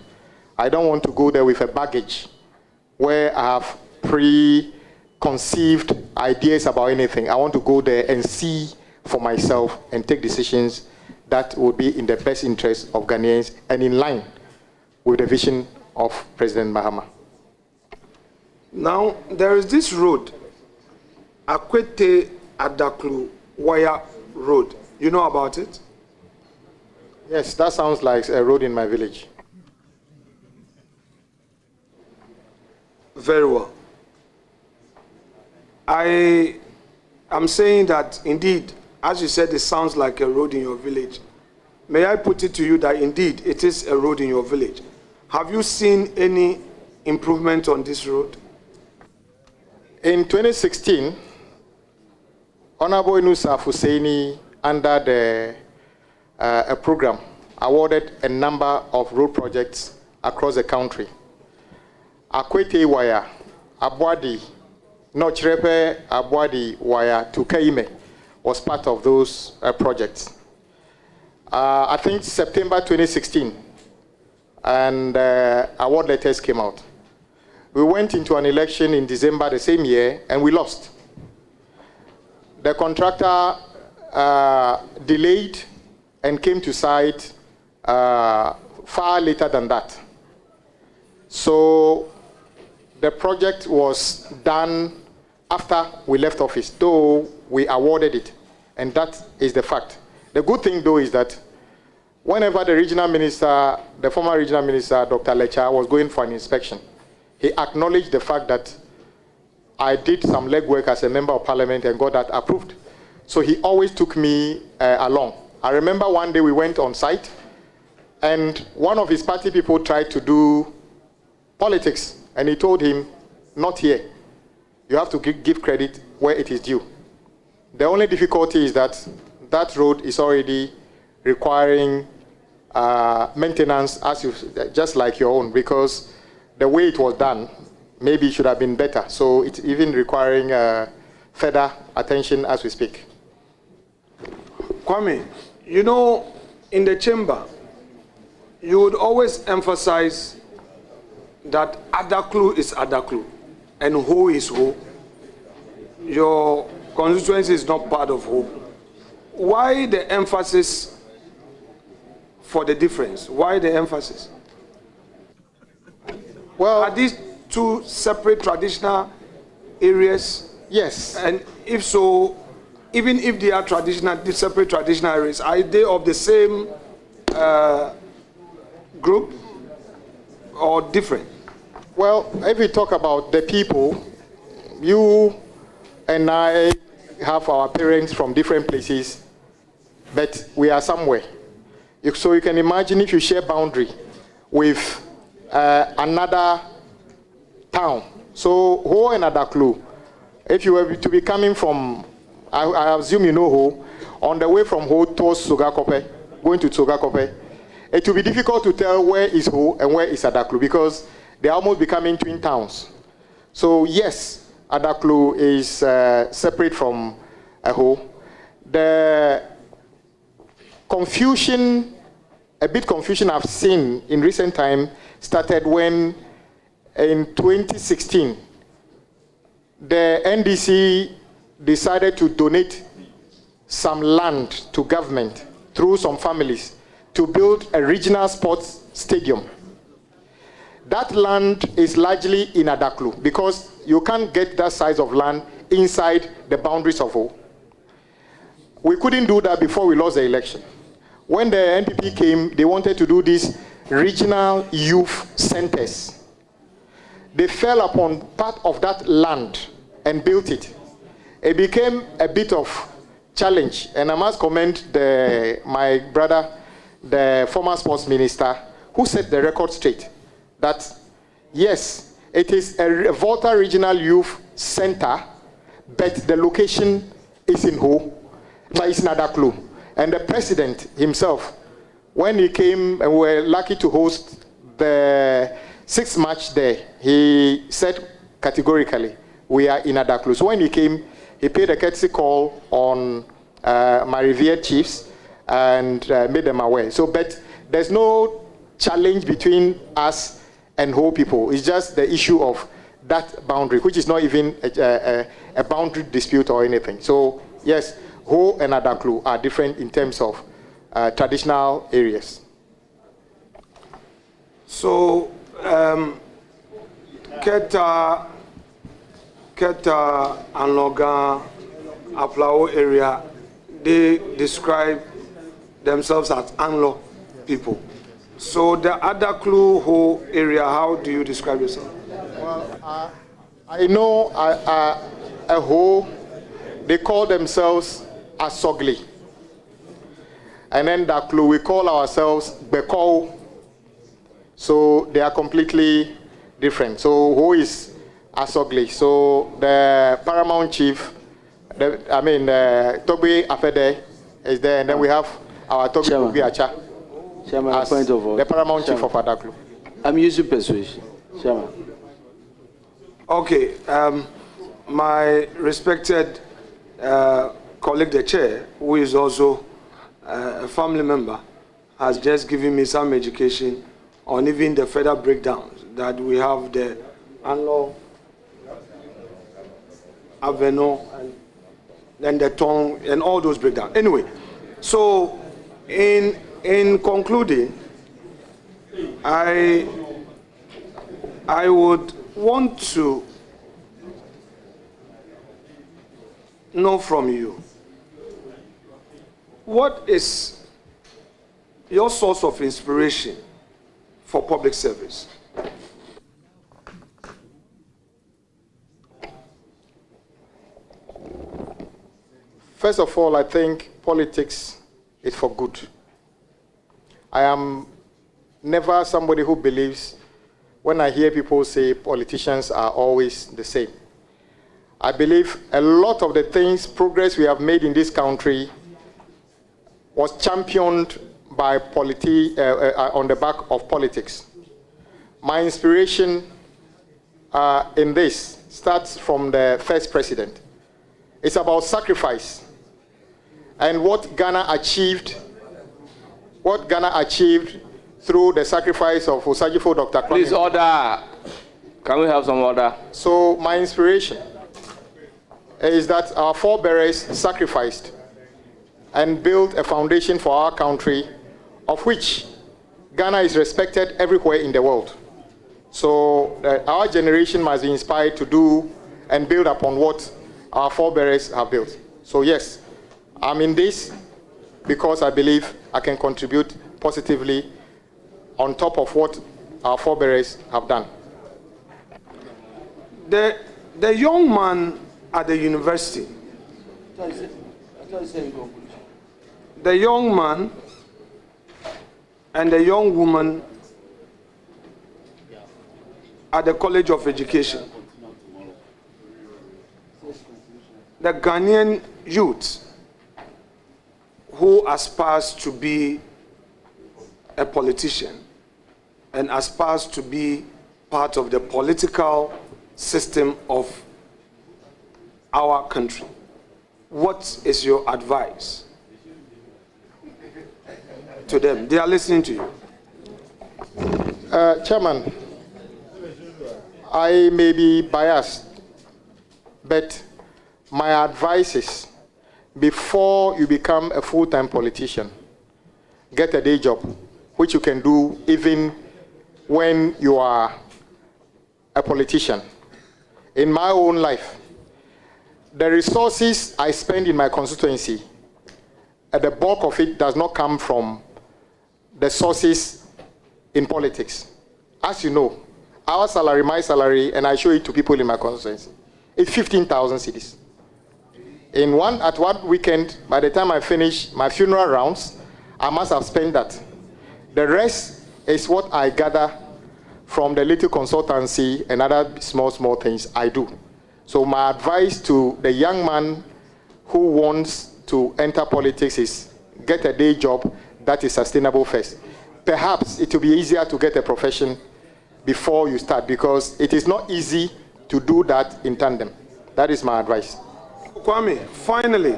I don't want to go there with a baggage where I have preconceived ideas about anything. I want to go there and see for myself and take decisions that would be in the best interest of Ghanaians and in line with the vision of President Mahama. Now, there is this road, Akwete Adaklu Wire Road. You know about it? Yes, that sounds like a road in my village. Very well. I am saying that indeed, as you said, it sounds like a road in your village. May I put it to you that indeed it is a road in your village? Have you seen any improvement on this road? In 2016, Honorable Inusa Husseini, under the a program, awarded a number of road projects across the country. Akwete Wire, Abwadi, Nochrepe Abwadi Wire to Kaime was part of those projects. I think September 2016, and award letters came out. We went into an election in December the same year, and we lost. The contractor delayed and came to site far later than that. So the project was done after we left office, though we awarded it, and that is the fact. The good thing, though, is that whenever the regional minister, the former regional minister, Dr. Lecha, was going for an inspection, he acknowledged the fact that I did some legwork as a member of parliament and got that approved. So he always took me along. I remember one day we went on site, and one of his party people tried to do politics, and he told him, not here. You have to give credit where it is due. The only difficulty is that that road is already requiring maintenance, just like your own, because the way it was done, maybe it should have been better. So it's even requiring further attention as we speak. Kwame, you know, in the chamber, you would always emphasize that Adaklu is Adaklu and Ho is Ho. Your constituency is not part of Ho. Why the emphasis for the difference? Why the emphasis? Well, are these two separate traditional areas? Yes. And if so, even if they are separate traditional areas, are they of the same group or different? Well, if we talk about the people, you and I have our parents from different places, but we are somewhere. So you can imagine if you share boundary with another town. So Ho and Adaklu, if you were to be coming from, I assume you know Ho, on the way from Ho towards Sogakope, going to Sogakope, it will be difficult to tell where is Ho and where is Adaklu, because they're almost becoming twin towns. So yes, Adaklu is separate from Ho. The confusion, a bit confusion I've seen in recent time started when in 2016, the NDC decided to donate some land to government through some families to build a regional sports stadium. That land is largely in Adaklu because you can't get that size of land inside the boundaries of Ho. We couldn't do that before we lost the election. When the NPP came, they wanted to do these regional youth centers. They fell upon part of that land and built it. It became a bit of challenge, and I must commend my brother, the former sports minister, who set the record straight that yes, it is a Volta Regional Youth Center, but the location is in Ho, but it's in Adaklu. And the president himself, when he came and we were lucky to host the 6th match there, he said categorically, we are in Adaklu. So when he came, he paid a courtesy call on my revered chiefs and made them aware. So, but there's no challenge between us and Ho people. It's just the issue of that boundary, which is not even a boundary dispute or anything. So, yes, Ho and Adaklu are different in terms of traditional areas. So, Keta, Anloga, Aplao area, they describe themselves as Anglo people. So the Adaklu Ho area, how do you describe yourself? Well, I know a Ho, they call themselves Asogli. And then Daklu, we call ourselves Beko. So they are completely different. So Ho is Asogli. So the paramount chief, Tobi Afede is there, and then we have our Tobi Ubiacha. Chairman, a point of order. The paramount chief of Adaklu. I'm using persuasion. Chairman. Okay, my respected colleague, the chair, who is also a family member, has just given me some education on even the further breakdowns that we have the Anlo, Aveno, and then the Tong, and all those breakdowns. Anyway, so in concluding, I would want to know from you, what is your source of inspiration for public service? First of all, I think politics is for good. I am never somebody who believes when I hear people say politicians are always the same. I believe a lot of the things, progress we have made in this country was championed by on the back of politics. My inspiration in this starts from the first president. It's about sacrifice and what Ghana achieved through the sacrifice of Osajifo Dr. Kwame. Please order. Can we have some order? So my inspiration is that our forebears sacrificed and built a foundation for our country, of which Ghana is respected everywhere in the world. So our generation must be inspired to do and build upon what our forebears have built. So yes, I'm in this because I believe I can contribute positively on top of what our forebears have done. The young man at the university, the young man and the young woman at the College of Education, the Ghanaian youth who aspires to be a politician and aspires to be part of the political system of our country. What is your advice to them? They are listening to you. Chairman, I may be biased, but my advice is, before you become a full-time politician, get a day job, which you can do even when you are a politician. In my own life, the resources I spend in my constituency, the bulk of it does not come from the sources in politics. As you know, our salary, my salary, and I show it to people in my constituency, it's 15,000 cedis. At one weekend, by the time I finish my funeral rounds, I must have spent that. The rest is what I gather from the little consultancy and other small things I do. So my advice to the young man who wants to enter politics is get a day job that is sustainable first. Perhaps it will be easier to get a profession before you start, because it is not easy to do that in tandem. That is my advice. Kwame, finally,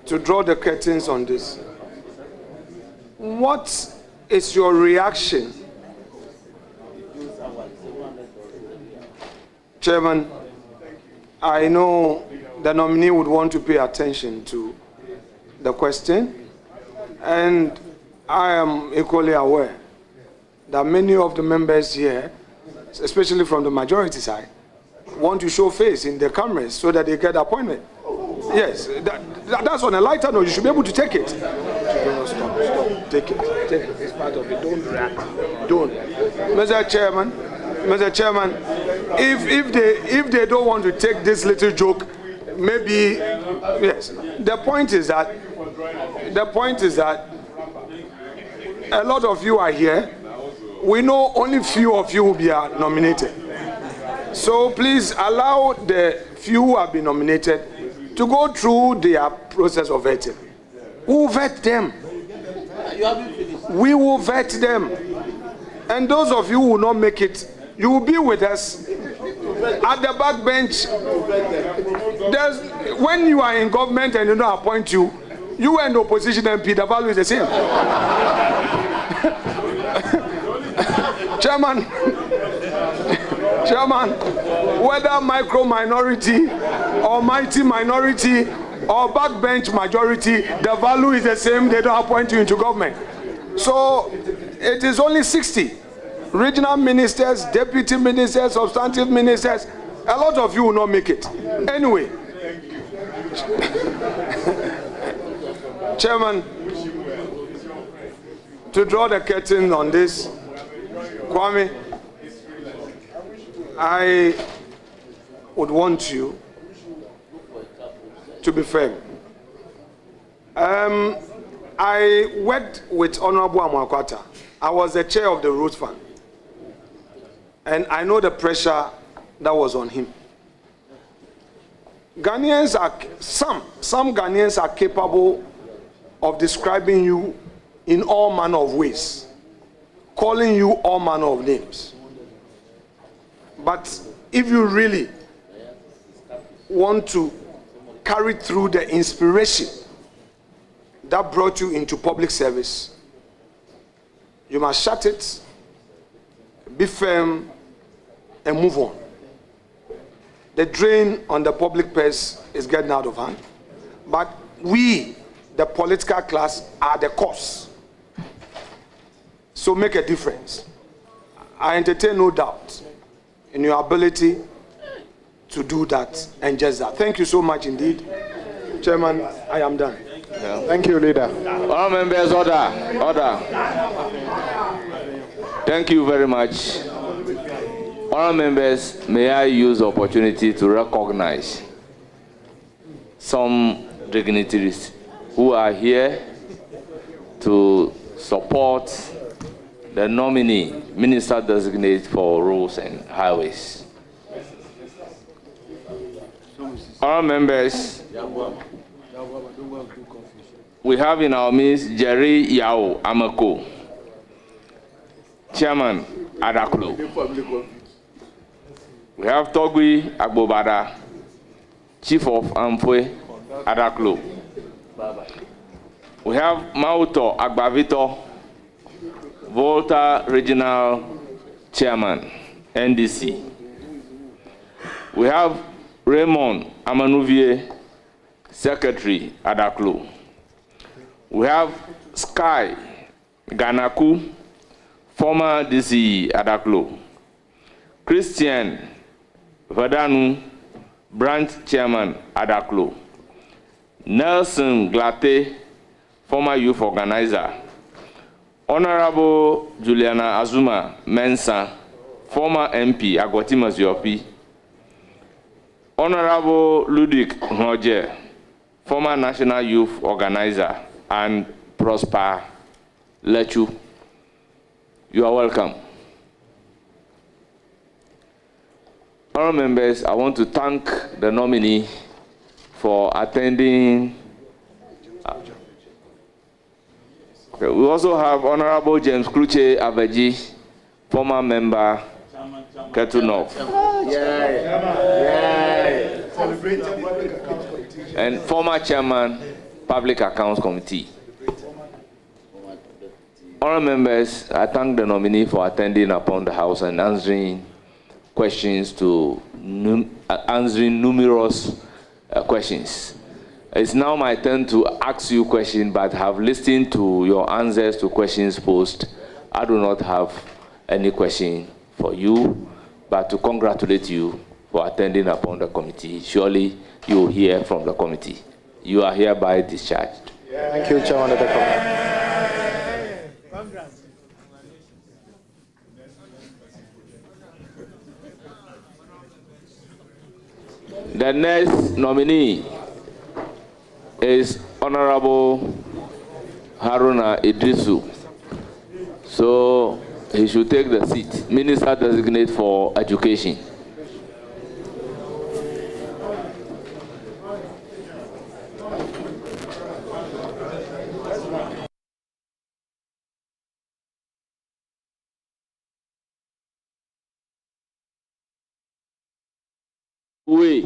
to draw the curtains on this, what is your reaction? Chairman, I know the nominee would want to pay attention to the question, and I am equally aware that many of the members here, especially from the majority side, want to show face in the cameras so that they get appointment. Yes, that's on a lighter note. You should be able to take it. Stop. Take it. It's part of it. Don't react. Don't. Mr. Chairman, if they don't want to take this little joke, maybe yes. The point is that a lot of you are here. We know only few of you will be nominated. So please allow the few who have been nominated to go through their process of vetting. We will vet them. We will vet them. And those of you who will not make it, you will be with us at the back bench. When you are in government and you don't appoint you and opposition MP, the value is the same. Chairman, whether micro minority or mighty minority or backbench majority, the value is the same. They don't appoint you into government. So it is only 60 regional ministers, deputy ministers, substantive ministers. A lot of you will not make it. Anyway, Chairman, to draw the curtain on this, Kwame, I would want you to be firm. I worked with Honorable Amakwata. I was the chair of the Road Fund. And I know the pressure that was on him. Ghanaians are, some Ghanaians are capable of describing you in all manner of ways, calling you all manner of names. But if you really want to carry through the inspiration that brought you into public service, you must shut it, be firm, and move on. The drain on the public purse is getting out of hand. But we, the political class, are the cause. So make a difference. I entertain no doubt in your ability to do that and just that. Thank you so much indeed. Chairman, I am done. Yeah. Thank you, Leader. All members, order. Thank you very much. All members, may I use the opportunity to recognize some dignitaries who are here to support the nominee, Minister-designate for Roads and Highways. All members, we have in our midst Jerry Yao Amako, Chairman Adaklo. We have Togui Agbobada, Chief of Amfwe Adaklo. We have Mauto Agbavito, Volta Regional Chairman, NDC. We have Raymond Amanuvier, Secretary, Adaklo. We have Sky Ganaku, former DC, Adaklo. Christian Vadanu, Branch Chairman, Adaklo. Nelson Glate, former youth organizer. Honorable Juliana Azuma Mensa, former MP, Agwati Maziopi. Honorable Ludwig Ngoje, former national youth organizer, and Prosper Lechu. You are welcome. Honourable members, I want to thank the nominee for attending. Okay, we also have Honourable James Kluche Aveji, former member, Ketunov. And former chairman, Public Accounts Committee. Honourable members, I thank the nominee for attending upon the House and answering questions answering numerous questions. It's now my turn to ask you questions, but have listened to your answers to questions posed. I do not have any question for you, but to congratulate you for attending upon the committee. Surely you will hear from the committee. You are hereby discharged. Thank you, Chairman of the Committee. The next nominee is Honorable Haruna Idrisu. So he should take the seat. Minister-designate for Education. Oui.